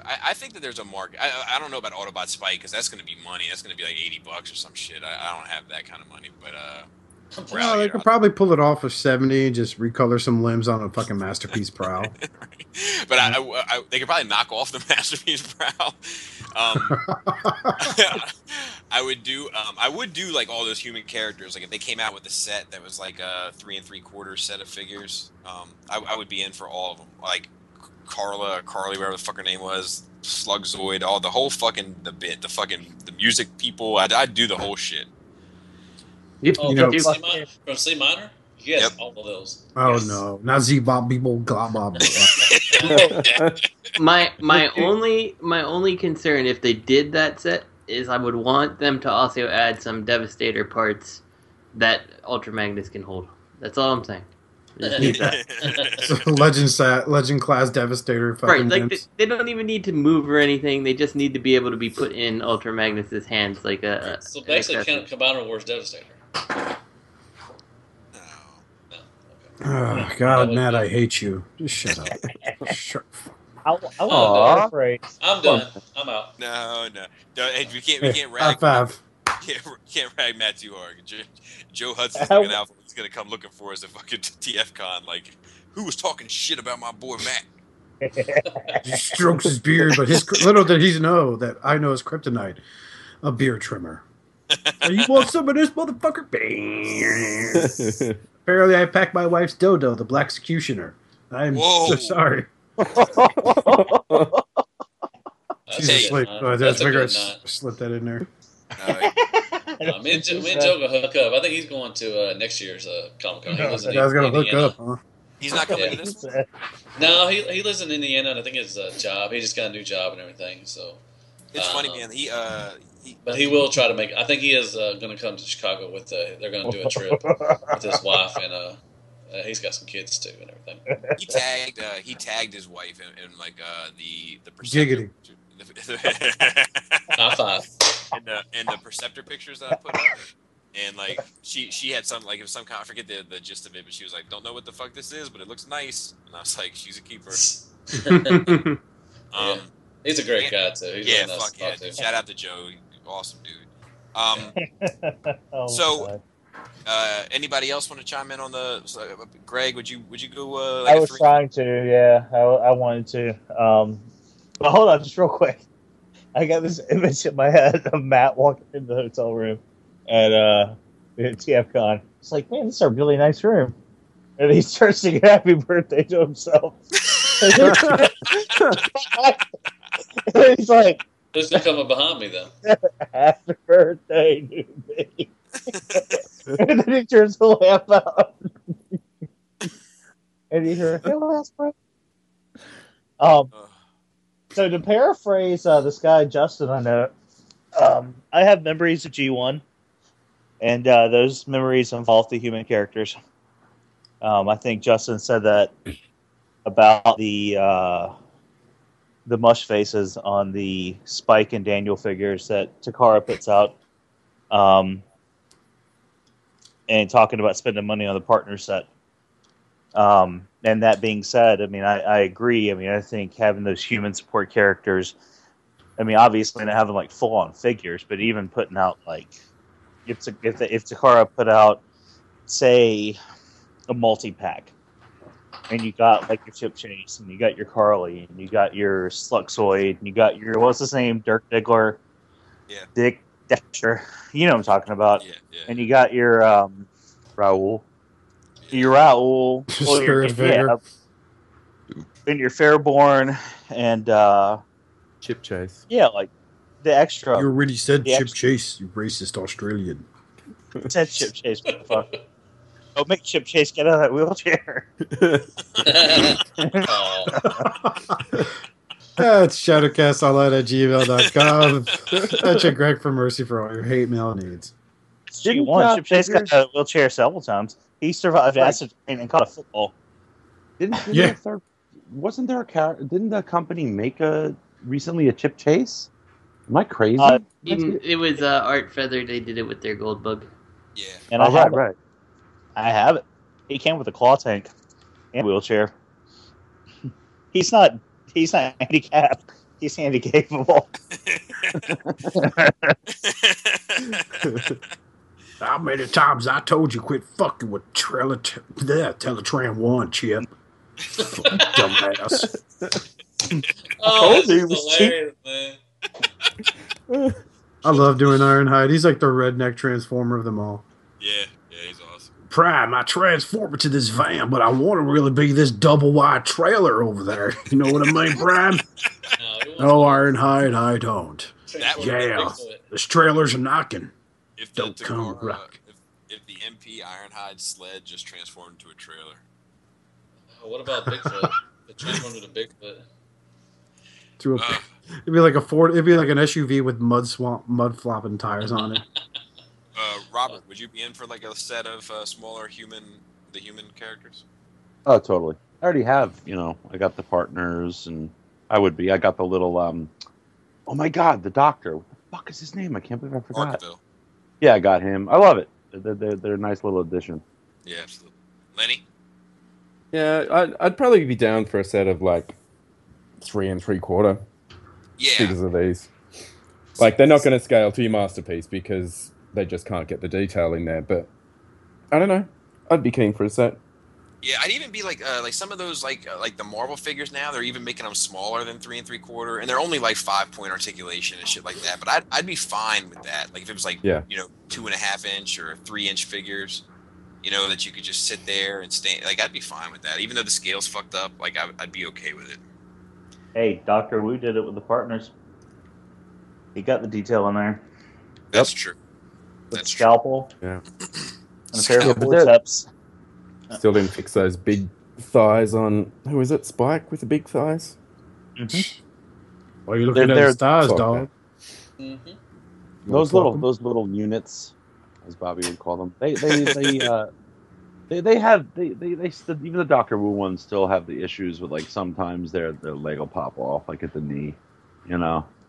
I think that there's a market. I don't know about Autobot Spike because that's going to be money. That's going to be like $80 or some shit. I don't have that kind of money, but well, they could probably pull it off for $70 and just recolor some limbs on a fucking Masterpiece Prowl. Right. But they could probably knock off the Masterpiece Prowl. I would do like all those human characters. Like if they came out with a set that was like a 3 3/4 set of figures, I would be in for all of them. Like Carly, whatever the fuck her name was, Slugzoid, all the whole fucking the music people. I'd do the whole shit. From C minor? Yes, all of those. Oh yes. No, not Z Bob people glob. My only concern if they did that set is I would want them to also add some Devastator parts that Ultra Magnus can hold. That's all I'm saying. Need that. Legend class Devastator. Right, like they don't even need to move or anything. They just need to be able to be put in Ultra Magnus's hands, like a. So basically, Combiner Wars Devastator. Oh, God, Matt, I hate you. Just shut up. Shut up. I'm done. I'm out. No. Hey, we can't rag. Can't rag Matt too hard. Joe Hudson's looking out for. He's gonna come looking for us at fucking TFCon. Like, who was talking shit about my boy Matt? He strokes his beard, but little did he know that I know his kryptonite, a beard trimmer. You want some of this, motherfucker? Apparently, I packed my wife's dodo, the Black Executioner. I'm so sorry. She's asleep. That's bigger. Slip that in there. Me and Joe gonna hook up. I think he's going to next year's Comic Con. That guy's gonna hook up, huh? He's not coming to this one? No, he lives in Indiana, and I think his job. He just got a new job and everything. So it's funny, man. But he will try to make. I think he is going to come to Chicago with. They're going to do a trip with his wife, and he's got some kids too and everything. He tagged his wife in like the Giggity. High five. And the Perceptor pictures that I put up. And like she had some like it was some kind I forget the gist of it, but she was like, "Don't know what the fuck this is, but it looks nice." And I was like, "She's a keeper." Yeah. He's a great guy too. He's really nice fuck yeah! too. Shout out to Joe, awesome dude. Oh, anybody else want to chime in on the Greg? Would you go? I was trying to, yeah. I wanted to. But hold on, just real quick. I got this image in my head of Matt walking into the hotel room at TFCon. It's like, man, this is a really nice room. And he starts singing happy birthday to himself. And he's like, who's coming behind me though? Happy birthday to me. And then he turns the lamp out. And you hear, hey, last break. So to paraphrase this guy, Justin, I know, I have memories of G1, and those memories involve the human characters. I think Justin said that about the mush faces on the Spike and Daniel figures that Takara puts out, and talking about spending money on the partner set. And that being said, I mean, I agree. I mean, I think having those human support characters, I mean, obviously not having like full on figures, but even putting out like, if Takara put out, say, a multi-pack, and you got like your Chip Chase, and you got your Carly, and you got your Sluxoid, and you got your, what's his name, Dirk Diggler, Dick Dexter, you know what I'm talking about, and you got your Raoul. Your Raoul, and your Fairborn, and Chip Chase. Yeah, like the extra. You already said Chip Chase, you racist Australian. Said Chip Chase, motherfucker. Oh, make Chip Chase get out of that wheelchair. That's shadowcastonline@gmail.com. That's your Greg for Mercy for all your hate mail needs. Chip Chase got out of the wheelchair several times. He survived acid rain and caught a football. Didn't the company make recently a Chip Chase? Am I crazy? It was Art Feather. They did it with their gold bug. Yeah. And I have it. He came with a claw tank and a wheelchair. He's not handicapped. He's handicapable. How many times I told you quit fucking with Teletran 1, Chip? Dumbass. Oh, this is hilarious, man. I love doing Ironhide. He's like the redneck transformer of them all. Yeah, he's awesome. Prime, I transform into this van, but I want to really be this double wide trailer over there. You know what I mean, Prime? No, Ironhide, I don't. Yeah, this trailers are knocking. If don't come rock. If the MP Ironhide sled just transformed into a trailer. Oh, what about Bigfoot? It transformed into Bigfoot. It'd be like a Ford. It'd be like an SUV with mud flopping tires on it. Robert, would you be in for like a set of smaller human characters? Oh, totally. I already have. I got the partners, and I would be. I got the little. Oh my God, the doctor. What the fuck is his name? I can't believe I forgot. Arkville. Yeah, I got him. I love it. They're a nice little addition. Yeah, absolutely. Lenny? Yeah, I'd probably be down for a set of like 3 3/4 figures of these. Like, they're not going to scale to your masterpiece because they just can't get the detail in there. But I don't know. I'd be keen for a set. Yeah, I'd even be like some of those like the Marvel figures now. They're even making them smaller than 3 3/4, and they're only like 5-point articulation and shit like that. But I'd be fine with that. Like if it was like 2.5 inch or 3 inch figures, that you could just sit there and stand. Like I'd be fine with that, even though the scale's fucked up. Like I'd be okay with it. Hey, Dr. Wu did it with the partners. He got the detail in there. That's true. With the scalpel. Yeah. And a pair of forceps. Still didn't fix those big thighs on... Who is it? Spike with the big thighs? Mm-hmm. Well, you're looking at the stars, dog. Mm-hmm. Those little units, as Bobby would call them, they have even the Doctor Wu ones still have the issues with like sometimes their leg will pop off like at the knee,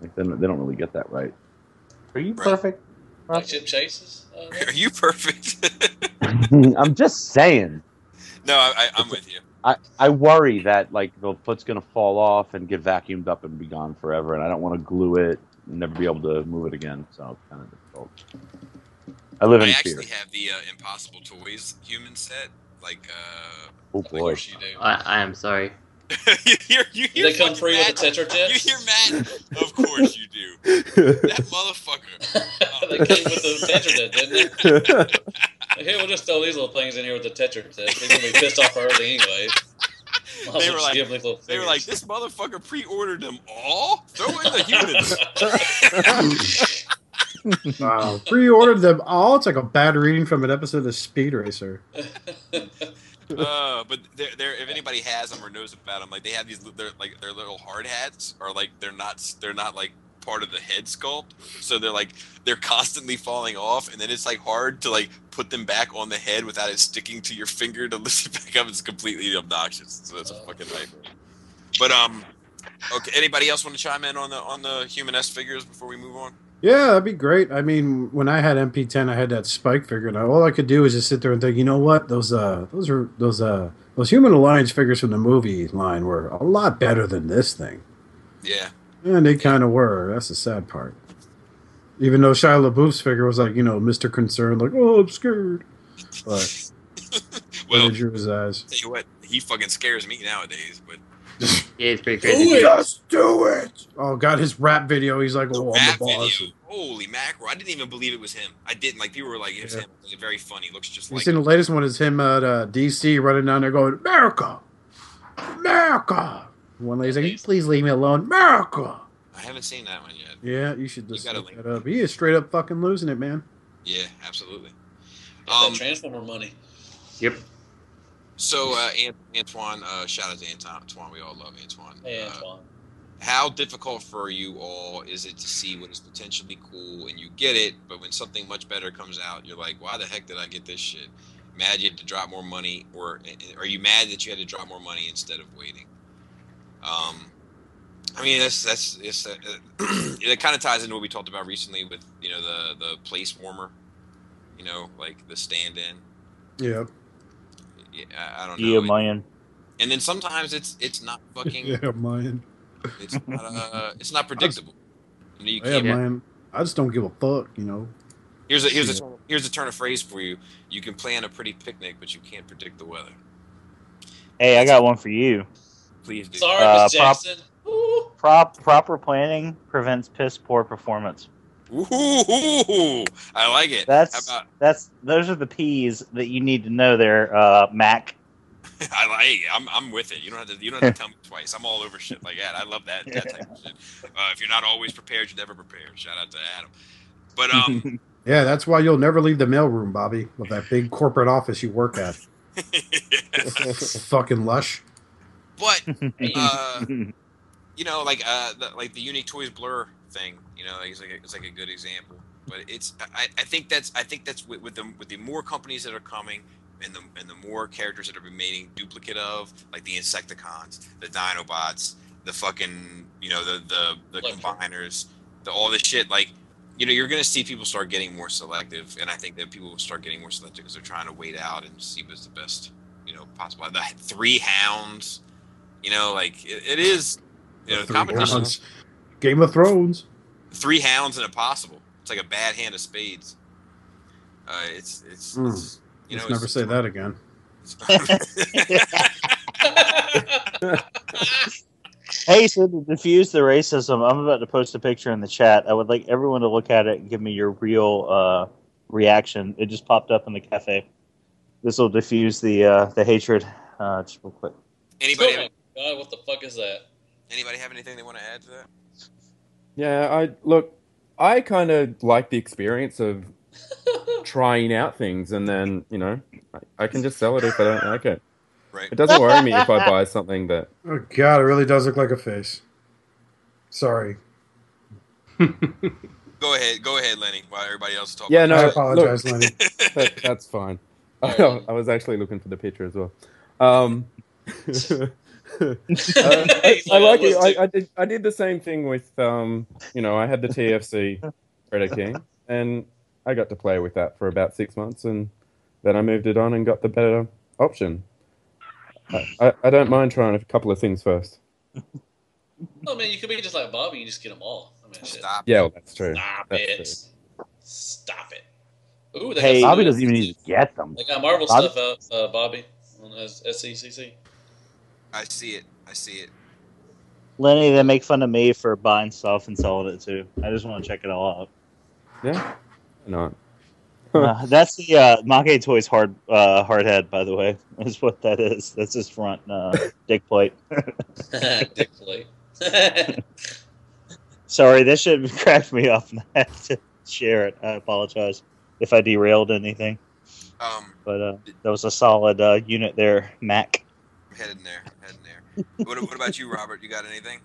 Like they don't really get that right. Are you perfect? Like Chip Chases? Are you perfect? I'm just saying. No, I'm with you. I worry that like the foot's gonna fall off and get vacuumed up and be gone forever, and I don't want to glue it and never be able to move it again. So it's kind of difficult. I live in fear. I actually have the Impossible Toys human set. Like, oh boy, of course you do. I am sorry. you hear they come free with the Tetra Jets? You hear Matt? Of course you do. That motherfucker. They came with the Tetra Jet, didn't they? Like, hey, we'll just throw these little things in here with the Tetra Jets. They're going to be pissed off early anyway. They were like, this motherfucker pre-ordered them all? Throw in the humans. Wow, pre-ordered them all? It's like a bad reading from an episode of Speed Racer. But they're if anybody has them or knows about them, like they have these, they're like their little hard hats, or like they're not like part of the head sculpt, so they're constantly falling off, and then it's like hard to like put them back on the head without it sticking to your finger to lift it back up. It's completely obnoxious, so that's a fucking nightmare. But okay, anybody else want to chime in on the human-esque figures before we move on? Yeah, that'd be great. I mean, when I had MP10, I had that Spike figure, and all I could do was just sit there and think, you know what? Those Human Alliance figures from the movie line were a lot better than this thing. Yeah. And they kind of were. That's the sad part. Even though Shia LaBeouf's figure was like, Mr. Concerned, like, oh, I'm scared. But well, drew his eyes. Tell you what, he fucking scares me nowadays. But yeah, it's pretty crazy. Just do it! Oh, got his rap video. He's like, oh, I'm the boss. Video. Holy mackerel! I didn't even believe it was him. I didn't. Like people were like, it's him. It's very funny. Looks just like. You seen the latest one is him at DC running down there going, America, America. One lady's like, please leave me alone, America. I haven't seen that one yet. Yeah, you should just look that up. He is straight up fucking losing it, man. Yeah, absolutely. That Transformer money. Yep. So, Antoine, shout out to Antoine. We all love Antoine. Hey, Antoine. How difficult for you all is it to see what is potentially cool and you get it, but when something much better comes out, you're like, why the heck did I get this shit? Mad you had to drop more money, or are you mad that you had to drop more money instead of waiting? I mean, it kind of ties into what we talked about recently with the place warmer, like the stand-in. Yeah. Yeah, I don't know. Yeah, man. And then sometimes it's not fucking. Yeah, man. It's not predictable. You can't, man. I just don't give a fuck, Here's a turn of phrase for you. You can plan a pretty picnic, but you can't predict the weather. Hey, I got one for you. Please do. Sorry, Miss Jackson. Proper planning prevents piss poor performance. Ooh, I like it. Those are the P's that you need to know there, Mac. I like it. I'm with it. You don't have to tell me twice. I'm all over shit like that. I love that type of shit. If you're not always prepared, you're never prepared. Shout out to Adam. But yeah, that's why you'll never leave the mailroom, Bobby, with that big corporate office you work at. Fucking lush. But the Unique Toys Blur thing, it's like a good example. But I think that's with the more companies that are coming and the more characters that are remaining duplicate of, like the Insecticons, the Dinobots, the fucking the combiners, all this shit, like you're gonna see people start getting more selective, and I think that people will start getting more selective because they're trying to wait out and see what's the best possible. The 3 hounds. It is, the competition. Hounds. Game of Thrones. 3 hounds and impossible. It's like a bad hand of spades. It's never say that again. Hey, so to diffuse the racism, I'm about to post a picture in the chat. I would like everyone to look at it and give me your real reaction. It just popped up in the cafe. This will diffuse the hatred just real quick. Anybody? God, what the fuck is that? Anybody have anything they want to add to that? Yeah, I kind of like the experience of trying out things, and then I can just sell it if I don't like it. Right. It doesn't worry me if I buy something that. Oh God, it really does look like a face. Sorry. Go ahead, Lenny. While everybody else is talking. Yeah, no, I apologize, Lenny. That's fine. I was actually looking for the picture as well. I like it. I did the same thing with I had the TFC Predator King, and I got to play with that for about 6 months, and then I moved it on and got the better option. I don't mind trying a couple of things first. Well, man, you could be just like Bobby. You just get them all. I mean, shit. Stop. Yeah, well, that's true. Stop it. Ooh, hey, Bobby doesn't even need to get them. They got Marvel stuff out, Bobby, on SCCC. I see it. Lenny, they make fun of me for buying stuff and selling it too. I just want to check it all out. Yeah, not. That's the Mach Toys hard head, by the way. That's what that is. That's his front dick plate. Dick plate. Sorry, this should crack me up, and I have to share it. I apologize if I derailed anything. But that was a solid unit there, Mac. I'm heading there. What about you, Robert? You got anything?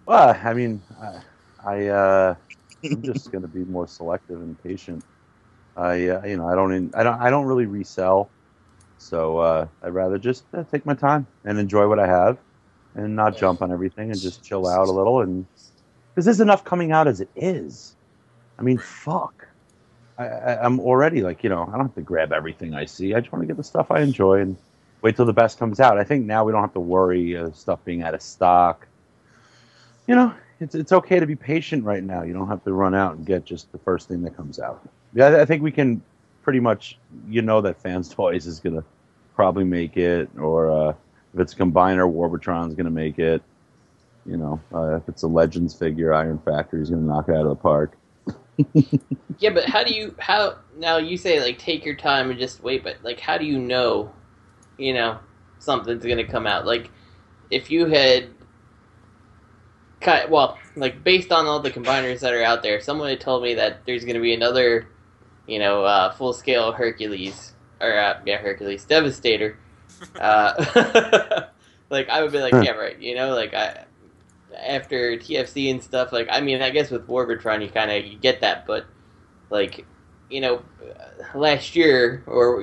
Well, I mean, I'm just going to be more selective and patient. I don't really resell, so I'd rather just take my time and enjoy what I have, and not jump on everything and just chill out a little. And because there's enough coming out as it is. I mean, fuck. I'm already I don't have to grab everything I see. I just want to get the stuff I enjoy and wait till the best comes out. I think now we don't have to worry stuff being out of stock. It's okay to be patient right now. You don't have to run out and get just the first thing that comes out. Yeah, I think we can pretty much, that Fanstoys is going to probably make it, or if it's a Combiner, Warbotron's going to make it. If it's a Legends figure, Iron Factory's going to knock it out of the park. Yeah, but how now you say take your time and just wait, but how do you know something's gonna come out? If you had based on all the combiners that are out there, if someone had told me that there's gonna be another full scale Hercules Hercules Devastator, I would be like, yeah, right, after TFC and stuff, I guess with Warbotron you get that, but last year, or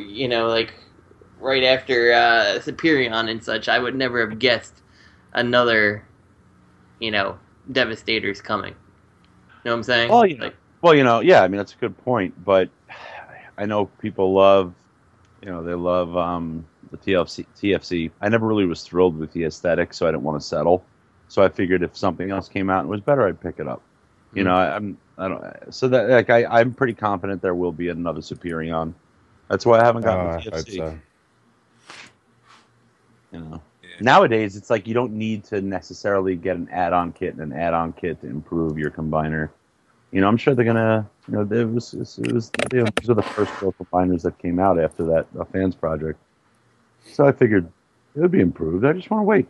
right after Superion and such, I would never have guessed another Devastator's coming. Know what I'm saying? Yeah, I mean, that's a good point, but I know people love they love the TFC. I never really was thrilled with the aesthetic, so I didn't want to settle. So I figured if something else came out and was better, I'd pick it up. I'm pretty confident there will be another Superion. That's why I haven't gotten the TFC. I hope so. Nowadays it's you don't need to necessarily get an add-on kit and an add-on kit to improve your combiner. I'm sure they're gonna. These are the first real combiners that came out after that fans project. So I figured it would be improved. I just want to wait.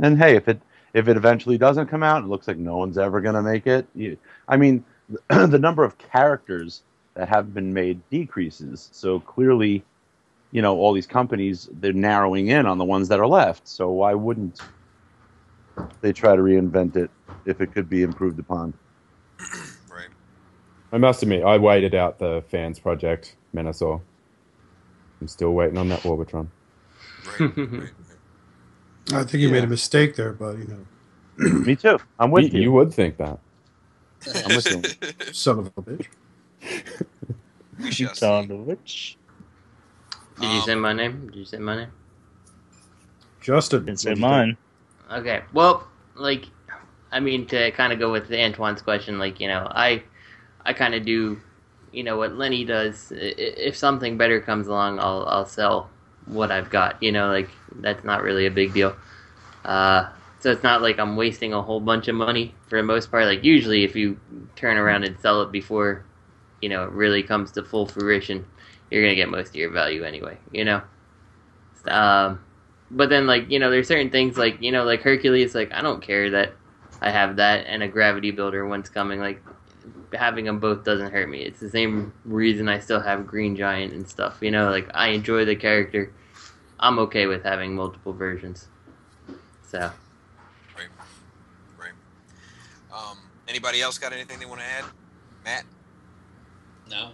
And hey, if it eventually doesn't come out, it looks like no one's ever going to make it. The number of characters that have been made decreases. So clearly, all these companies, they're narrowing in on the ones that are left. So why wouldn't they try to reinvent it if it could be improved upon? Right. I must admit, I waited out the fans project, Menasor. I'm still waiting on that Warbotron. Right. I think you made a mistake there, but Me too. I'm with you. You would think that. I'm with you. Son of a bitch. Son of a bitch. Did you say my name? Justin. Didn't say mine. Okay. Well, to kind of go with Antoine's question, I kind of do, what Lenny does. If something better comes along, I'll sell what I've got. That's not really a big deal. So it's not like I'm wasting a whole bunch of money for the most part. Usually if you turn around and sell it before, it really comes to full fruition, you're going to get most of your value anyway, But then, there's certain things like Hercules, I don't care that I have that and a gravity builder one's coming. Having them both doesn't hurt me. It's the same reason I still have Green Giant and stuff, I enjoy the character. I'm okay with having multiple versions. So. Right. Anybody else got anything they want to add? Matt? No.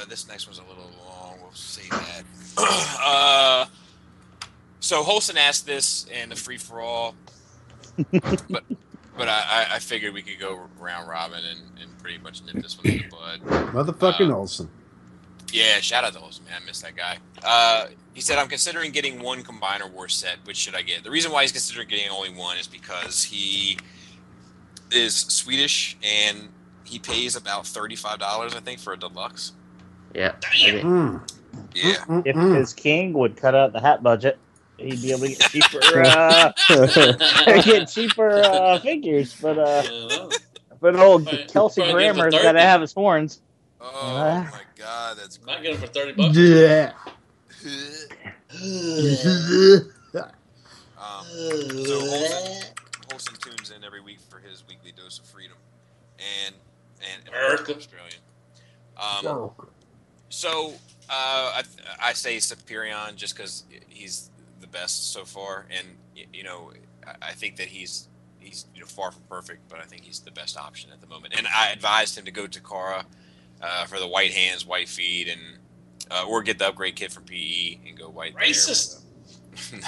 This next one's a little long. We'll save that. So Holson asked this in the free for all, but I figured we could go round robin and pretty much nip this one in the bud. Motherfucking Olsen. Yeah, shout out to Olsen, man. I miss that guy. He said, I'm considering getting one Combiner War set. Which should I get? The reason why he's considering getting only one is because he is Swedish and he pays about $35, I think, for a deluxe. Yeah. Damn. Yeah. If his king would cut out the hat budget, he'd be able to get cheaper, figures. But old Kelsey Grammer's got to have his horns. Oh my God, that's great. Might get him for $30. Yeah. So Holson tunes in every week for his weekly dose of freedom, and Australian. So I say Superion just because he's the best so far, and I think that he's far from perfect, but I think he's the best option at the moment. And I advised him to go Takara for the white hands, white feet, and or get the upgrade kit from PE and go white. Racist. No,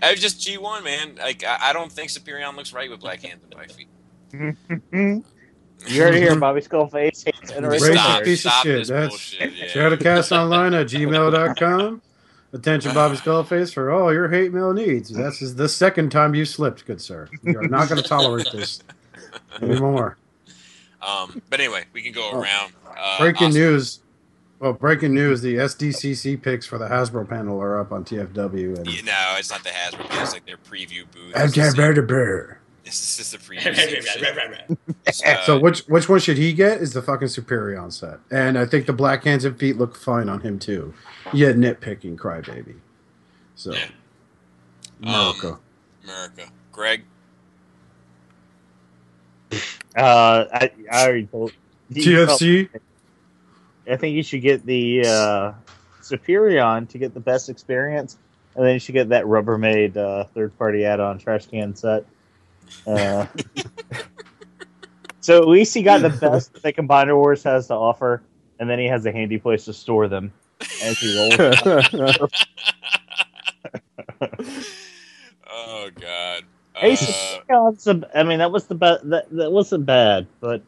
I was just G1, man. Like I don't think Superion looks right with black hands and white feet. You heard it here, Bobby Skullface. Racist piece of shit. That's ShadowcastOnline@gmail.com. Attention, Bobby Skullface, for all your hate mail needs. This is the second time you slipped, good sir. You are not going to tolerate this anymore. But anyway, we can go around. Breaking news. Well, breaking news, the SDCC picks for the Hasbro panel are up on TFW. And no, it's not the Hasbro. It's like their preview booth. This is the preview. So which one should he get is the fucking Superion set. And I think the black hands and feet look fine on him, too. Yeah, nitpicking crybaby. So, America. Greg? I already told TFC? I think you should get the Superion to get the best experience, and then you should get that Rubbermaid third-party add-on trash can set. So at least he got the best that Combiner Wars has to offer, and then he has a handy place to store them as he rolls. Oh God! Hey, I mean, that was the that wasn't bad, but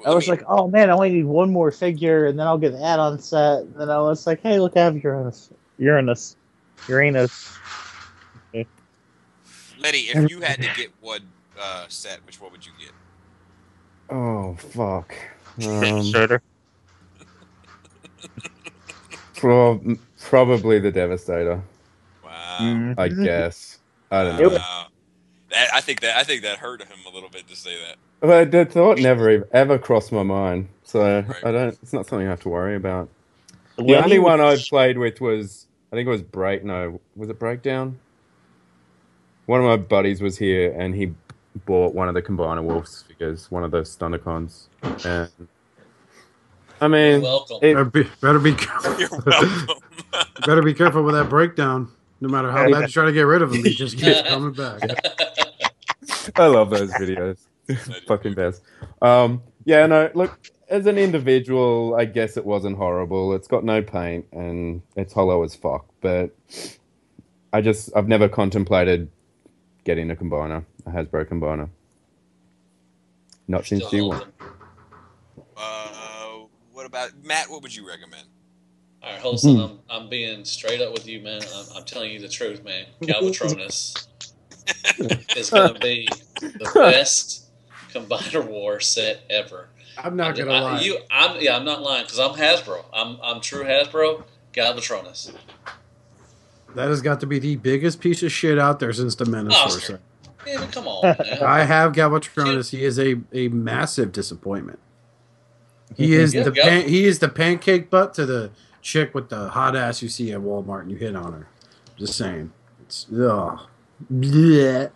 I was like, oh man, I only need one more figure, and then I'll get the add-on set. And then I was like, hey, look, I have Uranus. Okay. Letty, if you had to get one set, which one would you get? Oh fuck! Shredder. Probably the Devastator. Wow. I guess. I don't know. Wow. I think that hurt him a little bit to say that. But the thought never ever crossed my mind, so I don't. It's not something I have to worry about. The only one I've played with was, I think it was was it Breakdown? One of my buddies was here, and he bought one of the Combiner Wolves figures, one of those Thundercons. And I mean, better be careful. You're welcome. Better be careful with that Breakdown. No matter how bad you try to get rid of him, he just keeps coming back. I love those videos. Fucking best. Yeah, no, look, as an individual, I guess it wasn't horrible. It's got no paint and it's hollow as fuck, but I've never contemplated getting a Combiner, a Hasbro Combiner. Not since G1. What about Matt? What would you recommend? All right, Holson, I'm being straight up with you, man. I'm telling you the truth, man. Galvatronus is going to be the best Combiner War set ever. I'm not going to lie. I'm not lying because I'm Hasbro. I'm true Hasbro. Galvatronus. That has got to be the biggest piece of shit out there since the Menosaur. Yeah, come on, man. I have Galvatronus. He is a massive disappointment. He is he is the pancake butt to the chick with the hot ass you see at Walmart and you hit on her. Just saying. It's bleh. Bleh.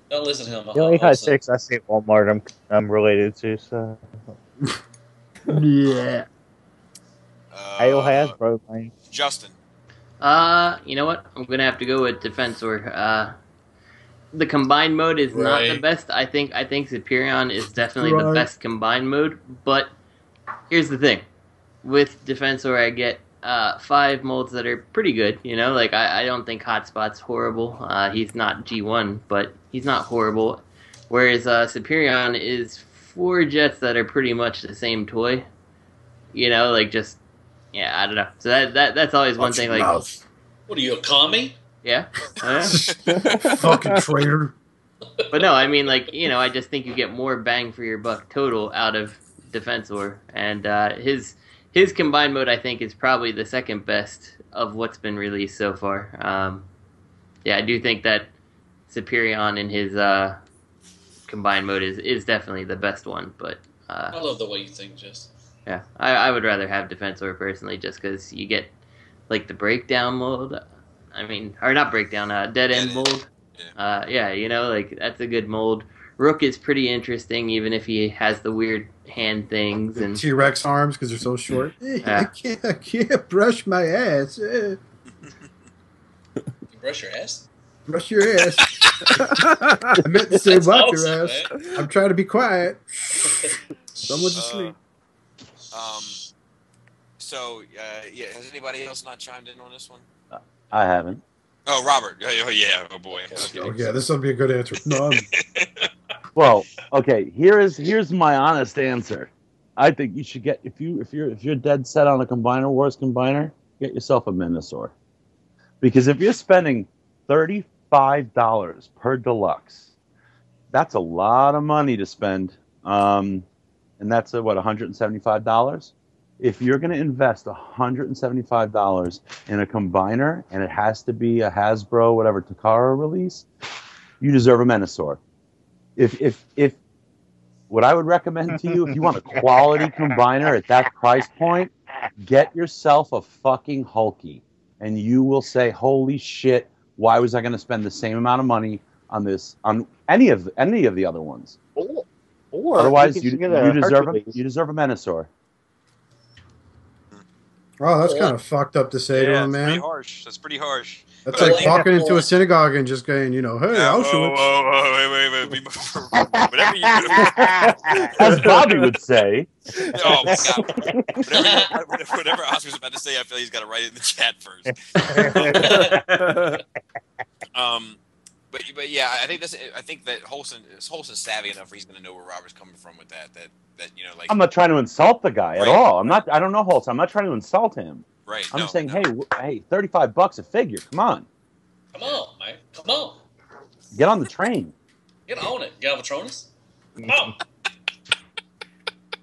Don't listen to him. The only hot chicks I see at Walmart I'm related to, so yeah. Hail Hasbro, man. Justin. You know what? I'm gonna have to go with Defensor. The combined mode is not the best. I think Superion is definitely the best combined mode, but here's the thing. With Defensor, I get 5 molds that are pretty good. You know, like I don't think Hotspot's horrible. He's not G1, but he's not horrible. Whereas Superion is 4 jets that are pretty much the same toy. You know, like just I don't know. So that's always one thing. Like, what are you, a commie? Yeah. Fucking traitor. But no, I mean, like, you know, I just think you get more bang for your buck total out of Defensor, and his combined mode, I think, is probably the second best of what's been released so far. I do think that Superion in his combined mode is definitely the best one. But I love the way you think, Jess. Yeah, I would rather have Defensor personally, just because you get like the breakdown mode. I mean, or not breakdown, dead end mold. You know, like that's a good mold. Rook is pretty interesting, even if he has the weird hand things and T-Rex arms because they're so short. I can't brush my ass. You brush your ass? Brush your ass. I meant to say wipe your ass. Man. I'm trying to be quiet. Someone's asleep. Has anybody else not chimed in on this one? I haven't. Oh, Robert. Oh, yeah. Oh, boy. Okay. Oh, yeah, this will be a good answer. No. Well, okay. Here's my honest answer. I think you should get if you're dead set on a Combiner Wars combiner, get yourself a Minosaur, because if you're spending $35 per deluxe, that's a lot of money to spend, and that's $175. If you're going to invest $175 in a combiner, and it has to be a Hasbro, whatever, Takara release, you deserve a Minosaur. If what I would recommend to you, if you want a quality combiner at that price point, get yourself a fucking Hulky, and you will say, holy shit, why was I going to spend the same amount of money on this, on any of the other ones? Or otherwise, you deserve a Minosaur. Oh, that's kind of fucked up to say to him, man. Pretty harsh. That's pretty harsh. That's like walking into a synagogue and just going, you know, hey, Auschwitz. Wait. Whatever you do. As Bobby would say. Oh, my God. Whatever Oscar's about to say, I feel he's got to write it in the chat first. But yeah, I think that Holson's savvy enough where he's going to know where Robert's coming from with that you know, like, I'm not trying to insult the guy at all. I don't know Holson. I'm not trying to insult him. Right. I'm saying, hey, $35 a figure. Come on. Come on, man. Come on. Get on the train. Get on it, Galvatronus. Come on.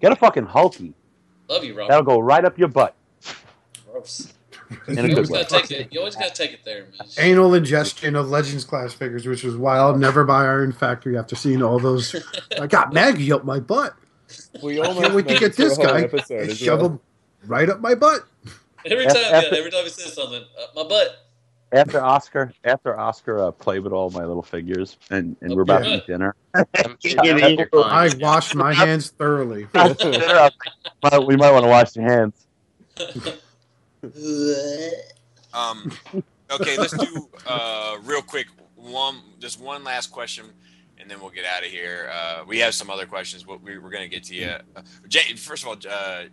Get a fucking Hulky. Love you, Robert. That'll go right up your butt. Gross. In a good way. You always got to take it there, man. Anal ingestion of Legends class figures, which was why I'll never buy Iron Factory after seeing all those. I got Maggie up my butt. I can't wait to get this guy and shove him right up my butt. Every time he says something, my butt. After Oscar played with all my little figures, and we're about to eat dinner. I washed my hands thoroughly. We might want to wash your hands. Okay, let's do real quick just one last question, and then we'll get out of here. We have some other questions. We're going to get to you. First of all,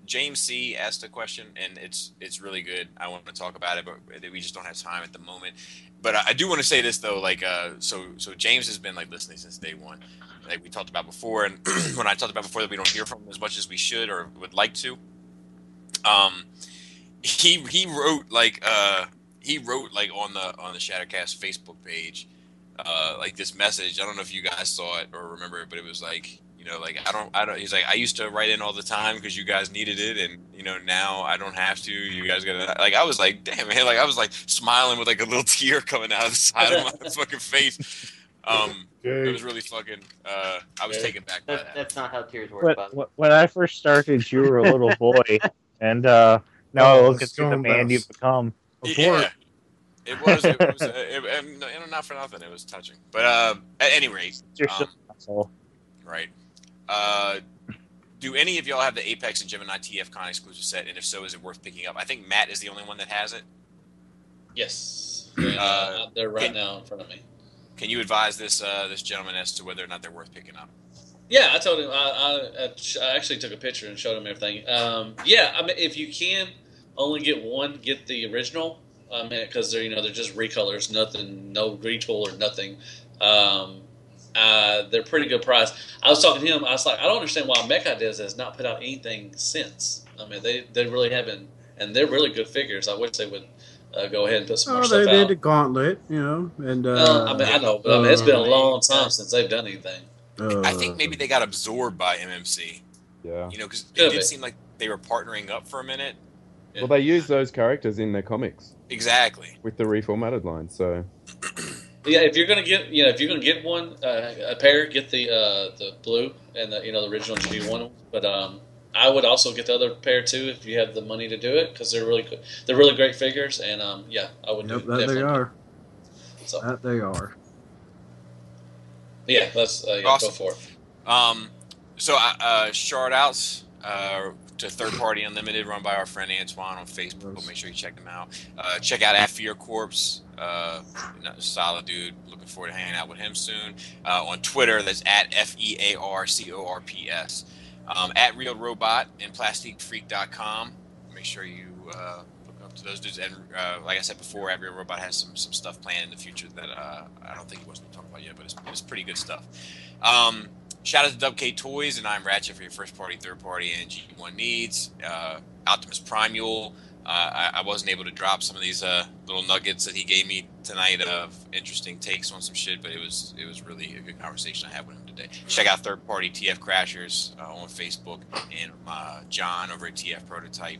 James C. asked a question, and it's really good. I want to talk about it, but we just don't have time at the moment. But I do want to say this though, like so James has been like listening since day one, like we talked about before, and when I talked about before that we don't hear from him as much as we should or would like to. He wrote like on the Shattercast Facebook page, like this message. I don't know if you guys saw it or remember it, but it was like, you know, like I don't. He's like, I used to write in all the time because you guys needed it, and you know now I don't have to. You guys gotta like. I was like, damn man, like I was like smiling with like a little tear coming out of the side of my fucking face. It was really fucking. I was taken back by that. That's not how tears work. When I first started, you were a little boy, and now look at the man you've become. Yeah. It was not for nothing. It was touching. But at any rate, right. Do any of y'all have the Apex and Gemini TFCon exclusive set? And if so, is it worth picking up? I think Matt is the only one that has it. Yes. They're right now in front of me. Can you advise this gentleman as to whether or not they're worth picking up? Yeah, I told him. I actually took a picture and showed him everything. Yeah, I mean, if you can only get one, get the original. I mean, because they're just recolors, nothing, no retool or nothing. They're pretty good price. I was talking to him. I was like, I don't understand why Mecha has not put out anything since. I mean, they really haven't, and they're really good figures. I wish they would go ahead and put some more stuff out. They did the Gauntlet, and I mean, I know, but I mean, it's been a long time since they've done anything. I think maybe they got absorbed by MMC. Yeah. Because it did seem like they were partnering up for a minute. Yeah. Well, they use those characters in their comics. Exactly. With the reformatted line, so. Yeah, if you're gonna get one, a pair, get the blue and the original G1. But I would also get the other pair too if you have the money to do it, because they're really good. They're really great figures, and yeah, I would. Yep, do that definitely. they are. So. That they are. Yeah, let's awesome. Go for it. Shardouts to Third Party Unlimited, run by our friend Antoine on Facebook. Make sure you check them out. Check out At Fear Corpse. Solid dude. Looking forward to hanging out with him soon. On Twitter, that's at FEARCORPS. At Real Robot and PlasticFreak.com. Make sure you look up to those dudes. And like I said before, At Real Robot has some stuff planned in the future that I don't think he wants to talk about yet, but it's pretty good stuff. Shout out to WK Toys and I'm Ratchet for your first party, third party, and G1 needs. Optimus Primeul. I wasn't able to drop some of these little nuggets that he gave me tonight of interesting takes on some shit, but it was really a good conversation I had with him today. Check out Third Party TF Crashers on Facebook, and John over at TF Prototype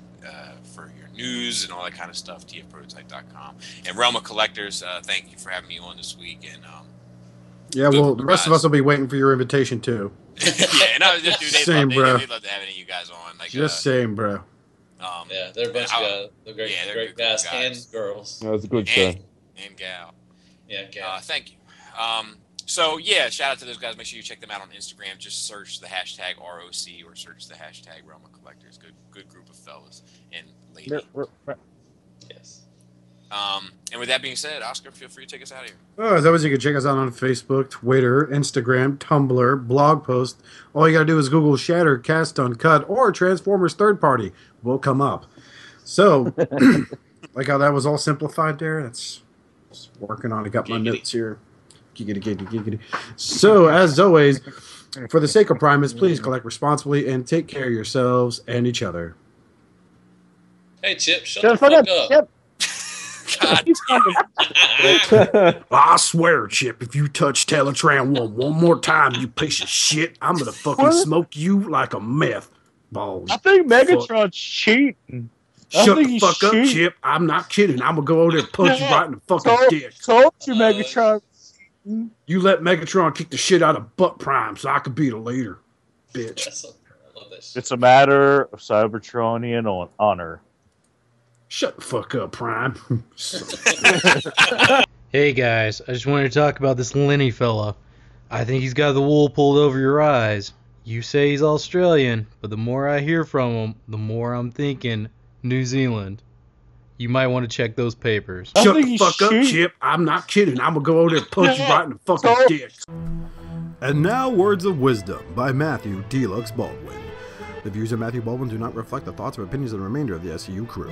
for your news and all that kind of stuff. TFPrototype.com. And Realm of Collectors, thank you for having me on this week. And yeah, well, the rest of us will be waiting for your invitation too. Yeah, and I was just same, bro. They'd love to have any of you guys on. Like, just same, bro. Yeah, they're a bunch of guys. They're great guys and girls. That was a good show. And gal. Yeah, gal. Thank you. So, yeah, shout out to those guys. Make sure you check them out on Instagram. Just search the hashtag ROC or search the hashtag Realm of Collectors. Good group of fellas and ladies. Yes. And with that being said, Oscar, feel free to take us out of here. As always, you can check us out on Facebook, Twitter, Instagram, Tumblr, blog post. All you got to do is Google Shattercast Uncut or Transformers Third Party. Will come up. So, like how that was all simplified there? That's working on it. Got my notes here. Giggity. So, as always, for the sake of Primus, please collect responsibly and take care of yourselves and each other. Hey, Chip, shut the fuck up. Chip. I swear, Chip, if you touch Teletran one more time, you piece of shit, I'm gonna fucking smoke you like a meth ball. I think Megatron's cheating. Shut the fuck up, Chip. I'm not kidding. I'm gonna go over there and punch you right in the fucking dick. Told you, Megatron. You let Megatron kick the shit out of Butt Prime so I could be the leader, bitch. I love this. It's a matter of Cybertronian honor. Shut the fuck up, Prime. Hey guys, I just wanted to talk about this Lenny fella. I think he's got the wool pulled over your eyes. You say he's Australian, but the more I hear from him, the more I'm thinking New Zealand. You might want to check those papers. Shut the fuck up, Chip. I'm not kidding. I'm gonna go over there and punch you right in the fucking dick. And now, Words of Wisdom by Matthew Deluxe Baldwin. The views of Matthew Baldwin do not reflect the thoughts or opinions of the remainder of the SCU crew.